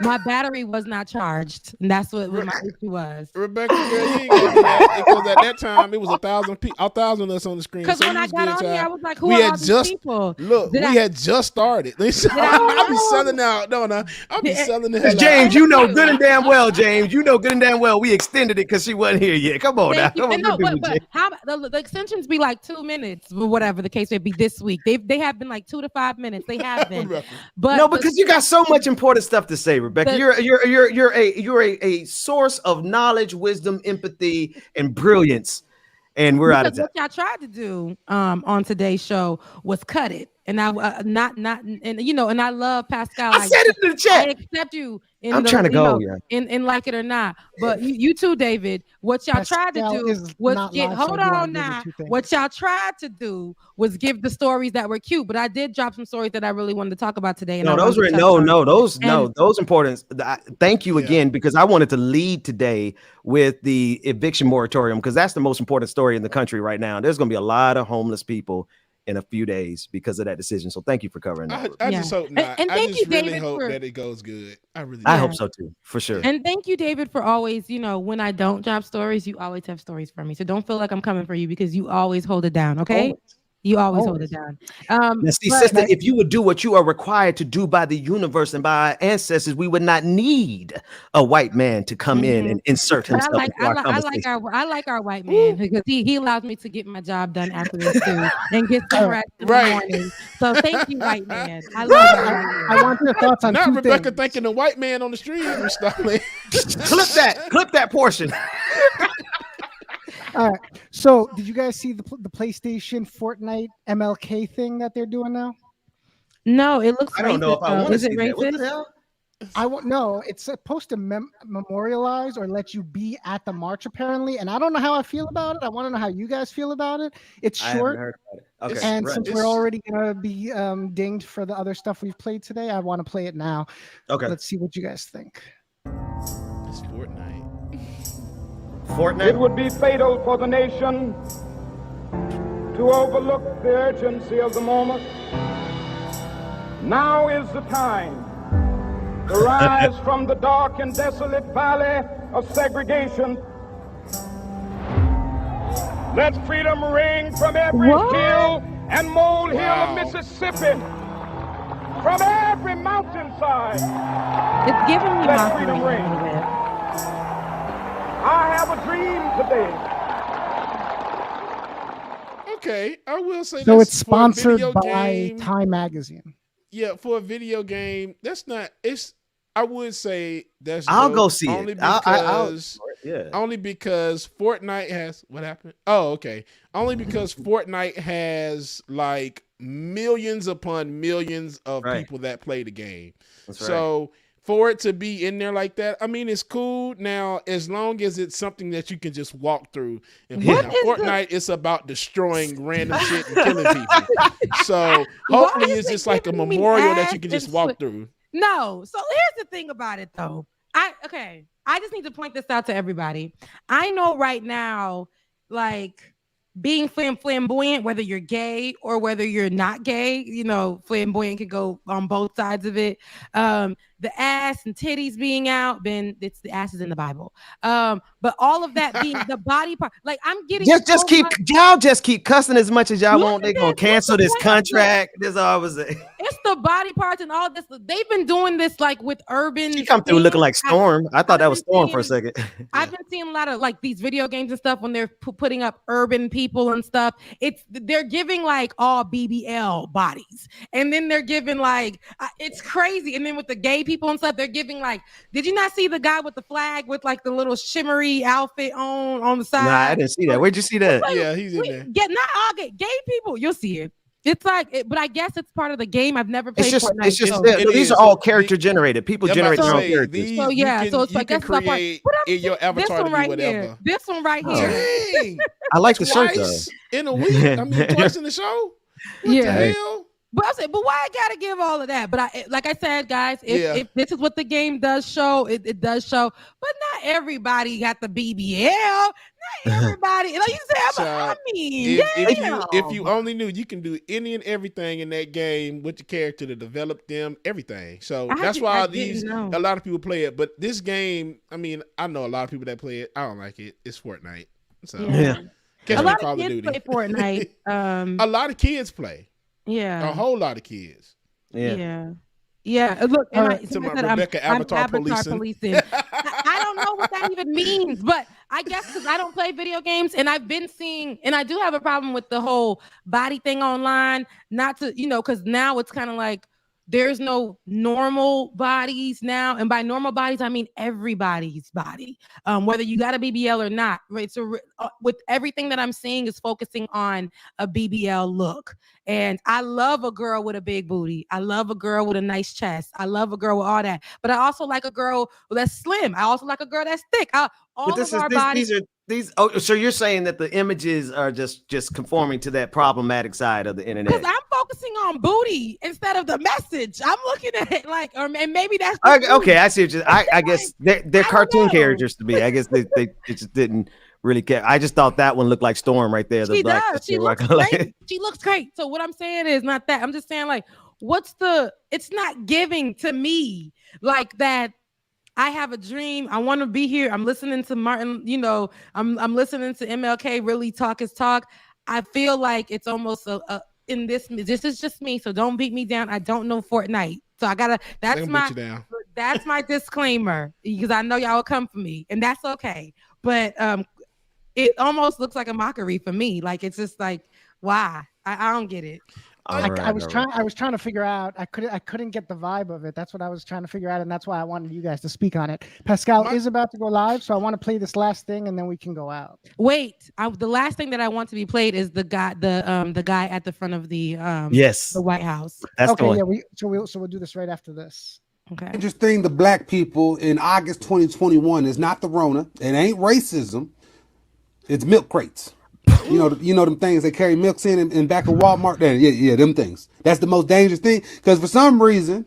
My battery was not charged, and that's what my issue was. Rebecca, girl, you ain't got to do that because at that time it was 1,000 of us on the screen. Because So when you I was got good on here, time. I was like, "Who are all these people?" Look, we had just started. I'll be selling out, don't I? I'll be selling the hell out. James, you know good and damn well, James. You know good and damn well we extended it because she wasn't here yet. Come on now. Thank you. Come on, And no, good dude, but James. how about the extensions be like 2 minutes or whatever the case may be this week? They have been like 2 to 5 minutes. They have been. But no, because you got so much important stuff to say, Rebecca. You're a source of knowledge, wisdom, empathy, and brilliance. And we're out of time. What y'all tried to do on today's show was cut it, and I and I love Pascal. I said it in the chat. I accept you. I'm trying to go, yeah. In like it or not, but you too, David. What y'all tried to do was get. Hold on now. What y'all tried to do was give the stories that were cute, but I did drop some stories that I really wanted to talk about today. And those important. Thank you again, because I wanted to lead today with the eviction moratorium, because that's the most important story in the country right now. There's going to be a lot of homeless people in a few days because of that decision. So thank you for covering that. I just hope not. And I thank just you, really David, hope that it goes good. I hope so too, for sure. And thank you, David, for always, when I don't drop stories, you always have stories for me. So don't feel like I'm coming for you, because you always hold it down. Okay. You always hold it down. Now, see, sister, if you would do what you are required to do by the universe and by our ancestors, we would not need a white man to come in and insert himself into our conversation. I like our white man, because he allows me to get my job done after this too and get some rest in the morning. So thank you, white man. I love that. I want your thoughts on Not two Rebecca things. thinking the white man on the street. Clip that portion. All right. So, did you guys see the PlayStation Fortnite MLK thing that they're doing now? No, it looks. I don't know if I want to see that. What the hell? I won't know. It's supposed to memorialize or let you be at the march, apparently, and I don't know how I feel about it. I want to know how you guys feel about it. It's short. I haven't heard about it. Okay, and since we're already gonna be dinged for the other stuff we've played today, I want to play it now. Okay. Let's see what you guys think. It's Fortnite. It would be fatal for the nation to overlook the urgency of the moment. Now is the time to rise from the dark and desolate valley of segregation. Let freedom ring from every hill and molehill of Mississippi, from every mountainside. It's giving me Let freedom ring. I have a dream today. Okay, I will say So this, it's sponsored for a video by game, Time Magazine. Yeah, for a video game, that's not. I would say that's. I'll dope, go see only it. Because, yeah. Only because Fortnite has what happened. Oh, okay. Only because Fortnite has like millions upon millions of people that play the game. That's so for it to be in there like that, I mean, it's cool. Now, as long as it's something that you can just walk through. And Fortnite is about destroying random shit and killing people. So hopefully it's just like a memorial that you can just walk through. No. So here's the thing about it, though. I just need to point this out to everybody. I know right now, like, being flamboyant, whether you're gay or whether you're not gay, flamboyant can go on both sides of it. The ass and titties being out, it's the ass is in the Bible. But all of that being the body part, like I'm getting just keep cussing as much as y'all want. They're gonna cancel this contract. This all I was saying. It's the body parts and all this. They've been doing this like with urban. She come through looking like Storm. I thought that was Storm for a second. I've been seeing a lot of like these video games and stuff when they're putting up urban people and stuff. They're giving like all BBL bodies, and then they're giving like it's crazy. And then with the gay people and stuff, they're giving like. Did you not see the guy with the flag with like the little shimmery outfit on the side? Nah, I didn't see that. Where'd you see that? Like, yeah, he's in there. Not all gay people. You'll see it. It's like, but I guess it's part of the game. I've never played Fortnite. It's just these are all character generated. People generate their own characters. So it's like that's the part. In your avatar to be whatever. This one right here. Dang. I like the shirt though. In a week, I mean, twice in the show. What the hell? But I said, but why I gotta give all of that? But like I said, guys, if this is what the game does show, it does show. But not everybody got the BBL. Not everybody. Like you said, I mean, if you only knew, you can do any and everything in that game with the character to develop them, everything. So that's why a lot of people play it. But this game, I mean, I know a lot of people that play it. I don't like it. It's Fortnite. So a lot of kids play Fortnite. A lot of kids play. Yeah, a whole lot of kids. Yeah. Look, Rebecca Avatar policing. I don't know what that even means, but I guess because I don't play video games, and I've been seeing, and I do have a problem with the whole body thing online. Not to, because now it's kind of like there's no normal bodies now, and by normal bodies I mean everybody's body, whether you got a BBL or not. Right, so with everything that I'm seeing is focusing on a BBL look, and I love a girl with a big booty. I love a girl with a nice chest. I love a girl with all that, but I also like a girl that's slim. I also like a girl that's thick. So you're saying that the images are just conforming to that problematic side of the internet? Because I'm focusing on booty instead of the message. I'm looking at it like, and maybe that's okay. I see. I guess they're cartoon characters to me. I guess they just didn't really care. I just thought that one looked like Storm right there. She does. She looks great. She looks great. So what I'm saying is not that. I'm just saying like, it's not giving to me like that. I have a dream. I want to be here. I'm listening to Martin, I'm listening to MLK really talk his talk. I feel like it's almost in this is just me. So don't beat me down. I don't know Fortnite. So that's my disclaimer, because I know y'all will come for me, and that's okay. But it almost looks like a mockery for me. Like, it's just like, why? I don't get it. I was trying to figure out. I couldn't get the vibe of it. That's what I was trying to figure out, and that's why I wanted you guys to speak on it. Pascal is about to go live, so I want to play this last thing, and then we can go out. Wait, the last thing that I want to be played is the guy at the front of the the White House. That's okay. Yeah, we'll do this right after this. Okay. Interesting. The black people in August 2021 is not the Rona. It ain't racism. It's milk crates. You know them things they carry milks in back of Walmart. Yeah, them things. That's the most dangerous thing, because for some reason,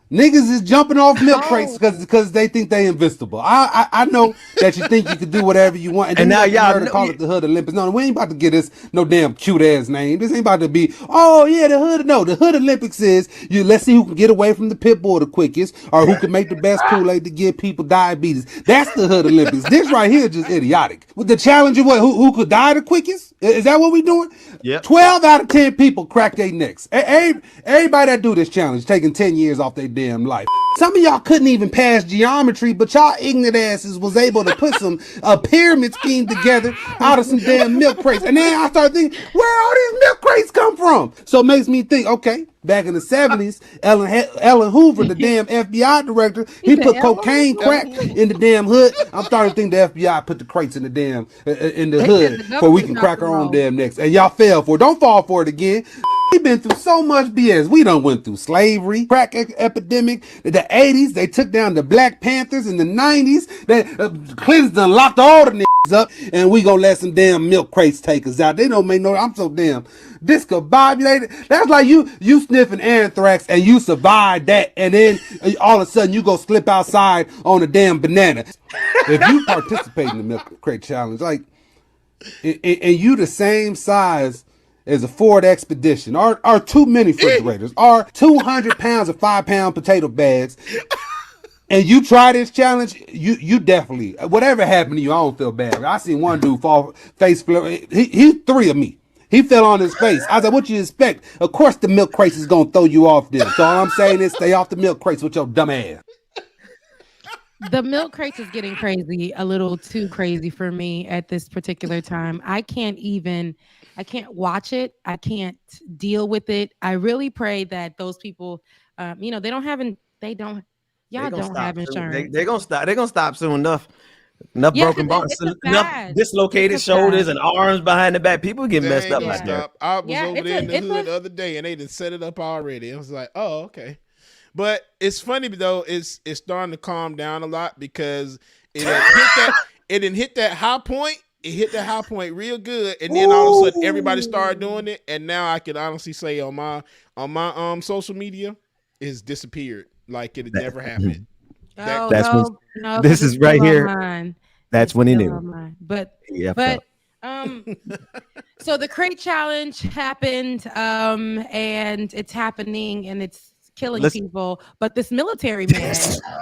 niggas is jumping off milk crates because they think they invincible. I know that you think you can do whatever you want, and now y'all call it the Hood Olympics. No, we ain't about to get this no damn cute ass name. This ain't about to be the Hood. No, the Hood Olympics is let's see who can get away from the pit bull the quickest, or who can make the best Kool-Aid to give people diabetes. That's the Hood Olympics. This right here is just idiotic. With the challenge of who could die the quickest? Is that what we doing? Yeah. 12 out of 10 people crack their necks. Everybody that do this challenge taking 10 years off their damn life. Some of y'all couldn't even pass geometry, but y'all ignorant asses was able to put a pyramid scheme together out of some damn milk crates. And then I started thinking, where all these milk crates come from? So it makes me think, okay, back in the 70s, Ellen Hoover, the damn FBI director, he put cocaine crack in the damn hood. I'm starting to think the FBI put the crates in the damn in the hood so we can crack our own damn necks. And y'all fell for it. Don't fall for it again. We've been through so much BS. We done went through slavery, crack epidemic, the 80s. They took down the Black Panthers in the 90s. Clintons done locked all the niggas up, and we gonna let some damn milk crates take us out. They don't make no. I'm so damn discombobulated. That's like you sniffing anthrax and you survive that, and then all of a sudden you go slip outside on a damn banana. If you participate in the milk crate challenge, like, and you the same size as a Ford Expedition, or too many refrigerators, or 200 pounds of 5-pound potato bags, and you try this challenge, you definitely, whatever happened to you, I don't feel bad. I seen one dude fall face flip. He's 3 of me. He fell on his face. I said, what you expect? Of course the milk crates is gonna throw you off this. So all I'm saying is stay off the milk crates with your dumb ass. The milk crates is getting crazy, a little too crazy for me at this particular time. I can't watch it. I can't deal with it. I really pray that those people, they don't have insurance. They're gonna stop soon enough. Enough broken bones, enough dislocated shoulders and arms behind the back. People get messed up out there. I was over there in the hood the other day, and they just set it up already. I was like, oh, okay. But it's funny though. It's starting to calm down a lot, because it didn't hit that high point, it hit the high point real good, and then all of a sudden everybody started doing it, and now I can honestly say on my social media, it's disappeared like it had never happened. This is right here. That's when he knew. But so the crate challenge happened, and it's happening, and it's killing people. But this military man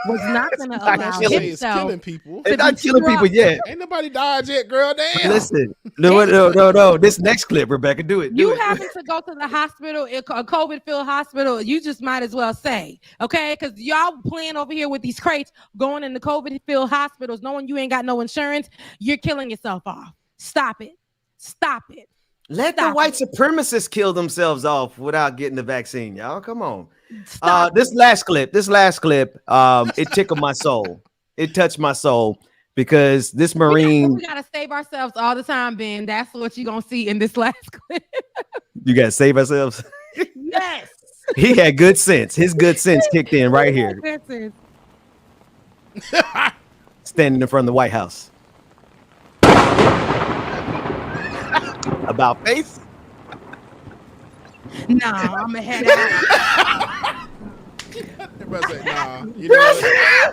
was not going to allow himself. It's killing people. It's not killing people yet. Ain't nobody died yet, girl. Damn. Listen, no. This next clip, Rebecca, do it. You having to go to the hospital, a COVID-filled hospital, you just might as well say, okay? Because y'all playing over here with these crates, going into COVID-filled hospitals, knowing you ain't got no insurance, you're killing yourself off. Stop it. Stop it. Let the white supremacists kill themselves off without getting the vaccine, y'all. Come on. This last clip, it tickled my soul. It touched my soul because this Marine. We gotta save ourselves all the time, Ben. That's what you're gonna see in this last clip. You gotta save ourselves. Yes. He had good sense. His good sense kicked in right here. Standing in front of the White House. About face? Nah, I'm gonna head out. You know,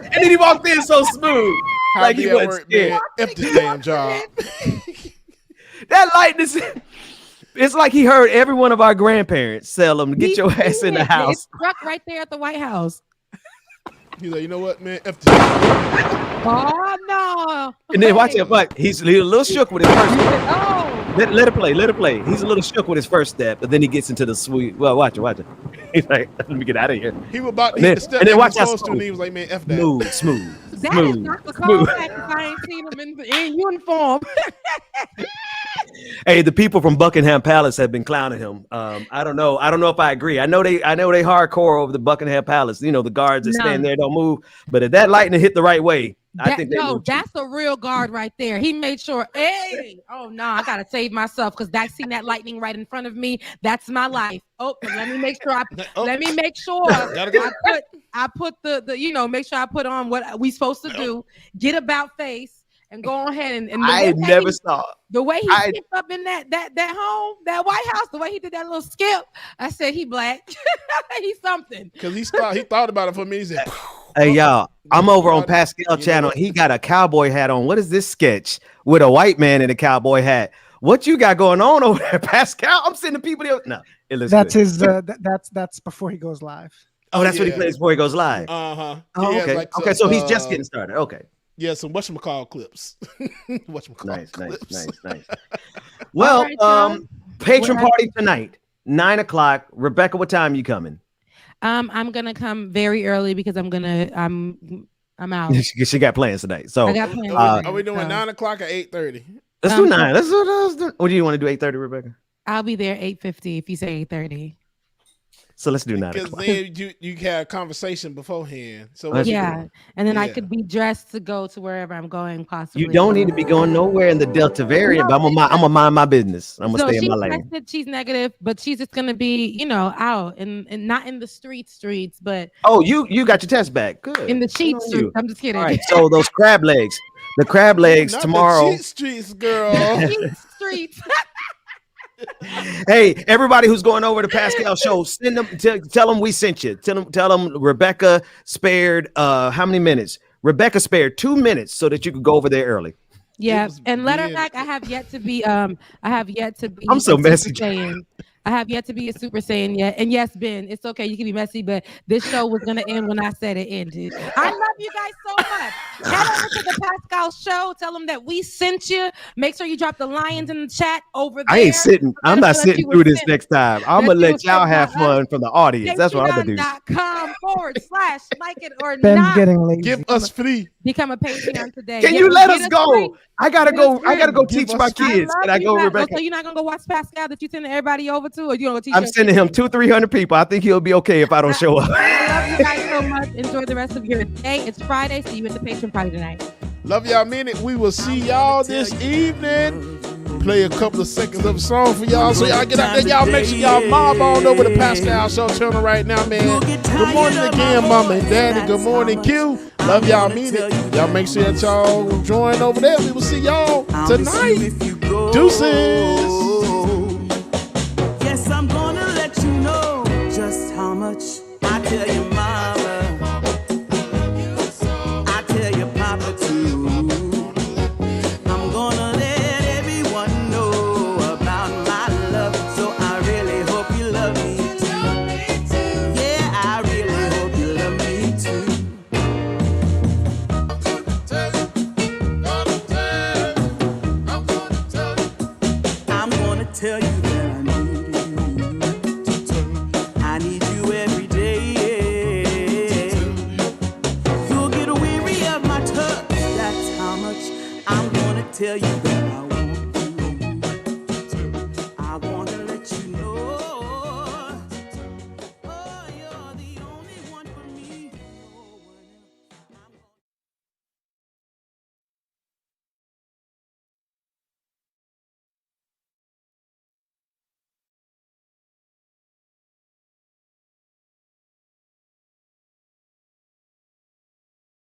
and then he walked in so smooth. Like he wasn't scared. F this damn job. That lightness. It's like he heard every one of our grandparents tell him to get your ass in the house. It's struck right there at the White House. He's like, you know what, man? F this job. Oh no! And then watch it, but he's a little shook with his first step. Let it play. He's a little shook with his first step, but then he gets into the sweet. Well, watch it. He's like, let me get out of here. He was about to hit the step, and then watch out. And he was like, man, F that. Smooth. That is not the callback if I ain't seen him in uniform. Hey, the people from Buckingham Palace have been clowning him. I don't know if I agree. I know they hardcore over the Buckingham Palace. You know, the guards that stand there don't move. But if that lightning hit the right way, I think that's a real guard right there. He made sure. Hey, oh no, I gotta save myself because I seen that lightning right in front of me. That's my life. Oh, let me make sure. I put the make sure I put on what we supposed to do. Get about face. And go ahead and I never saw the way he skipped up in that home, that White House, the way he did that little skip. I said he black. He's something. Because he thought about it for me. He said, hey y'all, I'm over on Pascal channel. He got a cowboy hat on. What is this sketch with a white man in a cowboy hat? What you got going on over there, Pascal? I'm sending people there. No, it looks that's good. his that's before he goes live. Oh, that's what he plays before he goes live. Uh-huh. Oh, okay. Okay, so he's just getting started. Okay. Yeah, some whatchamacall clips. Nice. Well, patron party tonight, 9:00. Rebecca, what time are you coming? I'm gonna come very early because I'm out. She got plans tonight. So I got plans are we doing 9:00 or 8:30? Let's do 9. Let's do. What do you want to do? 8:30, Rebecca? I'll be there 8:50 if you say 8:30. So let's do 9:00. Because then you had a conversation beforehand. So and then I could be dressed to go to wherever I'm going. Possibly. You don't need to be going nowhere in the Delta variant. But I'm gonna mind my business. I'm gonna stay in my lane. She's negative, but she's just gonna be, out and not in the streets, but you got your test back. Good. In the cheat streets. I'm just kidding. All right. So those crab legs, the crab legs not tomorrow. The cheat streets, girl. The cheat streets. Hey, everybody who's going over to Pascal show, send them. Tell them we sent you. Tell them Rebecca spared how many minutes? Rebecca spared 2 minutes so that you could go over there early. Yeah, and let her back. I have yet to be. I'm so messy. I have yet to be a Super Saiyan yet. And yes, Ben, it's okay. You can be messy, but this show was going to end when I said it ended. I love you guys so much. Head over to the Pascal show. Tell them that we sent you. Make sure you drop the lions in the chat over there. I ain't sitting. I'm not sitting through this next time. I'm going to let y'all have fun from the audience. That's what I'm going to do. patreon.com/like it or Ben's not. getting lazy. Give us free. Become a Patreon today. Can you let us go? Free. I gotta go teach my kids. Can I go, Rebecca? So you're not gonna go watch Pascal that you sending everybody over to, or you gonna teach? I'm sending him 200-300 people. I think he'll be okay if I don't show up. I love you guys so much. Enjoy the rest of your day. It's Friday. See you at the patron party tonight. Love y'all, minute. We will see y'all this evening. Play a couple of seconds of a song for y'all, so y'all get out there. Y'all make sure y'all mob on over to Pascal Show channel right now, man. Good morning again, Mama and Daddy. Good morning, Q. Love y'all, mean it. Y'all make sure that y'all join over there. We will see y'all tonight. Deuces. Yes, I'm gonna let you know just how much I tell your mama. I tell your papa too. I'm gonna let everyone know about my love. So I really hope you love me too. Yeah, I really hope you love me too. I'm gonna tell you that I need you. I need you every day. You'll get weary of my touch. That's how much I'm gonna tell you that I